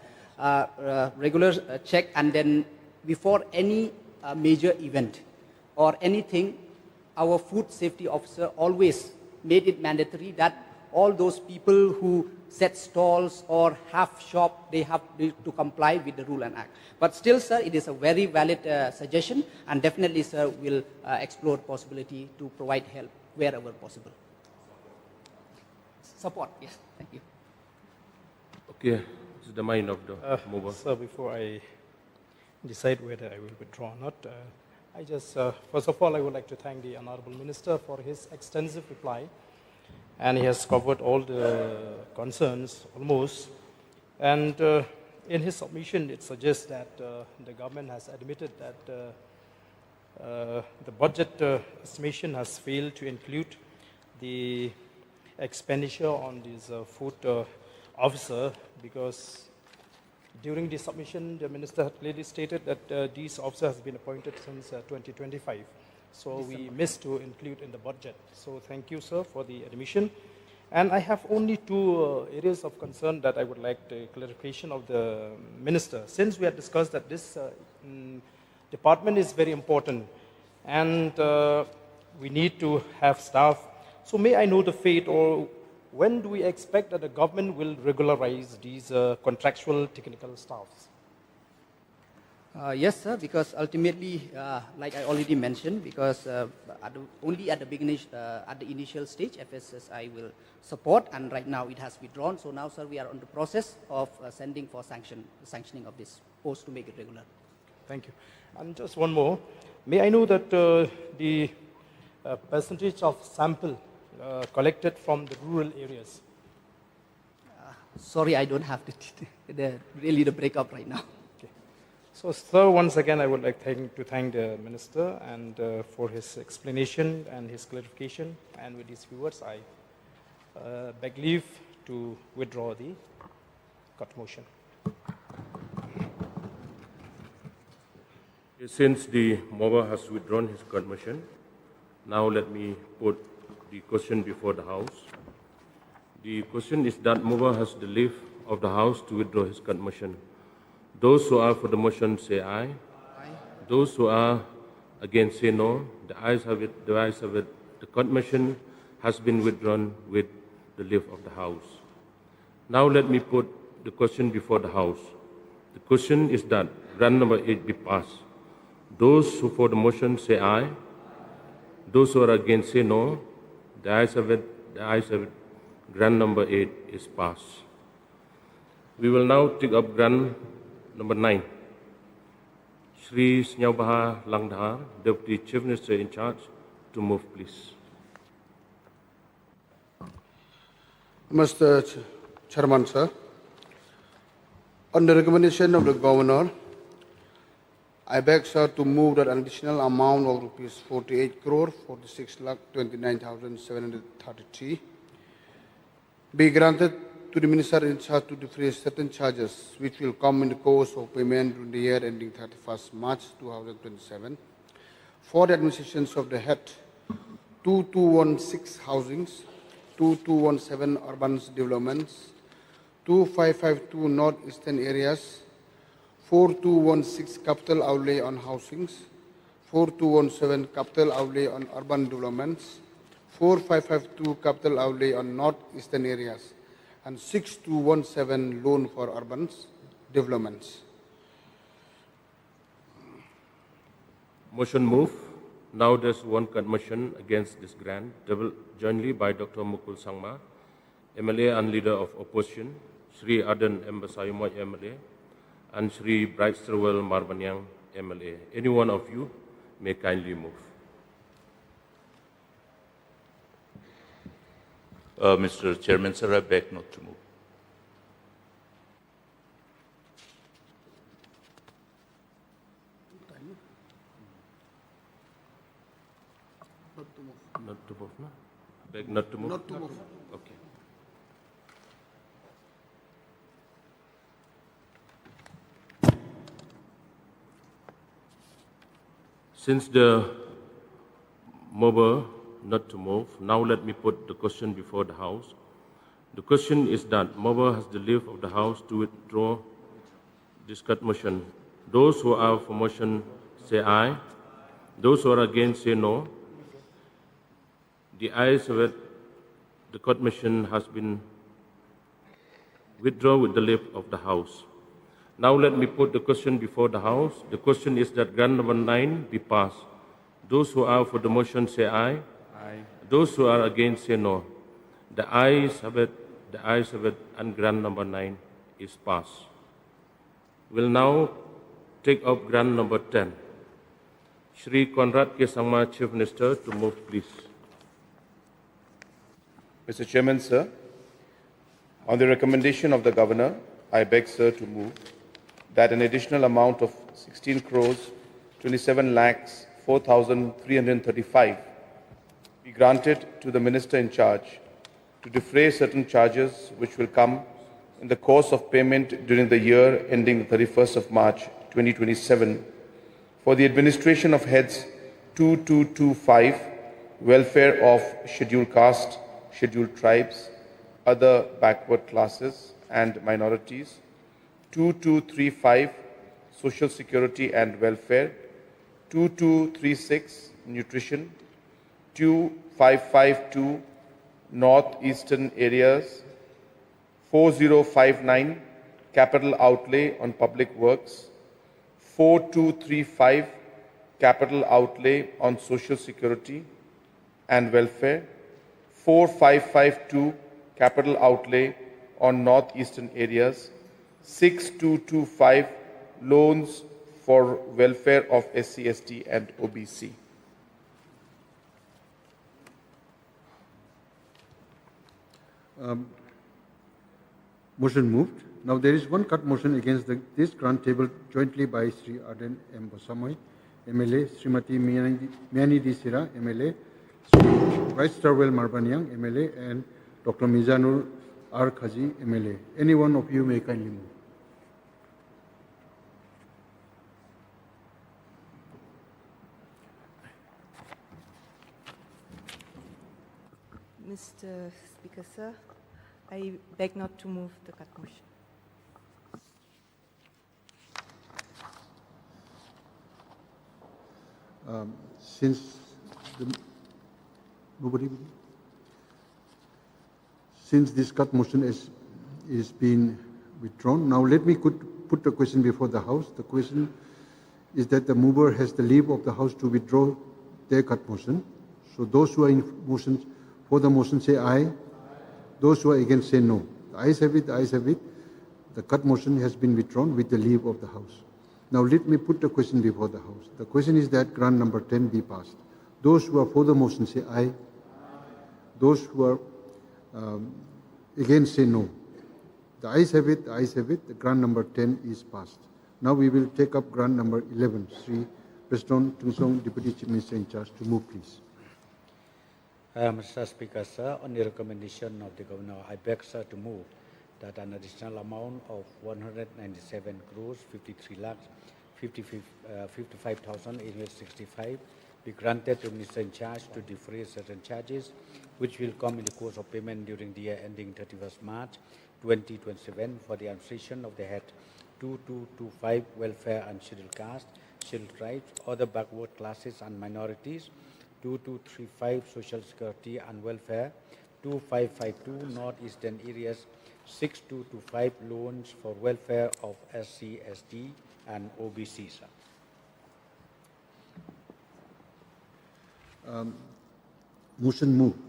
regular check, and then before any major event or anything, our food safety officer always made it mandatory that all those people who set stalls or have shop, they have to comply with the rule and act. But still, sir, it is a very valid suggestion, and definitely, sir, will explore possibility to provide help wherever possible. Support, yes, thank you. Okay, this is the mind of the mover. Sir, before I decide whether I will withdraw or not, I just, first of all, I would like to thank the Honorable Minister for his extensive reply. And he has covered all the concerns almost. And in his submission, it suggests that the government has admitted that the budget estimation has failed to include the expenditure on this food officer, because during the submission, the minister had clearly stated that this officer has been appointed since 2025. So we missed to include in the budget. So thank you, sir, for the admission. And I have only two areas of concern that I would like the clarification of the minister. Since we had discussed that this department is very important and we need to have staff, so may I know the fate, or when do we expect that the government will regularize these contractual technical staffs? Yes, sir, because ultimately, like I already mentioned, because only at the beginning, at the initial stage, FSSI will support, and right now it has withdrawn. So now, sir, we are on the process of sending for sanctioning of this post to make it regular. Thank you. And just one more. May I know that the percentage of sample collected from the rural areas? Sorry, I don't have really the breakup right now. So, sir, once again, I would like to thank the minister and for his explanation and his clarification. And with these few words, I beg leave to withdraw the cut motion. Since the mover has withdrawn his cut motion, now let me put the question before the House. The question is that mover has the leave of the House to withdraw his cut motion. Those who are for the motion say aye. Aye. Those who are against say no. The ayes have it. The ayes have it. The cut motion has been withdrawn with the leave of the House. Now let me put the question before the House. The question is that grant number 8 be passed. Those who for the motion say aye. Those who are against say no. The ayes have it. The ayes have it. Grant number 8 is passed. We will now take up grant number 9. Shri Snyabaha Langdhar, Deputy Chief Minister in charge, to move, please. Mr. Chairman, sir, on the recommendation of the Governor, I beg, sir, to move that an additional amount of rupees 48 crore 46,29,733 be granted to the Minister in charge to defray certain charges which will come in the course of payment during the year ending 31st March 2027 for the administrations of the head 2216 housings, 2217 urban developments, 2552 northeastern areas, 4216 capital outlay on housings, 4217 capital outlay on urban developments, 4552 capital outlay on northeastern areas, and 6217 loan for urban developments. Motion move. Now there's one cut motion against this grant, jointly by Dr. Mukul Sangma, MLA and Leader of Opposition, Sri Adan Embasayumoy MLA, and Sri Bright Sirwell Marbanyang MLA. Any one of you may kindly move. Mr. Chairman, sir, I beg not to move. Not to move, no? Beg not to move? Not to move. Okay. Since the mover not to move, now let me put the question before the House. The question is that mover has the leave of the House to withdraw this cut motion. Those who are for motion say aye. Those who are against say no. The ayes have it. The cut motion has been withdrawn with the leave of the House. Now let me put the question before the House. The question is that grant number 9 be passed. Those who are for the motion say aye. Aye. Those who are against say no. The ayes have it. The ayes have it, and grant number 9 is passed. We'll now take up grant number 10. Shri Conrad K. Sangma, Chief Minister, to move, please. Mr. Chairman, sir, on the recommendation of the Governor, I beg, sir, to move that an additional amount of 16 crores 27 lakhs 4,335 be granted to the Minister in charge to defray certain charges which will come in the course of payment during the year ending 31st of March 2027 for the administration of heads 2225, welfare of scheduled caste, scheduled tribes, other backward classes and minorities, 2235, social security and welfare, 2236, nutrition, 2552, northeastern areas, 4059, capital outlay on public works, 4235, capital outlay on social security and welfare, 4552, capital outlay on northeastern areas, 6225, loans for welfare of SC, ST and OBC. Motion moved. Now there is one cut motion against this grant tabled jointly by Sri Aden M. Bosamoy, MLA, Srimati Miani D. Sira, MLA, Sri Vice Starwell Marbanyang, MLA, and Dr. Mizanur R. Khaji, MLA. Any one of you may kindly move. Mr. Speaker, sir, I beg not to move the cut motion. Since this cut motion is being withdrawn, now let me put the question before the House. The question is that the mover has the leave of the House to withdraw their cut motion. So those who are in motion for the motion say aye. Those who are against say no. The ayes have it, the ayes have it. The cut motion has been withdrawn with the leave of the House. Now let me put the question before the House. The question is that grant number 10 be passed. Those who are for the motion say aye. Those who are against say no. The ayes have it, the ayes have it. The grant number 10 is passed. Now we will take up grant number 11. Sri President Tungsong, Deputy Chief Minister in charge, to move, please. Mr. Speaker, sir, on the recommendation of the Governor, I beg, sir, to move that an additional amount of 197 crores 53 lakhs 55,865 be granted to Minister in charge to defray certain charges which will come in the course of payment during the year ending 31st March 2027 for the administration of the head 2225, welfare and scheduled caste, scheduled tribes, other backward classes and minorities, 2235 Social Security and Welfare, 2552 Northeastern Areas, 6225 Loans for Welfare of SC, ST and OBC. Sir. Motion moved.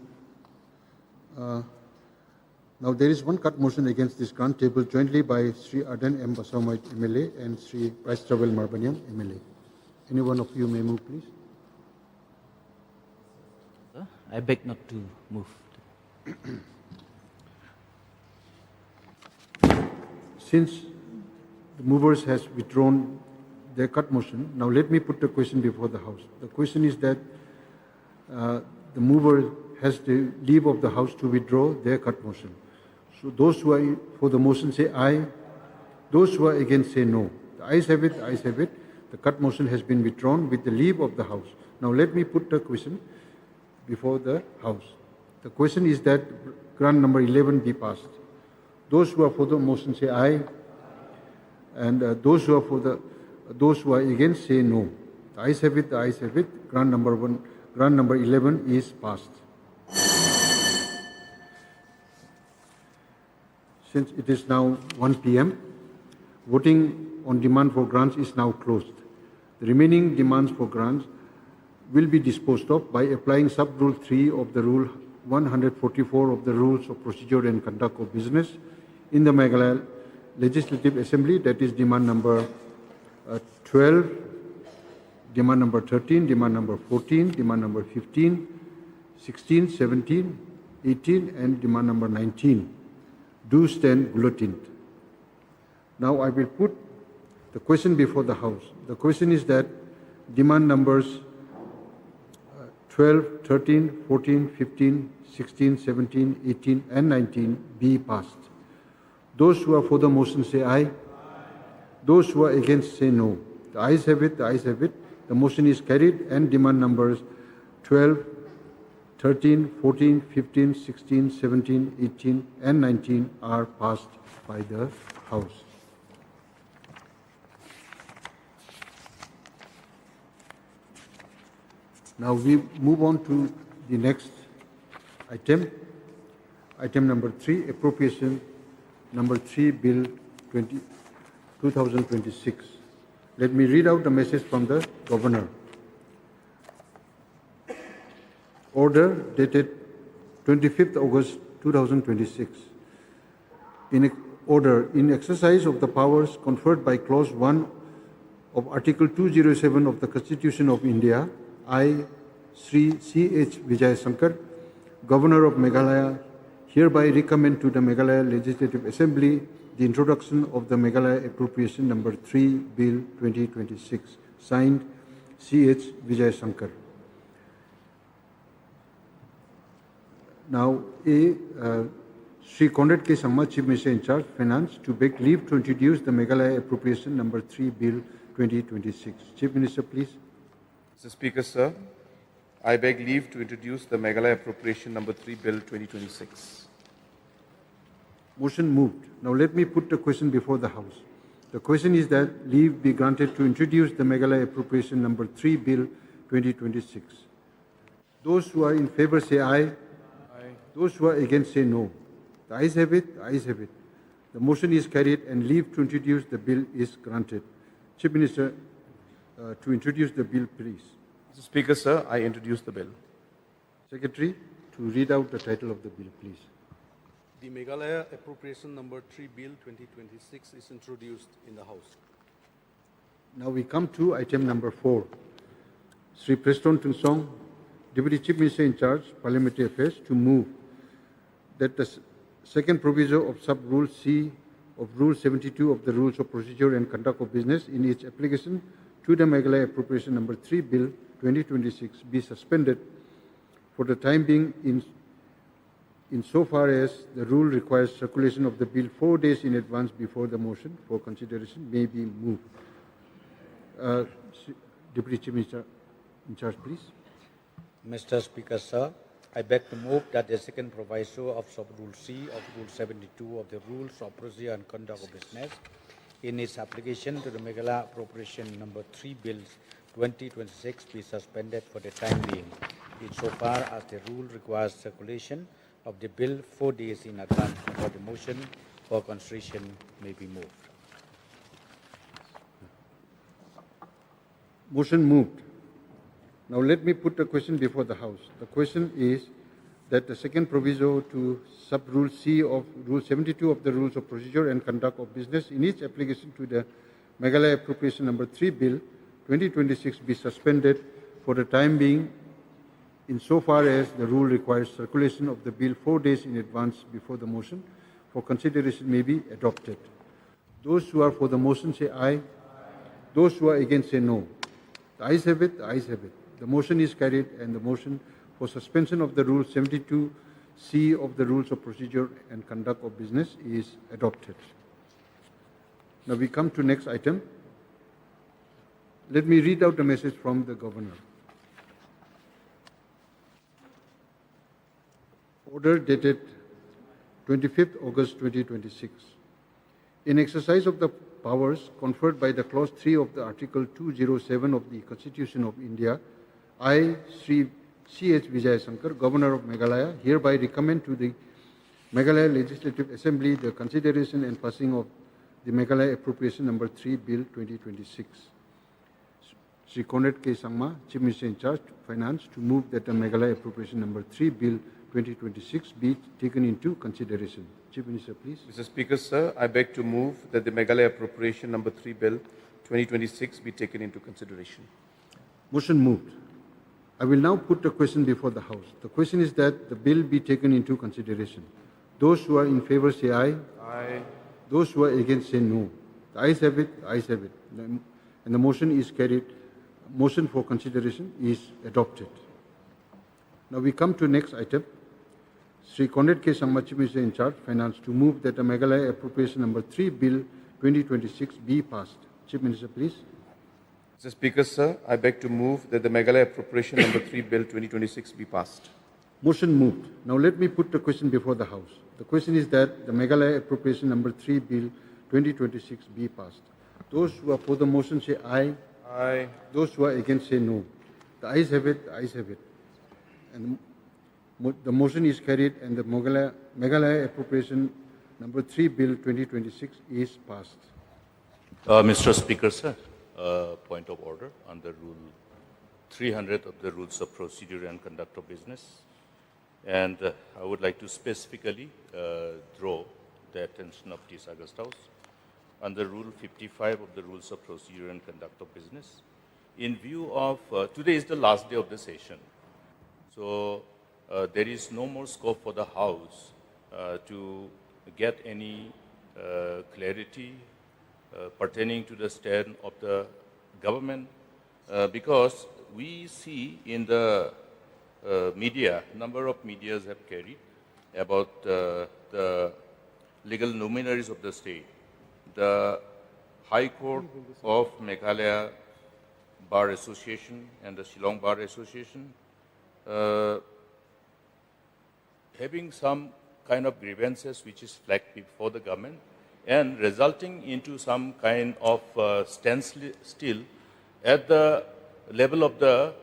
Now there is one cut motion against this grant tabled jointly by Sri Adan M. Basamait MLA and Sri Price Travel Marbanyam MLA. Any one of you may move, please. Sir, I beg not to move. Since the movers has withdrawn their cut motion, now let me put the question before the House. The question is that the mover has the leave of the House to withdraw their cut motion. So those who are for the motion say aye. Those who are against say no. The ayes have it, the ayes have it. The cut motion has been withdrawn with the leave of the House. Now let me put the question before the House. The question is that grant number 11 be passed. Those who are for the motion say aye, and those who are against say no. The ayes have it, the ayes have it. Grant number 11 is passed. Since it is now 1 p.m., voting on demand for grants is now closed. The remaining demands for grants will be disposed of by applying sub-rule 3 of the Rule 144 of the Rules of Procedure and Conduct of Business in the Meghalaya Legislative Assembly, that is demand number 12, demand number 13, demand number 14, demand number 15, 16, 17, 18, and demand number 19. Do stand guillotined. Now I will put the question before the House. The question is that demand numbers 12, 13, 14, 15, 16, 17, 18, and 19 be passed. Those who are for the motion say aye. Those who are against say no. The ayes have it, the ayes have it. The motion is carried and demand numbers 12, 13, 14, 15, 16, 17, 18, and 19 are passed by the House. Now we move on to the next item. Item number 3, appropriation number 3, Bill 2026. Let me read out the message from the Governor. Order dated 25th August 2026. In exercise of the powers conferred by Clause 1 of Article 207 of the Constitution of India, I, Sri C.H. Vijay Sankar, Governor of Meghalaya, hereby recommend to the Meghalaya Legislative Assembly the introduction of the Meghalaya Appropriation Number 3 Bill 2026, signed C.H. Vijay Sankar. Now, Sri Conrad K. Sangma, Chief Minister in charge, Finance, to beg leave to introduce the Meghalaya Appropriation Number 3 Bill 2026. Chief Minister, please. Mr. Speaker, sir, I beg leave to introduce the Meghalaya Appropriation Number 3 Bill 2026. Motion moved. Now let me put the question before the House. The question is that leave be granted to introduce the Meghalaya Appropriation Number 3 Bill 2026. Those who are in favor say aye. Aye. Those who are against say no. The ayes have it, the ayes have it. The motion is carried and leave to introduce the bill is granted. Chief Minister, to introduce the bill, please. Mr. Speaker, sir, I introduce the bill. Secretary, to read out the title of the bill, please. The Meghalaya Appropriation Number 3 Bill 2026 is introduced in the House. Now we come to item number 4. Sri Preston Tunsong, Deputy Chief Minister in charge, Parliamentary Affairs, to move that the second proviso of Sub-Rule C of Rule 72 of the Rules of Procedure and Conduct of Business in its application to the Meghalaya Appropriation Number 3 Bill 2026 be suspended for the time being insofar as the rule requires circulation of the bill 4 days in advance before the motion for consideration may be moved. Deputy Chief Minister in charge, please. Mr. Speaker, sir, I beg to move that the second proviso of Sub-Rule C of Rule 72 of the Rules of Procedure and Conduct of Business in its application to the Meghalaya Appropriation Number 3 Bill 2026 be suspended for the time being insofar as the rule requires circulation of the bill 4 days in advance before the motion for consideration may be moved. Motion moved. Now let me put the question before the House. The question is that the second proviso to sub-rule C of Rule 72 of the Rules of Procedure and Conduct of Business in its application to the Meghalaya Appropriation Number 3 Bill 2026 be suspended for the time being insofar as the rule requires circulation of the bill 4 days in advance before the motion for consideration may be adopted. Those who are for the motion say aye. Those who are against say no. The ayes have it, the ayes have it. The motion is carried and the motion for suspension of the Rule 72C of the Rules of Procedure and Conduct of Business is adopted. Now we come to next item. Let me read out the message from the Governor. Order dated 25th August 2026. In exercise of the powers conferred by the Clause 3 of the Article 207 of the Constitution of India, I, Sri C.H. Vijayasankar, Governor of Meghalaya, hereby recommend to the Meghalaya Legislative Assembly the consideration and passing of the Meghalaya Appropriation Number 3 Bill 2026. Sri Conrad K. Sangma, Chief Minister in charge, Finance, to move that the Meghalaya Appropriation Number 3 Bill 2026 be taken into consideration. Chief Minister, please. Mr. Speaker, sir, I beg to move that the Meghalaya Appropriation Number 3 Bill 2026 be taken into consideration. Motion moved. I will now put the question before the House. The question is that the bill be taken into consideration. Those who are in favor say aye. Aye. Those who are against say no. The ayes have it, the ayes have it. And the motion is carried. Motion for consideration is adopted. Now we come to next item. Sri Conrad K. Sangma, Chief Minister in charge, Finance, to move that the Meghalaya Appropriation Number 3 Bill 2026 be passed. Chief Minister, please. Mr. Speaker, sir, I beg to move that the Meghalaya Appropriation Number 3 Bill 2026 be passed. Motion moved. Now let me put the question before the House. The question is that the Meghalaya Appropriation Number 3 Bill 2026 be passed. Those who are for the motion say aye. Aye. Those who are against say no. The ayes have it, the ayes have it. And the motion is carried and the Meghalaya Appropriation Number 3 Bill 2026 is passed. Mr. Speaker, sir, point of order under Rule 300 of the Rules of Procedure and Conduct of Business. And I would like to specifically draw the attention of this August House under Rule 55 of the Rules of Procedure and Conduct of Business. In view of, today is the last day of the session. So there is no more scope for the House to get any clarity pertaining to the stand of the government because we see in the media, number of medias have carried about the legal luminaries of the state. The High Court of Meghalaya Bar Association and the Shillong Bar Association having some kind of grievances which is flagged before the government and resulting into some kind of standstill at the level of the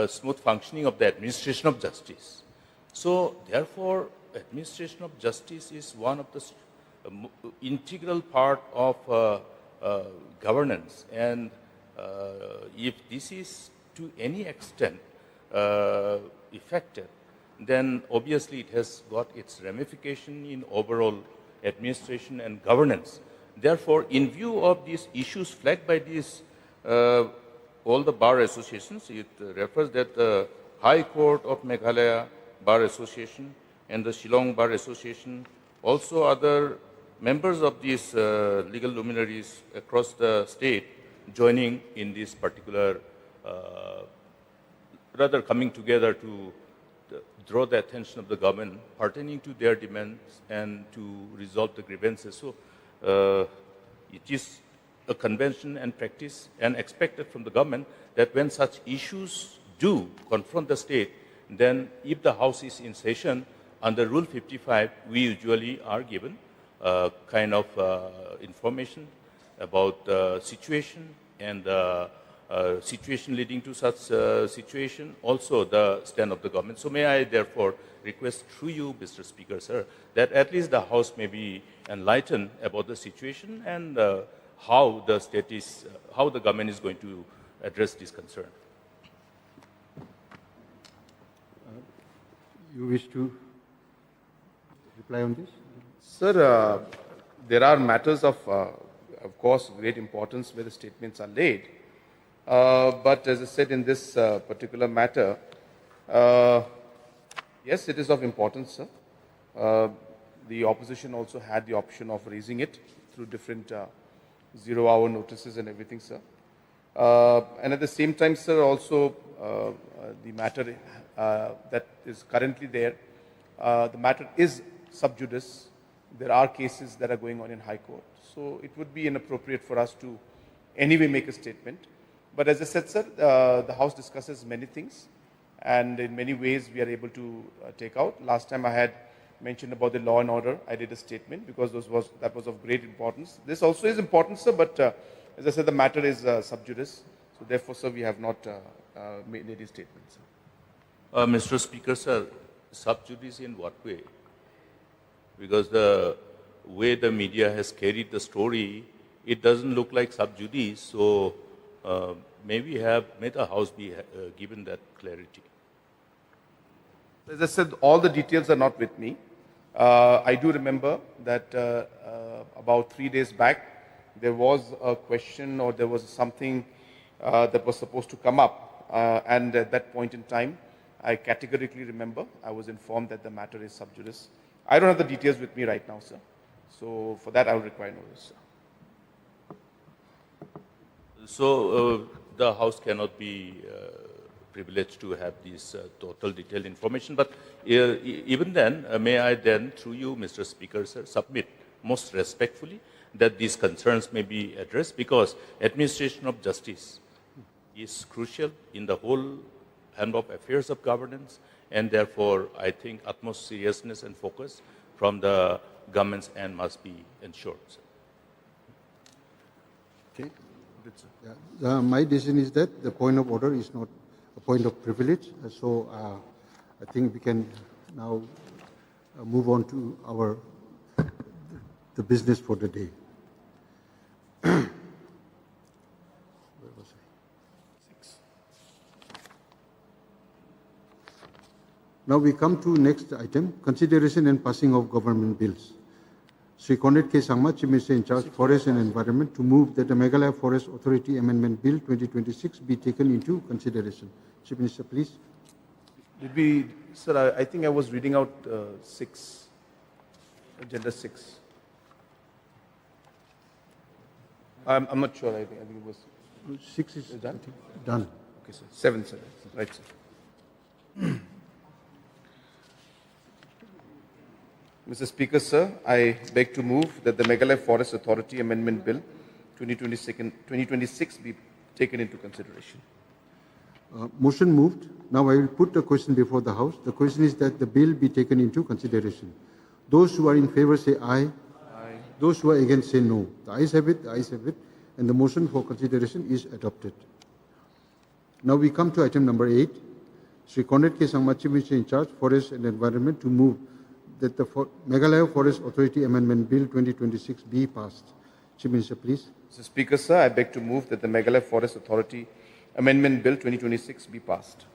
smooth functioning of the administration of justice. So therefore, administration of justice is one of the integral part of governance, and if this is to any extent affected, then obviously it has got its ramification in overall administration and governance. Therefore, in view of these issues flagged by these all the bar associations, it refers that the High Court of Meghalaya Bar Association and the Shillong Bar Association, also other members of these legal luminaries across the state joining in this particular, rather coming together to draw the attention of the government pertaining to their demands and to resolve the grievances. So it is a convention and practice and expected from the government that when such issues do confront the state, then if the House is in session, under Rule 55, we usually are given kind of information about the situation and situation leading to such situation, also the stand of the government. So may I therefore request through you, Mr. Speaker, sir, that at least the House may be enlightened about the situation and how the state is, how the government is going to address this concern. You wish to reply on this? Sir, there are matters of course, great importance where the statements are laid. But as I said in this particular matter, yes, it is of importance, sir. The opposition also had the option of raising it through different zero-hour notices and everything, sir. And at the same time, sir, also the matter that is currently there, the matter is sub judice. There are cases that are going on in High Court. So it would be inappropriate for us to anyway make a statement. But as I said, sir, the House discusses many things, and in many ways we are able to take out. Last time I had mentioned about the law and order, I did a statement because that was of great importance. This also is important, sir, but as I said, the matter is sub judice. So therefore, sir, we have not made any statements. Mr. Speaker, sir, sub judice in what way? Because the way the media has carried the story, it doesn't look like sub judice. So may the House be given that clarity. As I said, all the details are not with me. I do remember that about 3 days back, there was a question or there was something that was supposed to come up. And at that point in time, I categorically remember I was informed that the matter is sub judice. I don't have the details with me right now, sir. So for that, I will require notice, sir. So the House cannot be privileged to have this total detailed information. But even then, may I then, through you, Mr. Speaker, sir, submit most respectfully that these concerns may be addressed, because administration of justice is crucial in the whole hand of affairs of governance, and therefore I think utmost seriousness and focus from the government's end must be ensured, sir. Okay. My decision is that the point of order is not a point of privilege. So I think we can now move on to the business for the day. Where was I? 6. Now we come to next item, consideration and passing of government bills. Sri Conrad K. Sangma, Chief Minister in charge, Forest and Environment, to move that the Meghalaya Forest Authority Amendment Bill 2026 be taken into consideration. Chief Minister, please. Sir, I think I was reading out 6, Agenda 6. I'm not sure. I think it was 6 is done. Done. Okay, sir. 7, sir. Right, sir. Mr. Speaker, sir, I beg to move that the Meghalaya Forest Authority Amendment Bill 2026 be taken into consideration. Motion moved. Now I will put the question before the House. The question is that the bill be taken into consideration. Those who are in favor say aye. Aye. Those who are against say no. The ayes have it, the ayes have it, and the motion for consideration is adopted. Now we come to item number 8. Sri Conrad K. Sangma, Chief Minister in charge, Forest and Environment, to move that the Meghalaya Forest Authority Amendment Bill 2026 be passed. Chief Minister, please. Mr. Speaker, sir, I beg to move that the Meghalaya Forest Authority Amendment Bill 2026 be passed.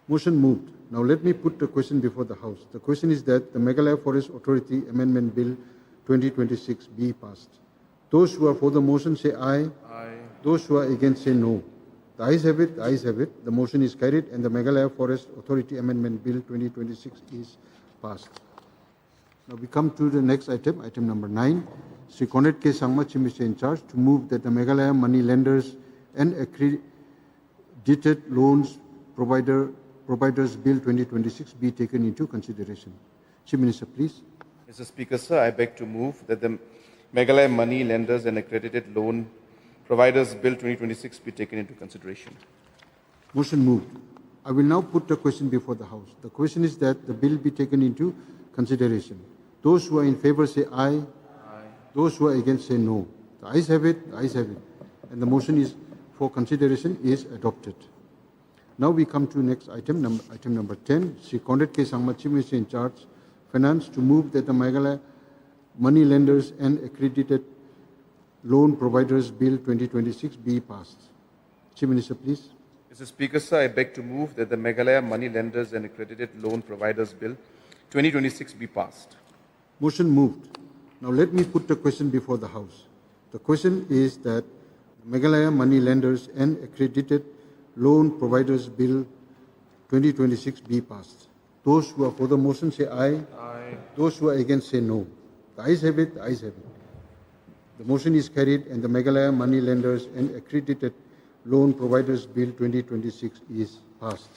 Motion moved. Now let me put the question before the House. The question is that the Meghalaya Forest Authority Amendment Bill 2026 be passed. Those who are for the motion say aye. Aye. Those who are against say no. The ayes have it, the ayes have it. The motion is carried and the Meghalaya Forest Authority Amendment Bill 2026 is passed. Now we come to the next item, item number 9. Sri Conrad K. Sangma, Chief Minister in charge, to move that the Meghalaya Money Lenders and Accredited Loans Providers Bill 2026 be taken into consideration. Chief Minister, please. Mr. Speaker, sir, I beg to move that the Meghalaya Money Lenders and Accredited Loan Providers Bill 2026 be taken into consideration. Motion moved. I will now put the question before the House. The question is that the bill be taken into consideration. Those who are in favor say aye. Aye. Those who are against say no. The ayes have it, the ayes have it. And the motion is for consideration is adopted. Now we come to next item number 10. Sri Conrad K. Sangma, Chief Minister in charge, Finance, to move that the Meghalaya Money Lenders and Accredited Loan Providers Bill 2026 be passed. Chief Minister, please. Mr. Speaker, sir, I beg to move that the Meghalaya Money Lenders and Accredited Loan Providers Bill 2026 be passed. Motion moved. Now let me put the question before the House. The question is that Meghalaya Money Lenders and Accredited Loan Providers Bill 2026 be passed. Those who are for the motion say aye. Aye. Those who are against say no. The ayes have it, the ayes have it. The motion is carried and the Meghalaya Money Lenders and Accredited Loan Providers Bill 2026 is passed.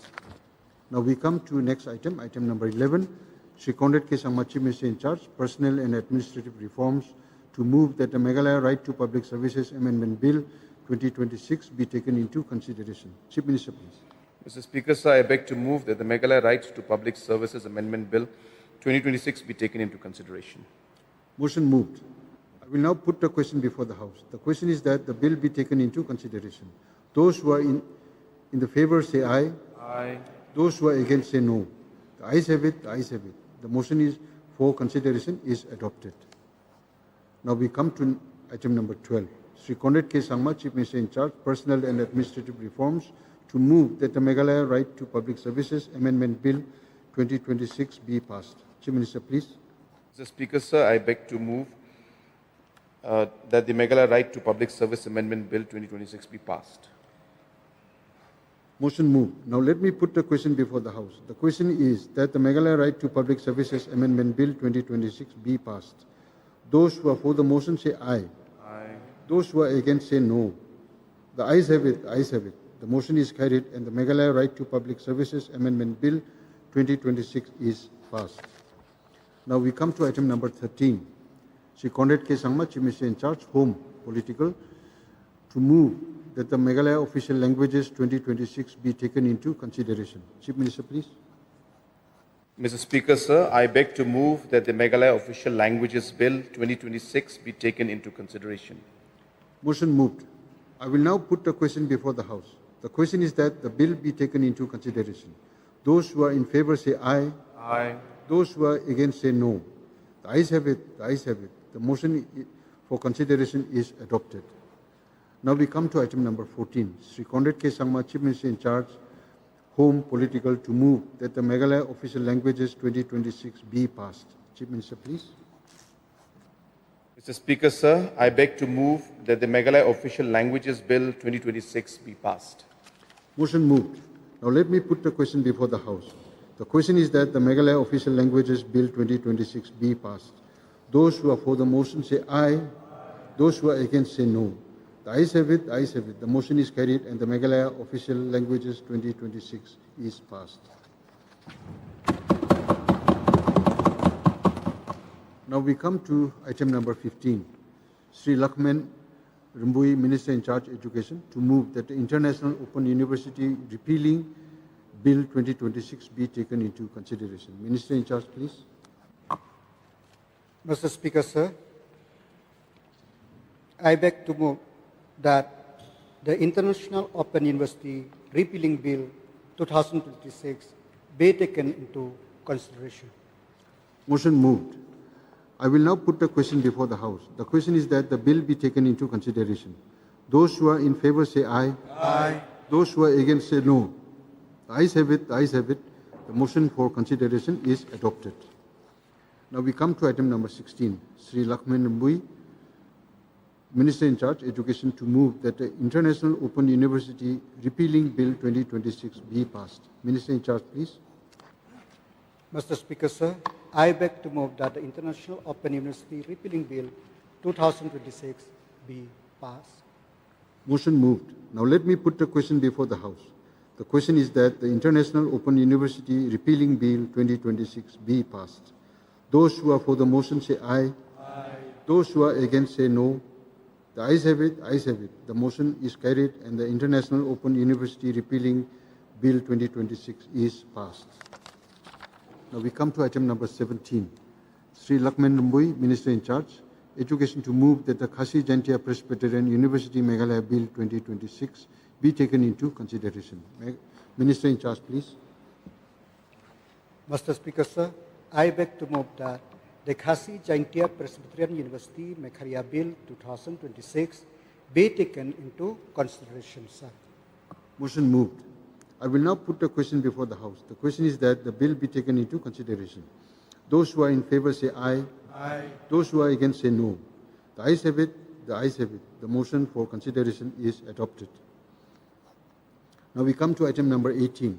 Now we come to next item number 11. Sri Conrad K. Sangma, Chief Minister in charge, Personnel and Administrative Reforms, to move that the Meghalaya Right to Public Services Amendment Bill 2026 be taken into consideration. Chief Minister, please. Mr. Speaker, sir, I beg to move that the Meghalaya Right to Public Services Amendment Bill 2026 be taken into consideration. Motion moved. I will now put the question before the House. The question is that the bill be taken into consideration. Those who are in the favor say aye. Aye. Those who are against say no. The ayes have it, the ayes have it. The motion is for consideration is adopted. Now we come to item number 12. Sri Conrad K. Sangma, Chief Minister in charge, Personnel and Administrative Reforms, to move that the Meghalaya Right to Public Services Amendment Bill 2026 be passed. Chief Minister, please. Mr. Speaker, sir, I beg to move that the Meghalaya Right to Public Service Amendment Bill 2026 be passed. Motion moved. Now let me put the question before the House. The question is that the Meghalaya Right to Public Services Amendment Bill 2026 be passed. Those who are for the motion say aye. Aye. Those who are against say no. The ayes have it, the ayes have it. The motion is carried and the Meghalaya Right to Public Services Amendment Bill 2026 is passed. Now we come to item number 13. Sri Conrad K. Sangma, Chief Minister in charge, Home, Political, to move that the Meghalaya Official Languages 2026 be taken into consideration. Chief Minister, please. Mr. Speaker, sir, I beg to move that the Meghalaya Official Languages Bill 2026 be taken into consideration. Motion moved. I will now put the question before the House. The question is that the bill be taken into consideration. Those who are in favor say aye. Aye. Those who are against say no. The ayes have it, the ayes have it. The motion for consideration is adopted. Now we come to item number 14. Sri Conrad K. Sangma, Chief Minister in charge, Home, Political, to move that the Meghalaya Official Languages 2026 be passed. Chief Minister, please. Mr. Speaker, sir, I beg to move that the Meghalaya Official Languages Bill 2026 be passed. Motion moved. Now let me put the question before the House. The question is that the Meghalaya Official Languages Bill 2026 be passed. Those who are for the motion say aye. Those who are against say no. The ayes have it, the ayes have it. The motion is carried and the Meghalaya Official Languages 2026 is passed. Now we come to item number 15. Sri Lakshman Rambui, Minister in charge Education, to move that the International Open University repealing Bill 2026 be taken into consideration. Minister in charge, please. Mr. Speaker, sir, I beg to move that the International Open University Repealing Bill 2026 be taken into consideration. Motion moved. I will now put the question before the House. The question is that the bill be taken into consideration. Those who are in favor say aye. Aye. Those who are against say no. The ayes have it, the ayes have it. The motion for consideration is adopted. Now we come to item number 16. Sri Lakshman Rambui, Minister in charge Education, to move that the International Open University Repealing Bill 2026 be passed. Minister in charge, please. Mr. Speaker, sir, I beg to move that the International Open University Repealing Bill 2026 be passed. Motion moved. Now let me put the question before the House. The question is that the International Open University Repealing Bill 2026 be passed. Those who are for the motion say aye. Aye. Those who are against say no. The ayes have it, ayes have it. The motion is carried and the International Open University Repealing Bill 2026 is passed. Now we come to item number 17. Sri Lakshman Rambui, Minister in charge Education to move that the Khasi Jantia Presbyterian University Meghalaya Bill 2026 be taken into consideration. Minister in charge, please. Mr. Speaker, sir, I beg to move that the Khasi Jaintia Presbyterian University Meghalaya Bill 2026 be taken into consideration, sir. Motion moved. I will now put the question before the House. The question is that the bill be taken into consideration. Those who are in favor say aye. Aye. Those who are against say no. The ayes have it. The ayes have it. The motion for consideration is adopted. Now we come to item number 18.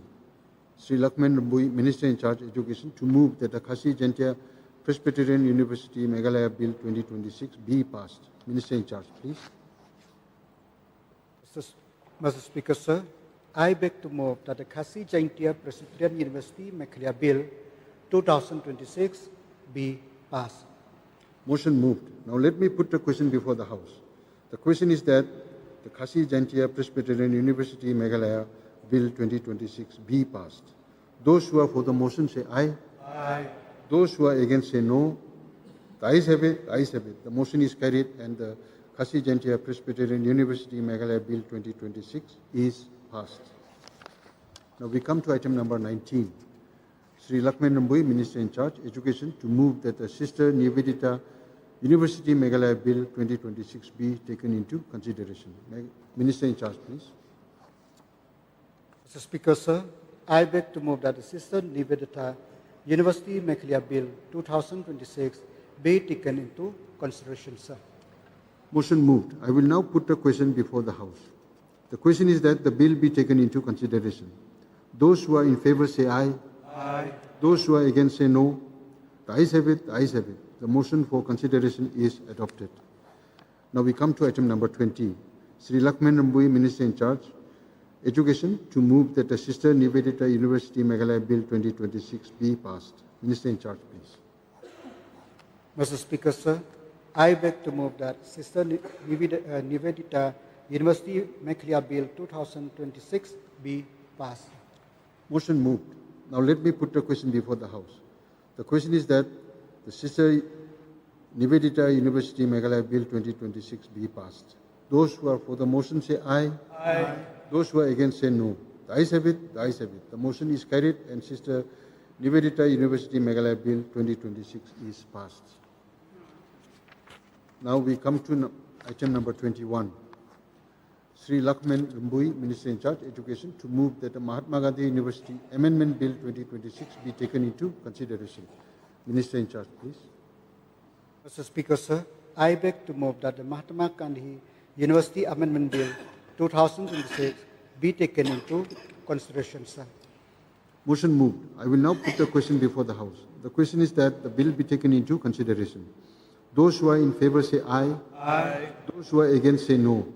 Sri Lakshman Rambui, Minister in charge of Education, to move that the Khasi Jantia Presbyterian University Meghalaya Bill 2026 be passed. Minister in charge, please. Mr. Speaker, sir, I beg to move that the Khasi Jaintia Presbyterian University Meghalaya Bill 2026 be passed. Motion moved. Now let me put the question before the House. The question is that the Khasi Jantia Presbyterian University Meghalaya Bill 2026 be passed. Those who are for the motion say aye. Aye. Those who are against say no. The ayes have it. The ayes have it. The motion is carried and the Khasi Jantia Presbyterian University Meghalaya Bill 2026 is passed. Now we come to item number 19. Sri Lakshman Rambui, Minister in charge, Education, to move that the Sister Nivedita University Meghalaya Bill 2026 be taken into consideration. Minister in charge, please. Mr. Speaker, sir, I beg to move that the Sister Nivedita University Meghalaya Bill 2026 be taken into consideration, sir. Motion moved. I will now put the question before the House. The question is that the bill be taken into consideration. Those who are in favor say aye. Aye. Those who are against say no. The ayes have it. The ayes have it. The motion for consideration is adopted. Now we come to item number 20. Sri Lakshman Rambui, Minister in charge, Education, to move that the Sister Nivedita University Meghalaya Bill 2026 be passed. Minister in charge, please. Mr. Speaker, sir, I beg to move that Sister Nivedita University Meghalaya Bill 2026 be passed. Motion moved. Now let me put the question before the House. The question is that the Sister Nivedita University Meghalaya Bill 2026 be passed. Those who are for the motion say aye. Aye. Those who are against say no. The ayes have it. The ayes have it. The motion is carried and Sister Nivedita University Meghalaya Bill 2026 is passed. Now we come to item number 21. Sri Lakshman Rambui, Minister in charge, Education, to move that the Mahatma Gandhi University Amendment Bill 2026 be taken into consideration. Minister in charge, please. Mr. Speaker, sir, I beg to move that the Mahatma Gandhi University Amendment Bill 2026 be taken into consideration, sir. Motion moved. I will now put the question before the House. The question is that the bill be taken into consideration. Those who are in favor say aye. Aye. Those who are against say no.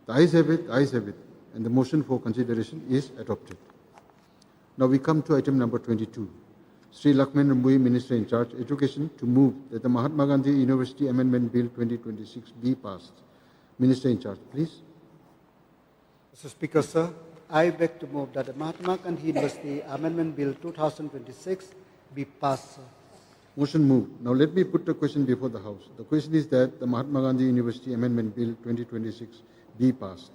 The ayes have it. The ayes have it. And the motion for consideration is adopted. Now we come to item number 22. Sri Lakshman Rambui, Minister in charge, Education, to move that the Mahatma Gandhi University Amendment Bill 2026 be passed. Minister in charge, please. Mr. Speaker, sir, I beg to move that the Mahatma Gandhi University Amendment Bill 2026 be passed, sir. Motion moved. Now let me put the question before the House. The question is that the Mahatma Gandhi University Amendment Bill 2026 be passed.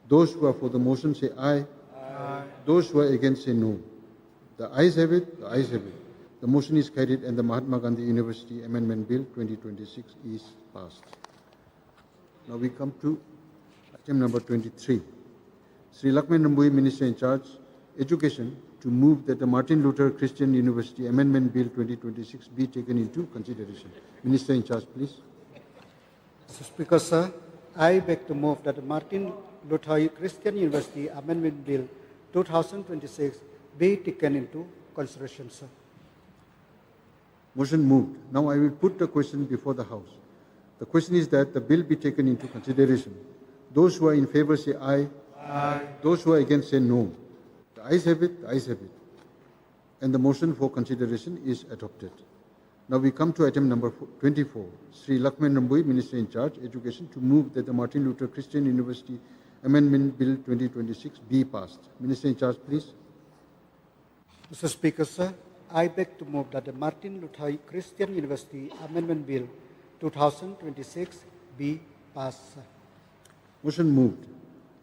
Those who are for the motion say aye. Aye. Those who are against say no. The ayes have it. The ayes have it. The motion is carried and the Mahatma Gandhi University Amendment Bill 2026 is passed. Now we come to item number 23. Sri Lakshman Rambui, Minister in charge, Education, to move that the Martin Luther Christian University Amendment Bill 2026 be taken into consideration. Minister in charge, please. Mr. Speaker, sir, I beg to move that the Martin Luther Christian University Amendment Bill 2026 be taken into consideration, sir. Motion moved. Now I will put the question before the House. The question is that the bill be taken into consideration. Those who are in favor say aye. Aye. Those who are against say no. The ayes have it. The ayes have it. And the motion for consideration is adopted. Now we come to item number 24. Sri Lakshman Rambui, Minister in charge, Education, to move that the Martin Luther Christian University Amendment Bill 2026 be passed. Minister in charge, please. Mr. Speaker, sir, I beg to move that the Martin Luther Christian University Amendment Bill 2026 be passed, sir. Motion moved.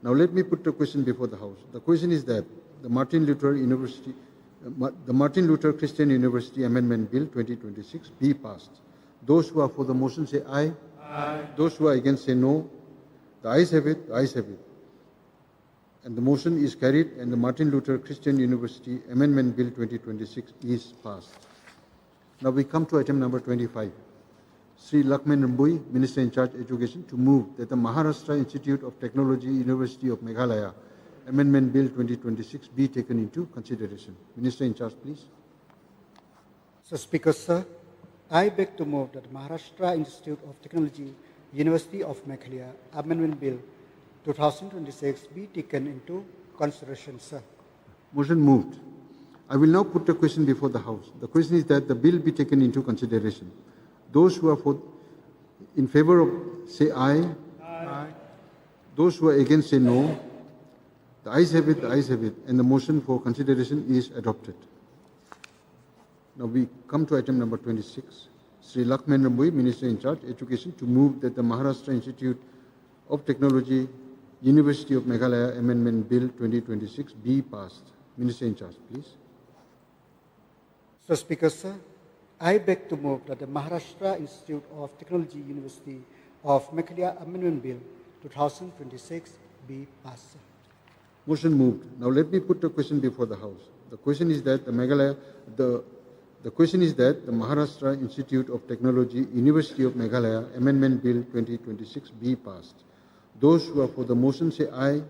Now let me put the question before the House. The question is that the Martin Luther Christian University Amendment Bill 2026 be passed. Those who are for the motion say aye. Aye. Those who are against say no. The ayes have it. The ayes have it. And the motion is carried, and the Martin Luther Christian University Amendment Bill 2026 is passed. Now we come to item number 25. Sri Lakshman Rambui, Minister in Charge Education, to move that the Maharashtra Institute of Technology, University of Meghalaya, Amendment Bill 2026 be taken into consideration. Minister in Charge, please. Mr. Speaker, sir, I beg to move that Maharashtra Institute of Technology, University of Meghalaya, Amendment Bill 2026 be taken into consideration, sir. Motion moved. I will now put the question before the House. The question is that the bill be taken into consideration. Those who are in favor of say aye. Aye. Those who are against say no. The ayes have it, the ayes have it, and the motion for consideration is adopted. Now we come to item number 26. Sri Lakshman Rambui, Minister in Charge Education, to move that the Maharashtra Institute of Technology, University of Meghalaya Amendment Bill 2026 be passed. Minister in Charge, please. Mr. Speaker, sir, I beg to move that the Maharashtra Institute of Technology, University of Meghalaya Amendment Bill 2026 be passed, sir. Motion moved. Now let me put the question before the House. The question is that the Maharashtra Institute of Technology, University of Meghalaya Amendment Bill 2026 be passed. Those who are for the motion say aye.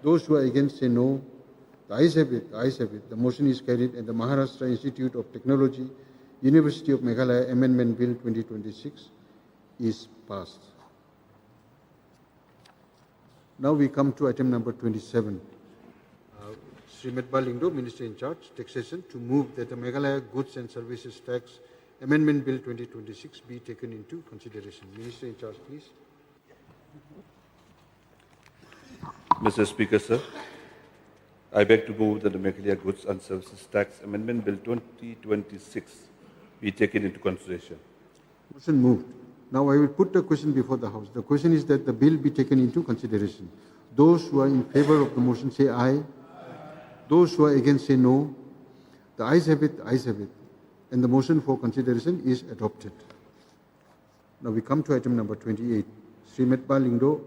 Those who are against say no. The ayes have it. The ayes have it. The motion is carried, and the Maharashtra Institute of Technology, University of Meghalaya Amendment Bill 2026 is passed. Now we come to item number 27. Sri Medhalaya, Minister in Charge, Taxation, to move that the Meghalaya Goods and Services Tax Amendment Bill 2026 be taken into consideration. Minister in Charge, please. Mr. Speaker, sir, I beg to move that the Meghalaya Goods and Services Tax Amendment Bill 2026 be taken into consideration. Motion moved. Now I will put the question before the House. The question is that the bill be taken into consideration. Those who are in favor of the motion say aye. Those who are against say no. The ayes have it, the ayes have it. And the motion for consideration is adopted. Now we come to item number 28. Sri Medhalaya,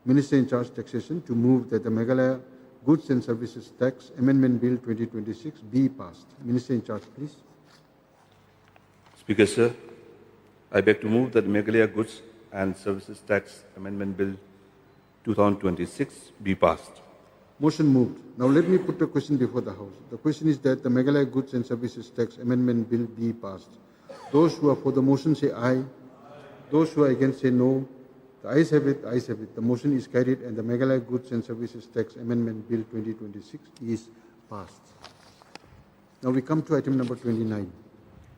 Minister in Charge Taxation, to move that the Meghalaya Goods and Services Tax Amendment Bill 2026 be passed. Minister in Charge, please. Speaker, sir, I beg to move that the Meghalaya Goods and Services Tax Amendment Bill 2026 be passed. Motion moved. Now let me put the question before the House. The question is that the Meghalaya Goods and Services Tax Amendment Bill be passed. Those who are for the motion say aye. Those who are against say no. The ayes have it, the ayes have it. The motion is carried, and the Meghalaya Goods and Services Tax Amendment Bill 2026 is passed. Now we come to item number 29.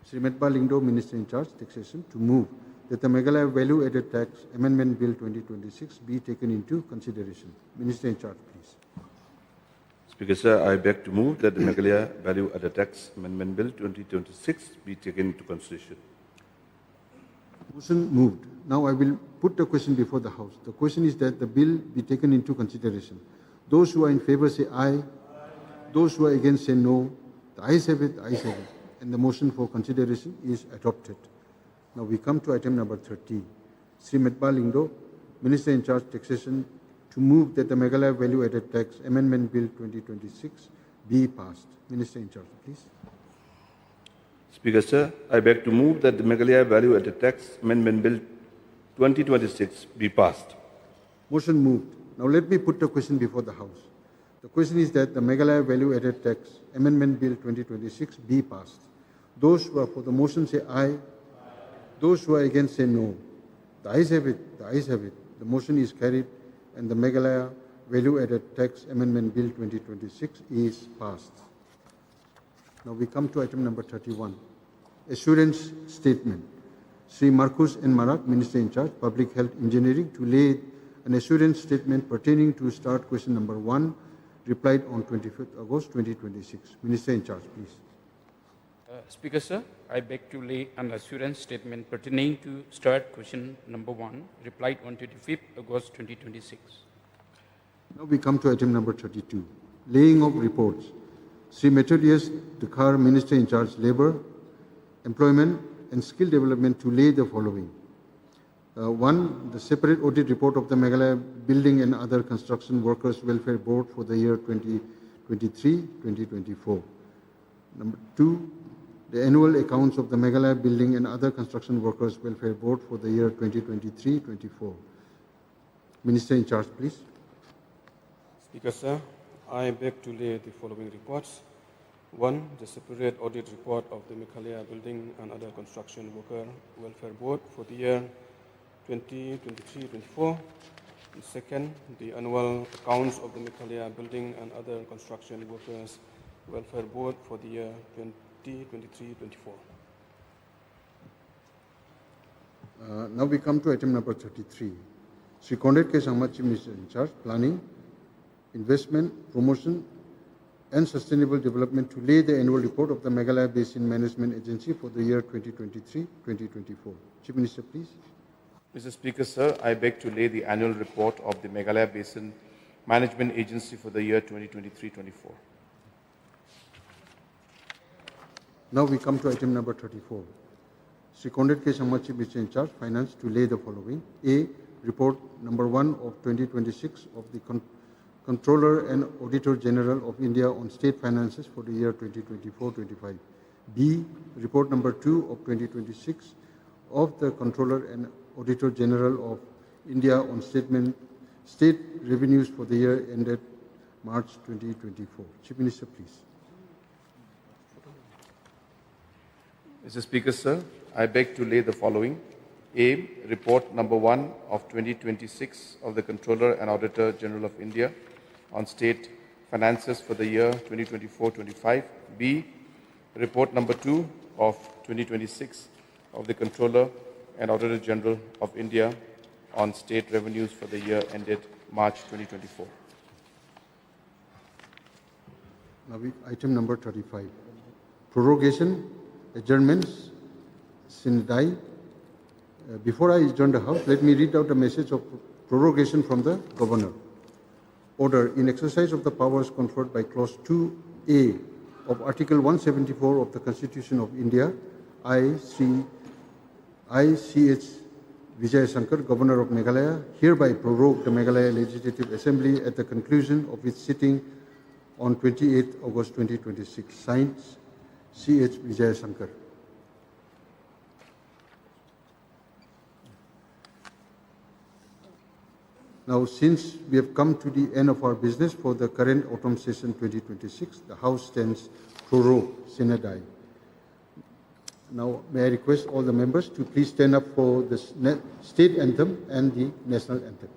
Sri Medhalaya, Minister in Charge, Taxation, to move that the Meghalaya Value Added Tax Amendment Bill 2026 be taken into consideration. Minister in Charge, please. Speaker, sir, I beg to move that the Meghalaya Value Added Tax Amendment Bill 2026 be taken into consideration. Motion moved. Now I will put the question before the House. The question is that the bill be taken into consideration. Those who are in favor say aye. Those who are against say no. The ayes have it, the ayes have it. And the motion for consideration is adopted. Now we come to item number 30. Sri Medhalaya, Minister in Charge Taxation, to move that the Meghalaya Value Added Tax Amendment Bill 2026 be passed. Minister in Charge, please. Speaker, sir, I beg to move that the Meghalaya Value Added Tax Amendment Bill 2026 be passed. Motion moved. Now let me put the question before the House. The question is that the Meghalaya Value Added Tax Amendment Bill 2026 be passed. Those who are for the motion say aye. Those who are against say no. The ayes have it, the ayes have it. The motion is carried, and the Meghalaya Value Added Tax Amendment Bill 2026 is passed. Now we come to item number 31. Assurance Statement. Sri Marcus N. Marak, Minister in Charge, Public Health Engineering, to lay an assurance statement pertaining to start question number 1, replied on 25th August 2026. Minister in Charge, please. Speaker, sir, I beg to lay an assurance statement pertaining to start question number 1, replied on 25th August 2026. Now we come to item number 32, laying of reports. Sri Methodius Dakar, Minister in charge Labour, Employment and Skill Development, to lay the following. 1. The separate audit report of the Meghalaya Building and Other Construction Workers Welfare Board for the year 2023-2024. Number 2. The annual accounts of the Meghalaya Building and Other Construction Workers Welfare Board for the year 2023-24. Minister in charge, please. Speaker, sir, I beg to lay the following reports. 1. The separate audit report of the Meghalaya Building and Other Construction Worker Welfare Board for the year 2023-24. Second, the annual accounts of the Meghalaya Building and Other Construction Workers Welfare Board for the year 2023-24. Now we come to item number 33. Sri Conrad K. Sangmachi, Minister in charge, Planning, Investment, Promotion and Sustainable Development, to lay the annual report of the Meghalaya Basin Management Agency for the year 2023-2024. Chief Minister, please. Mr. Speaker, sir, I beg to lay the annual report of the Meghalaya Basin Management Agency for the year 2023-24. Now we come to item number 34. Sri Conrad K. Sangmachi, Minister in charge, Finance, to lay the following. A. Report number 1 of 2026 of the Controller and Auditor General of India on state finances for the year 2024-25. B. Report number 2 of 2026 of the Controller and Auditor General of India on state revenues for the year ended March 2024. Chief Minister, please. Mr. Speaker, sir, I beg to lay the following. A. Report number 1 of 2026 of the Controller and Auditor General of India on state finances for the year 2024-25. B. Report number 2 of 2026 of the Controller and Auditor General of India on state revenues for the year ended March 2024. Now item number 35. Prorogation, adjournments, sine die. Before I adjourn the House, let me read out a message of prorogation from the Governor. Order, in exercise of the powers conferred by Clause 2A of Article 174 of the Constitution of India, I, C.H. Vijay Shankar, Governor of Meghalaya, hereby prorogue the Meghalaya Legislative Assembly at the conclusion of its sitting on 28 August 2026. Signed, C.H. Vijay Shankar. Now, since we have come to the end of our business for the current autumn session 2026, the House stands prorogued sine die. Now, may I request all the members to please stand up for the state anthem and the national anthem.